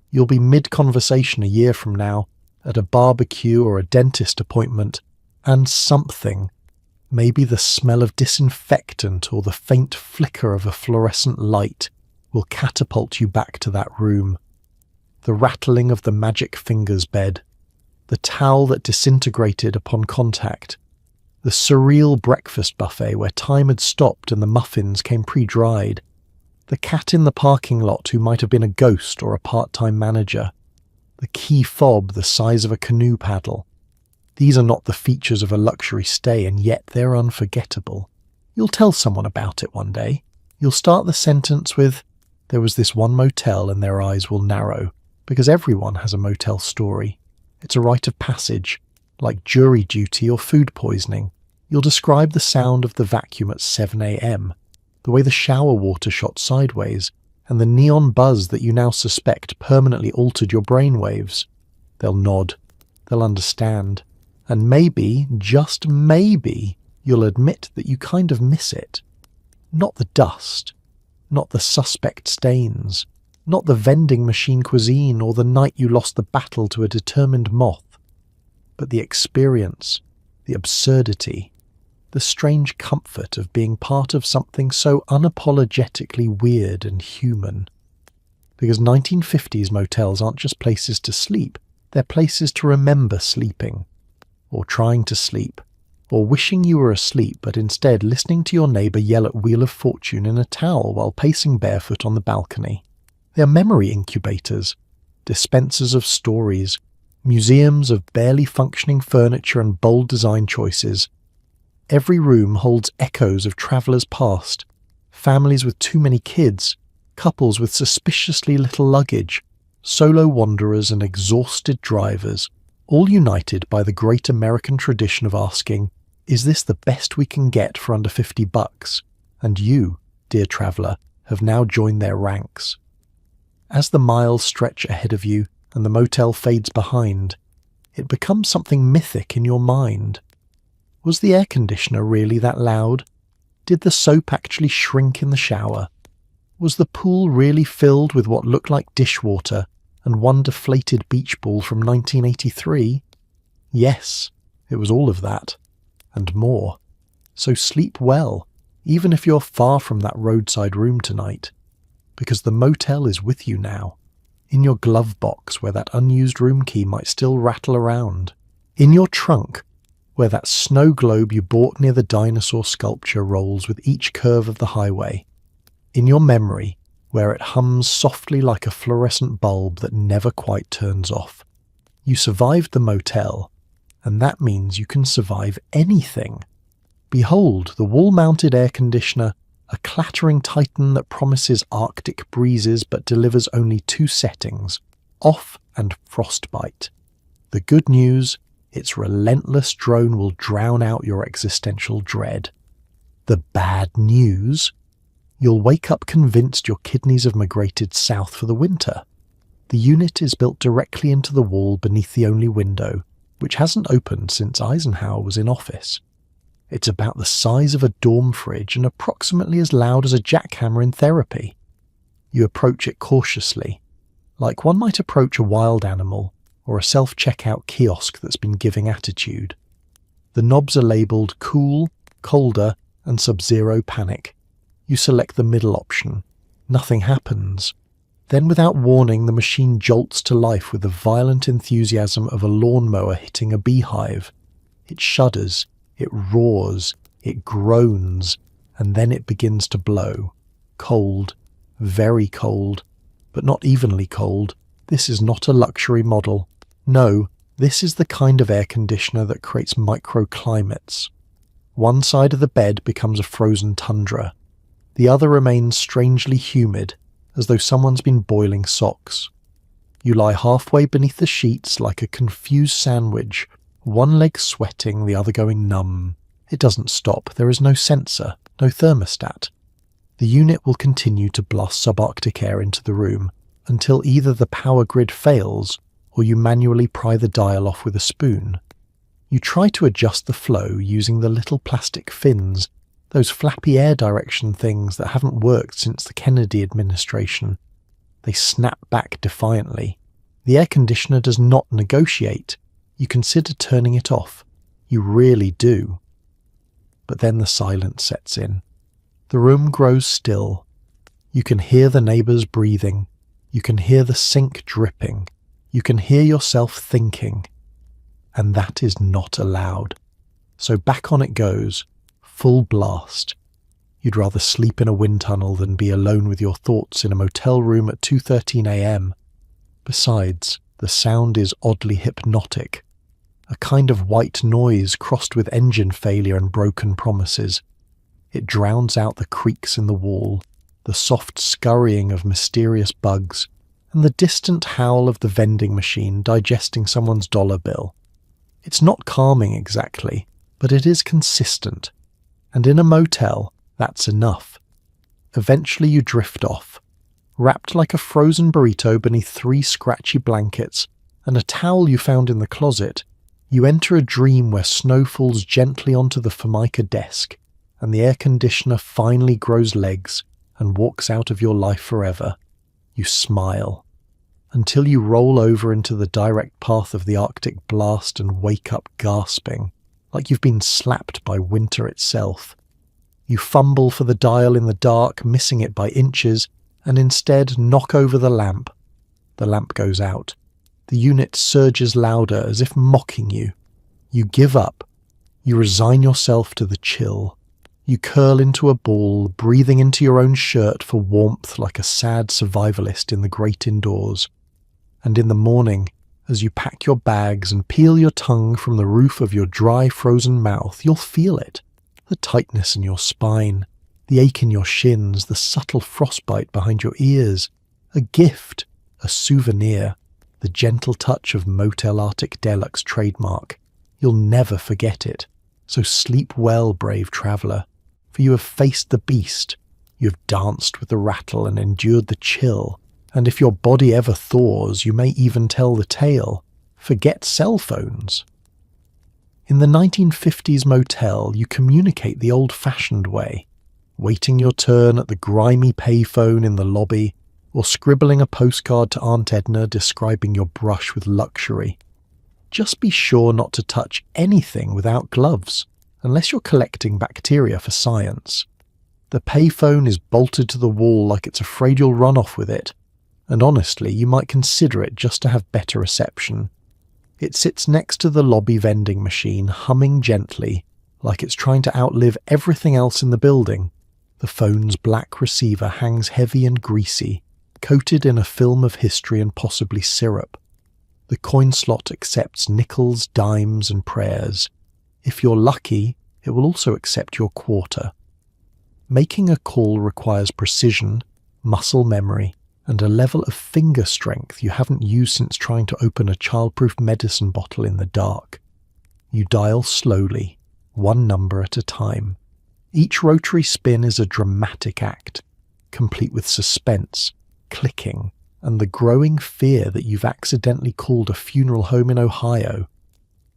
A: You'll be mid-conversation a year from now, at a barbecue or a dentist appointment, and something, maybe the smell of disinfectant or the faint flicker of a fluorescent light, will catapult you back to that room. The rattling of the magic fingers bed, the towel that disintegrated upon contact, the surreal breakfast buffet where time had stopped and the muffins came pre-dried, the cat in the parking lot who might have been a ghost or a part-time manager, the key fob the size of a canoe paddle. These are not the features of a luxury stay, and yet they're unforgettable. You'll tell someone about it one day. You'll start the sentence with, "There was this one motel," and their eyes will narrow, because everyone has a motel story. It's a rite of passage, like jury duty or food poisoning. You'll describe the sound of the vacuum at 7 a.m, the way the shower water shot sideways, and the neon buzz that you now suspect permanently altered your brainwaves. They'll nod, they'll understand, and maybe, just maybe, you'll admit that you kind of miss it. Not the dust, not the suspect stains, not the vending machine cuisine or the night you lost the battle to a determined moth, but the experience, the absurdity, the strange comfort of being part of something so unapologetically weird and human. Because 1950s motels aren't just places to sleep, they're places to remember sleeping, or trying to sleep, or wishing you were asleep but instead listening to your neighbour yell at Wheel of Fortune in a towel while pacing barefoot on the balcony. They are memory incubators, dispensers of stories, museums of barely functioning furniture and bold design choices. Every room holds echoes of travellers past, families with too many kids, couples with suspiciously little luggage, solo wanderers and exhausted drivers, all united by the great American tradition of asking, "Is this the best we can get for under $50? And you, dear traveller, have now joined their ranks. As the miles stretch ahead of you and the motel fades behind, it becomes something mythic in your mind. Was the air conditioner really that loud? Did the soap actually shrink in the shower? Was the pool really filled with what looked like dishwater and one deflated beach ball from 1983? Yes, it was all of that, and more. So sleep well, even if you're far from that roadside room tonight, because the motel is with you now, in your glove box where that unused room key might still rattle around, in your trunk where that snow globe you bought near the dinosaur sculpture rolls with each curve of the highway, in your memory where it hums softly like a fluorescent bulb that never quite turns off. You survived the motel, and that means you can survive anything. Behold the wall-mounted air conditioner, a clattering titan that promises Arctic breezes but delivers only 2 settings, off and frostbite. The good news, its relentless drone will drown out your existential dread. The bad news, you'll wake up convinced your kidneys have migrated south for the winter. The unit is built directly into the wall beneath the only window, which hasn't opened since Eisenhower was in office. It's about the size of a dorm fridge and approximately as loud as a jackhammer in therapy. You approach it cautiously, like one might approach a wild animal or a self-checkout kiosk that's been giving attitude. The knobs are labelled cool, colder, and sub-zero panic. You select the middle option. Nothing happens. Then without warning, the machine jolts to life with the violent enthusiasm of a lawnmower hitting a beehive. It shudders, it roars, it groans, and then it begins to blow. Cold, very cold, but not evenly cold. This is not a luxury model. No, this is the kind of air conditioner that creates microclimates. One side of the bed becomes a frozen tundra. The other remains strangely humid, as though someone's been boiling socks. You lie halfway beneath the sheets like a confused sandwich, one leg sweating, the other going numb. It doesn't stop. There is no sensor, no thermostat. The unit will continue to blast subarctic air into the room until either the power grid fails or you manually pry the dial off with a spoon. You try to adjust the flow using the little plastic fins, those flappy air direction things that haven't worked since the Kennedy administration. They snap back defiantly. The air conditioner does not negotiate. You consider turning it off. You really do. But then the silence sets in. The room grows still. You can hear the neighbours breathing. You can hear the sink dripping. You can hear yourself thinking. And that is not allowed. So back on it goes, full blast. You'd rather sleep in a wind tunnel than be alone with your thoughts in a motel room at 2:13 a.m. Besides, the sound is oddly hypnotic. A kind of white noise crossed with engine failure and broken promises. It drowns out the creaks in the wall, the soft scurrying of mysterious bugs, and the distant howl of the vending machine digesting someone's dollar bill. It's not calming exactly, but it is consistent. And in a motel, that's enough. Eventually you drift off, wrapped like a frozen burrito beneath 3 scratchy blankets and a towel you found in the closet. You enter a dream where snow falls gently onto the Formica desk, and the air conditioner finally grows legs and walks out of your life forever. You smile, until you roll over into the direct path of the Arctic blast and wake up gasping, like you've been slapped by winter itself. You fumble for the dial in the dark, missing it by inches, and instead knock over the lamp. The lamp goes out. The unit surges louder, as if mocking you. You give up. You resign yourself to the chill. You curl into a ball, breathing into your own shirt for warmth like a sad survivalist in the great indoors. And in the morning, as you pack your bags and peel your tongue from the roof of your dry, frozen mouth, you'll feel it. The tightness in your spine, the ache in your shins, the subtle frostbite behind your ears. A gift, a souvenir, the gentle touch of Motel Arctic Deluxe trademark. You'll never forget it. So sleep well, brave traveller, for you have faced the beast. You have danced with the rattle and endured the chill. And if your body ever thaws, you may even tell the tale. Forget cell phones. In the 1950s motel, you communicate the old-fashioned way, waiting your turn at the grimy payphone in the lobby, or scribbling a postcard to Aunt Edna describing your brush with luxury. Just be sure not to touch anything without gloves, unless you're collecting bacteria for science. The payphone is bolted to the wall like it's afraid you'll run off with it, and honestly, you might consider it just to have better reception. It sits next to the lobby vending machine, humming gently, like it's trying to outlive everything else in the building. The phone's black receiver hangs heavy and greasy, coated in a film of history and possibly syrup. The coin slot accepts nickels, dimes, and prayers. If you're lucky, it will also accept your quarter. Making a call requires precision, muscle memory, and a level of finger strength you haven't used since trying to open a childproof medicine bottle in the dark. You dial slowly, one number at a time. Each rotary spin is a dramatic act, complete with suspense, clicking, and the growing fear that you've accidentally called a funeral home in Ohio.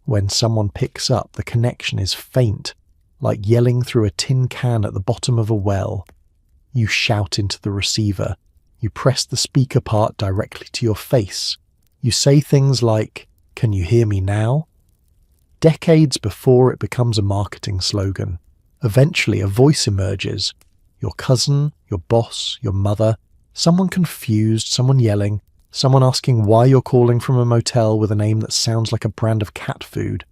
A: When someone picks up, the connection is faint, like yelling through a tin can at the bottom of a well. You shout into the receiver. You press the speaker part directly to your face. You say things like, "Can you hear me now?" Decades before it becomes a marketing slogan, Eventually, a voice emerges. Your cousin, your boss, your mother, someone confused, someone yelling, someone asking why you're calling from a motel with a name that sounds like a brand of cat food.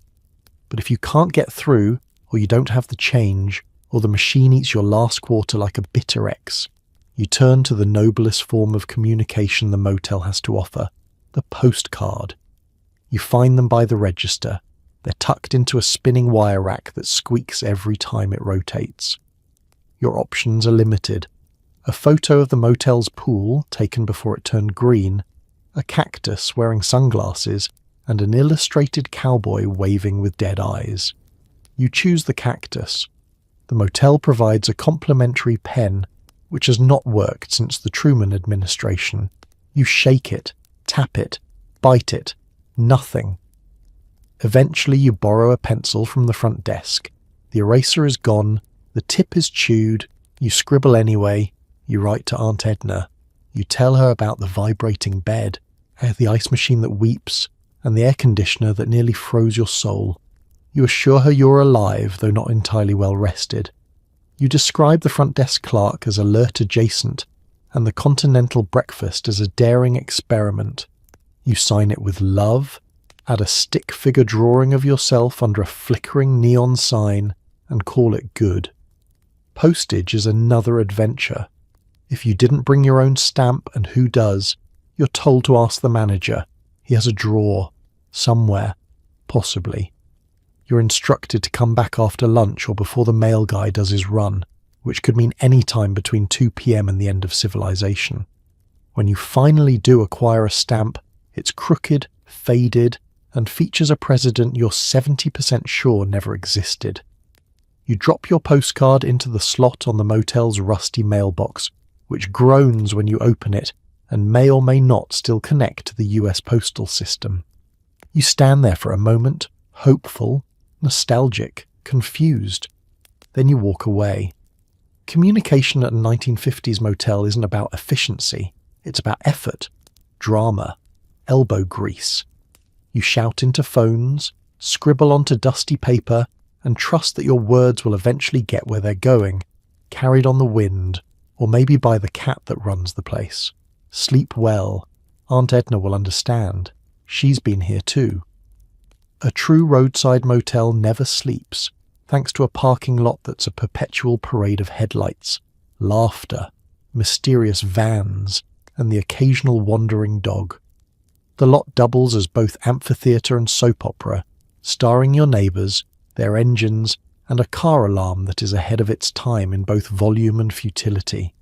A: But if you can't get through, or you don't have the change, or the machine eats your last quarter like a bitter ex, you turn to the noblest form of communication the motel has to offer, the postcard. You find them by the register. They're tucked into a spinning wire rack that squeaks every time it rotates. Your options are limited. A photo of the motel's pool, taken before it turned green, a cactus wearing sunglasses, and an illustrated cowboy waving with dead eyes. You choose the cactus. The motel provides a complimentary pen, which has not worked since the Truman administration. You shake it, tap it, bite it. Nothing. Eventually you borrow a pencil from the front desk. The eraser is gone, the tip is chewed, you scribble anyway, you write to Aunt Edna. You tell her about the vibrating bed, the ice machine that weeps, and the air conditioner that nearly froze your soul. You assure her you're alive, though not entirely well rested. You describe the front desk clerk as alert adjacent, and the continental breakfast as a daring experiment. You sign it with love, add a stick figure drawing of yourself under a flickering neon sign, and call it good. Postage is another adventure. If you didn't bring your own stamp, and who does, you're told to ask the manager. He has a drawer. Somewhere. Possibly. You're instructed to come back after lunch or before the mail guy does his run, which could mean any time between 2 p.m. and the end of civilization. When you finally do acquire a stamp, it's crooked, faded, and features a president you're 70% sure never existed. You drop your postcard into the slot on the motel's rusty mailbox, which groans when you open it and may or may not still connect to the US postal system. You stand there for a moment, hopeful, nostalgic, confused. Then you walk away. Communication at a 1950s motel isn't about efficiency, it's about effort, drama, elbow grease. You shout into phones, scribble onto dusty paper, and trust that your words will eventually get where they're going, carried on the wind, or maybe by the cat that runs the place. Sleep well. Aunt Edna will understand. She's been here too. A true roadside motel never sleeps, thanks to a parking lot that's a perpetual parade of headlights, laughter, mysterious vans, and the occasional wandering dog. The lot doubles as both amphitheatre and soap opera, starring your neighbours, their engines, and a car alarm that is ahead of its time in both volume and futility.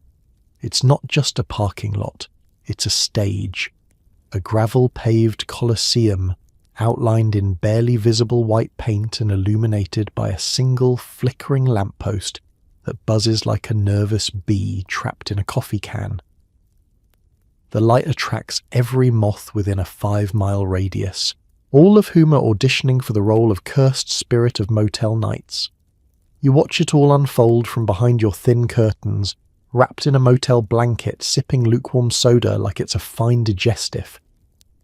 A: It's not just a parking lot, it's a stage, a gravel-paved coliseum outlined in barely visible white paint and illuminated by a single flickering lamppost that buzzes like a nervous bee trapped in a coffee can. The light attracts every moth within a 5-mile radius, all of whom are auditioning for the role of cursed spirit of motel nights. You watch it all unfold from behind your thin curtains, wrapped in a motel blanket, sipping lukewarm soda like it's a fine digestive.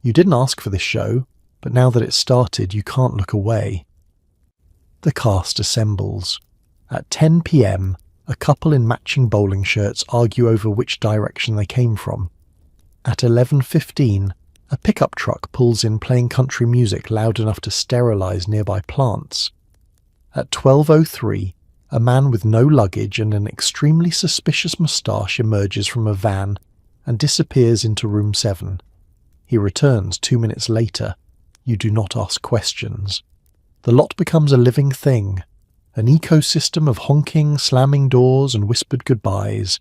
A: You didn't ask for this show, but now that it's started, you can't look away. The cast assembles. At 10 p.m, a couple in matching bowling shirts argue over which direction they came from. At 11:15, a pickup truck pulls in playing country music loud enough to sterilize nearby plants. At 12:03, a man with no luggage and an extremely suspicious moustache emerges from a van and disappears into room 7. He returns 2 minutes later. You do not ask questions. The lot becomes a living thing, an ecosystem of honking, slamming doors and whispered goodbyes.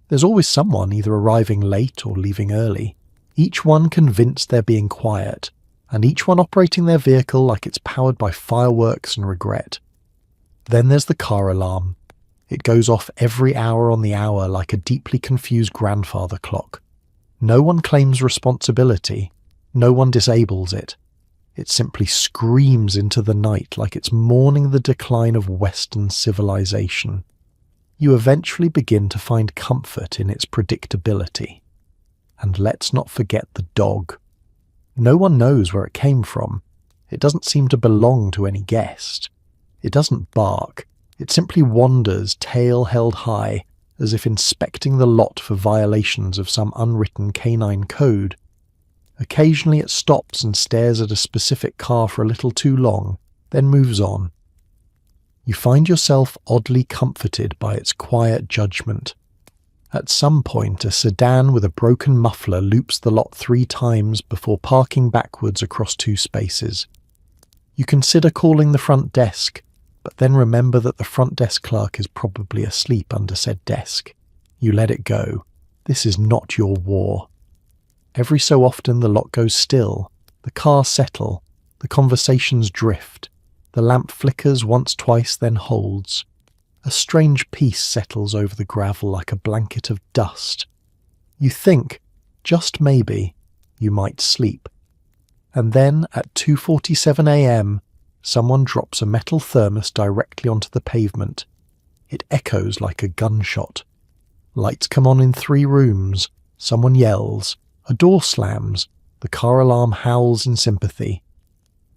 A: There's always someone either arriving late or leaving early, each one convinced they're being quiet, and each one operating their vehicle like it's powered by fireworks and regret. Then there's the car alarm. It goes off every hour on the hour like a deeply confused grandfather clock. No one claims responsibility. No one disables it. It simply screams into the night like it's mourning the decline of Western civilization. You eventually begin to find comfort in its predictability. And let's not forget the dog. No one knows where it came from. It doesn't seem to belong to any guest. It doesn't bark. It simply wanders, tail held high, as if inspecting the lot for violations of some unwritten canine code. Occasionally it stops and stares at a specific car for a little too long, then moves on. You find yourself oddly comforted by its quiet judgment. At some point, a sedan with a broken muffler loops the lot 3 times before parking backwards across 2 spaces. You consider calling the front desk, but then remember that the front desk clerk is probably asleep under said desk. You let it go. This is not your war. Every so often the lot goes still, the cars settle, the conversations drift, the lamp flickers once, twice, then holds. A strange peace settles over the gravel like a blanket of dust. You think, just maybe, you might sleep. And then at 2:47 a.m, someone drops a metal thermos directly onto the pavement. It echoes like a gunshot. Lights come on in 3 rooms, someone yells, a door slams, the car alarm howls in sympathy.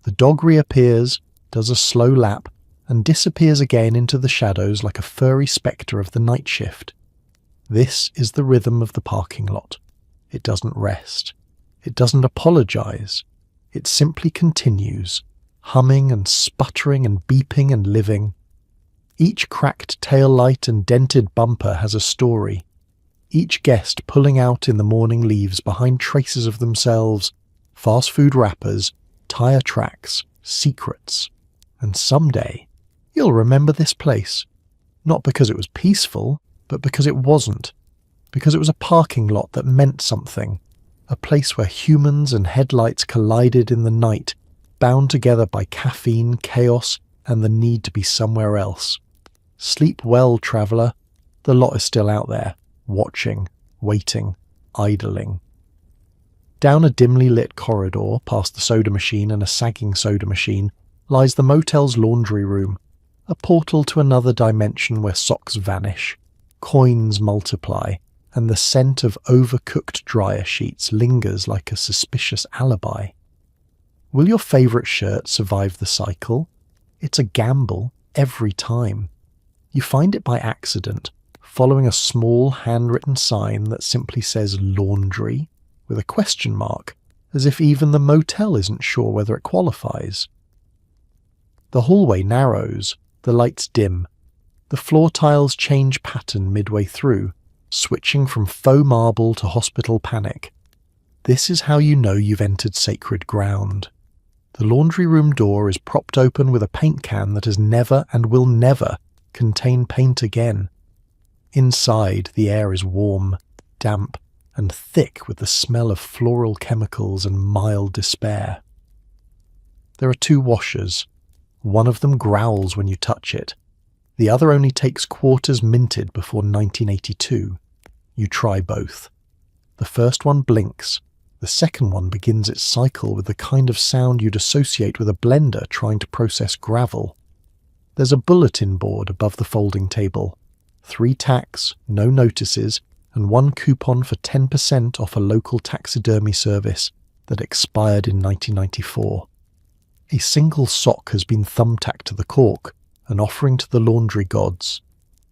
A: The dog reappears, does a slow lap, and disappears again into the shadows like a furry spectre of the night shift. This is the rhythm of the parking lot. It doesn't rest. It doesn't apologize. It simply continues, humming and sputtering and beeping and living. Each cracked tail light and dented bumper has a story. Each guest pulling out in the morning leaves behind traces of themselves, fast food wrappers, tire tracks, secrets. And someday, you'll remember this place. Not because it was peaceful, but because it wasn't. Because it was a parking lot that meant something. A place where humans and headlights collided in the night, bound together by caffeine, chaos, and the need to be somewhere else. Sleep well, traveller. The lot is still out there, watching, waiting, idling. Down a dimly lit corridor, past the soda machine and a sagging soda machine, lies the motel's laundry room, a portal to another dimension where socks vanish, coins multiply, and the scent of overcooked dryer sheets lingers like a suspicious alibi. Will your favourite shirt survive the cycle? It's a gamble every time. You find it by accident, following a small handwritten sign that simply says laundry, with a question mark, as if even the motel isn't sure whether it qualifies. The hallway narrows, the lights dim. The floor tiles change pattern midway through, switching from faux marble to hospital panic. This is how you know you've entered sacred ground. The laundry room door is propped open with a paint can that has never and will never contain paint again. Inside, the air is warm, damp, and thick with the smell of floral chemicals and mild despair. There are 2 washers. One of them growls when you touch it. The other only takes quarters minted before 1982. You try both. The first one blinks. The second one begins its cycle with the kind of sound you'd associate with a blender trying to process gravel. There's a bulletin board above the folding table. 3 tacks, no notices, and 1 coupon for 10% off a local taxidermy service that expired in 1994. A single sock has been thumbtacked to the cork, an offering to the laundry gods.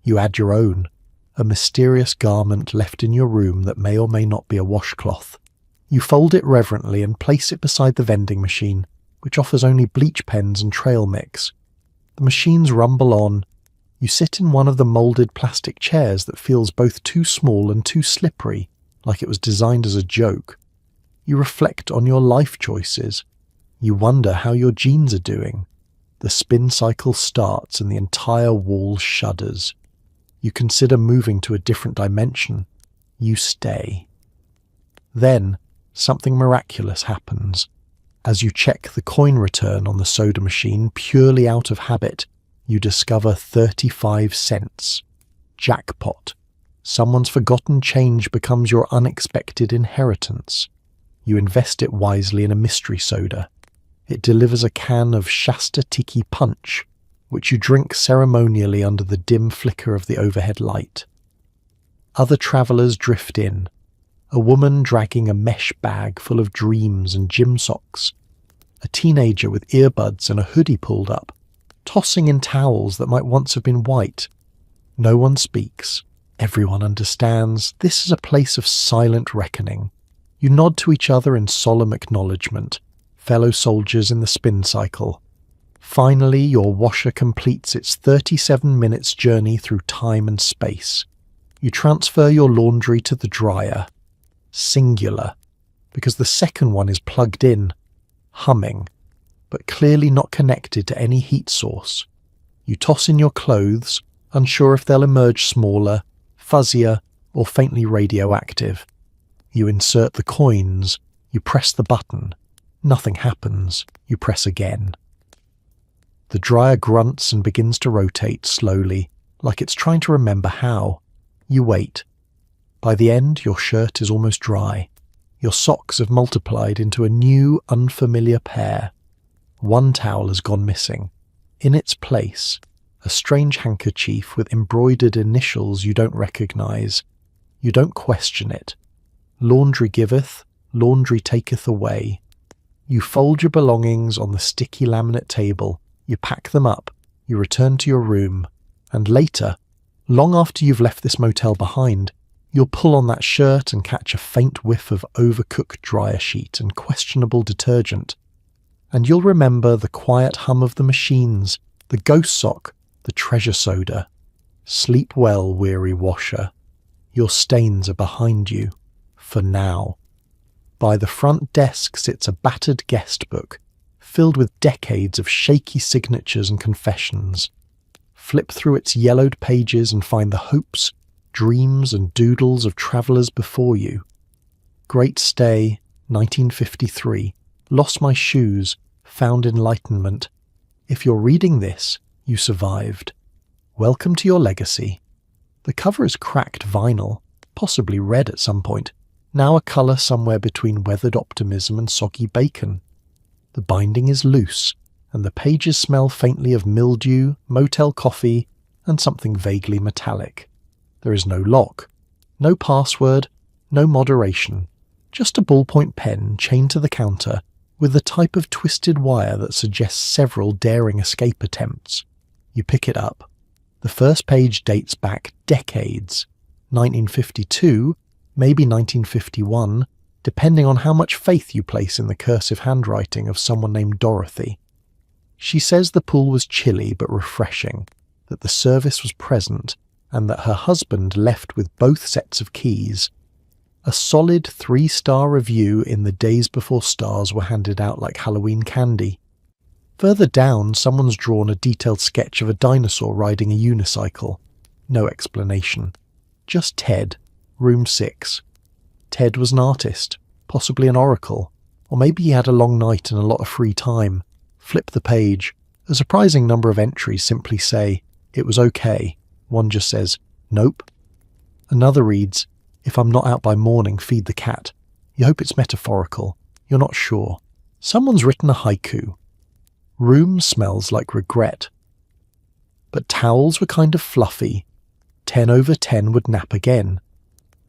A: You add your own, a mysterious garment left in your room that may or may not be a washcloth. You fold it reverently and place it beside the vending machine, which offers only bleach pens and trail mix. The machines rumble on. You sit in one of the moulded plastic chairs that feels both too small and too slippery, like it was designed as a joke. You reflect on your life choices. You wonder how your jeans are doing. The spin cycle starts and the entire wall shudders. You consider moving to a different dimension. You stay. Then, something miraculous happens. As you check the coin return on the soda machine purely out of habit, you discover 35 cents. Jackpot. Someone's forgotten change becomes your unexpected inheritance. You invest it wisely in a mystery soda. It delivers a can of Shasta Tiki Punch, which you drink ceremonially under the dim flicker of the overhead light. Other travellers drift in. A woman dragging a mesh bag full of dreams and gym socks. A teenager with earbuds and a hoodie pulled up. tossing in towels that might once have been white. No one speaks. Everyone understands. This is a place of silent reckoning. You nod to each other in solemn acknowledgement, fellow soldiers in the spin cycle. Finally, your washer completes its 37 minutes journey through time and space. You transfer your laundry to the dryer. Singular, because the second one is plugged in, humming, but clearly not connected to any heat source. You toss in your clothes, unsure if they'll emerge smaller, fuzzier, or faintly radioactive. You insert the coins. You press the button. Nothing happens. You press again. The dryer grunts and begins to rotate slowly, like it's trying to remember how. You wait. By the end, your shirt is almost dry. Your socks have multiplied into a new, unfamiliar pair. One towel has gone missing. In its place, a strange handkerchief with embroidered initials you don't recognize. You don't question it. Laundry giveth, laundry taketh away. You fold your belongings on the sticky laminate table. You pack them up. You return to your room. And later, long after you've left this motel behind, you'll pull on that shirt and catch a faint whiff of overcooked dryer sheet and questionable detergent. And you'll remember the quiet hum of the machines, the ghost sock, the treasure soda. Sleep well, weary washer. Your stains are behind you. For now. By the front desk sits a battered guest book, filled with decades of shaky signatures and confessions. Flip through its yellowed pages and find the hopes, dreams and doodles of travellers before you. Great Stay, 1953. Lost my shoes. Found enlightenment. If you're reading this, you survived. Welcome to your legacy. The cover is cracked vinyl, possibly red at some point, now a colour somewhere between weathered optimism and soggy bacon. The binding is loose, and the pages smell faintly of mildew, motel coffee, and something vaguely metallic. There is no lock, no password, no moderation, just a ballpoint pen chained to the counter with the type of twisted wire that suggests several daring escape attempts. You pick it up. The first page dates back decades, 1952, maybe 1951, depending on how much faith you place in the cursive handwriting of someone named Dorothy. She says the pool was chilly but refreshing, that the service was present, and that her husband left with both sets of keys. A solid 3-star review in the days before stars were handed out like Halloween candy. Further down, someone's drawn a detailed sketch of a dinosaur riding a unicycle. No explanation. Just Ted, room 6. Ted was an artist, possibly an oracle, or maybe he had a long night and a lot of free time. Flip the page. A surprising number of entries simply say, "It was okay." One just says, "Nope." Another reads, "If I'm not out by morning, feed the cat." You hope it's metaphorical. You're not sure. Someone's written a haiku. Room smells like regret. But towels were kind of fluffy. 10 over 10 would nap again.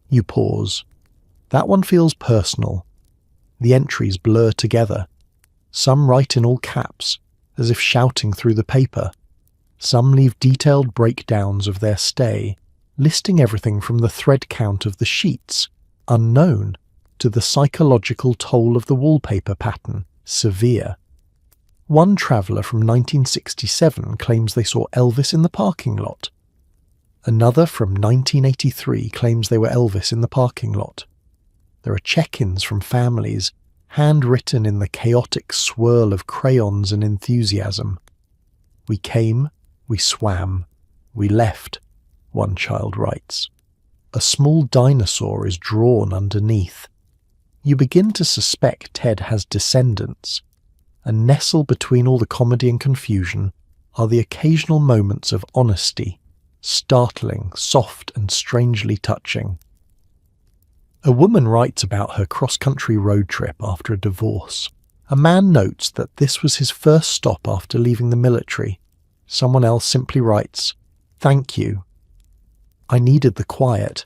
A: You pause. That one feels personal. The entries blur together. Some write in all caps, as if shouting through the paper. Some leave detailed breakdowns of their stay, listing everything from the thread count of the sheets, unknown, to the psychological toll of the wallpaper pattern, severe. One traveller from 1967 claims they saw Elvis in the parking lot. Another from 1983 claims they were Elvis in the parking lot. There are check-ins from families, handwritten in the chaotic swirl of crayons and enthusiasm. "We came, we swam, we left," one child writes. A small dinosaur is drawn underneath. You begin to suspect Ted has descendants, and nestled between all the comedy and confusion are the occasional moments of honesty, startling, soft, and strangely touching. A woman writes about her cross-country road trip after a divorce. A man notes that this was his first stop after leaving the military. Someone else simply writes, "Thank you. I needed the quiet."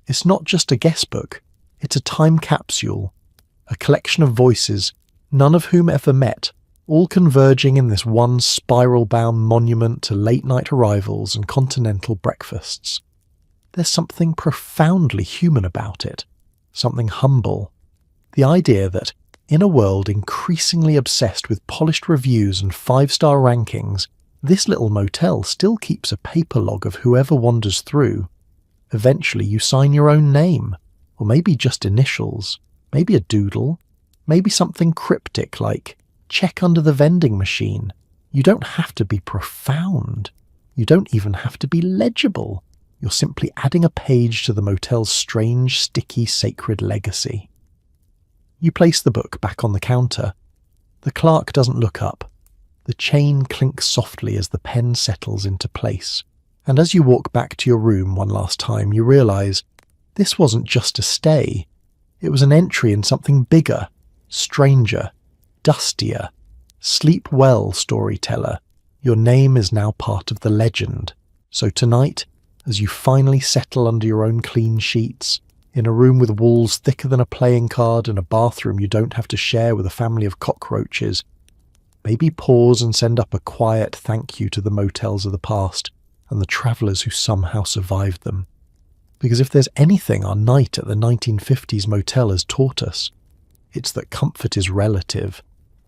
A: It's not just a guest book, it's a time capsule, a collection of voices, none of whom ever met, all converging in this one spiral-bound monument to late-night arrivals and continental breakfasts. There's something profoundly human about it, something humble. The idea that, in a world increasingly obsessed with polished reviews and 5-star rankings, this little motel still keeps a paper log of whoever wanders through. Eventually you sign your own name, or maybe just initials, maybe a doodle, maybe something cryptic like, "Check under the vending machine." You don't have to be profound. You don't even have to be legible. You're simply adding a page to the motel's strange, sticky, sacred legacy. You place the book back on the counter. The clerk doesn't look up. The chain clinks softly as the pen settles into place. And as you walk back to your room one last time, you realise this wasn't just a stay. It was an entry in something bigger, stranger, dustier. Sleep well, storyteller. Your name is now part of the legend. So tonight, as you finally settle under your own clean sheets, in a room with walls thicker than a playing card and a bathroom you don't have to share with a family of cockroaches, maybe pause and send up a quiet thank you to the motels of the past and the travellers who somehow survived them. Because if there's anything our night at the 1950s motel has taught us, it's that comfort is relative,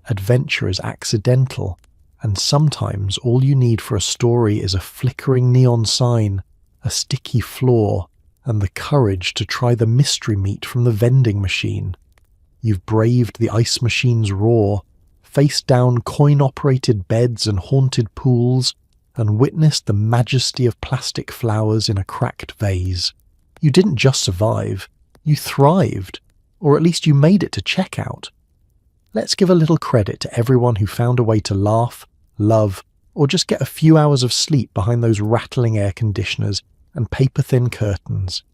A: adventure is accidental, and sometimes all you need for a story is a flickering neon sign, a sticky floor, and the courage to try the mystery meat from the vending machine. You've braved the ice machine's roar, faced down coin-operated beds and haunted pools, and witnessed the majesty of plastic flowers in a cracked vase. You didn't just survive, you thrived, or at least you made it to checkout. Let's give a little credit to everyone who found a way to laugh, love, or just get a few hours of sleep behind those rattling air conditioners and paper-thin curtains.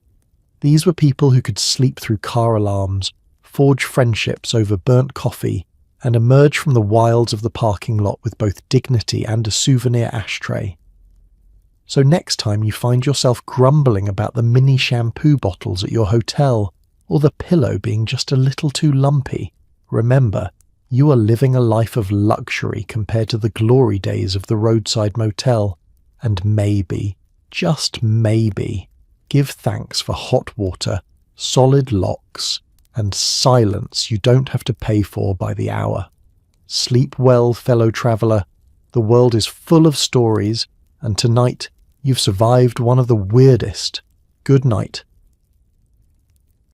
A: These were people who could sleep through car alarms, forge friendships over burnt coffee, and emerge from the wilds of the parking lot with both dignity and a souvenir ashtray. So next time you find yourself grumbling about the mini shampoo bottles at your hotel, or the pillow being just a little too lumpy, remember, you are living a life of luxury compared to the glory days of the roadside motel, and maybe, just maybe, give thanks for hot water, solid locks, and silence you don't have to pay for by the hour. Sleep well, fellow traveller. The world is full of stories, and tonight you've survived one of the weirdest. Good night.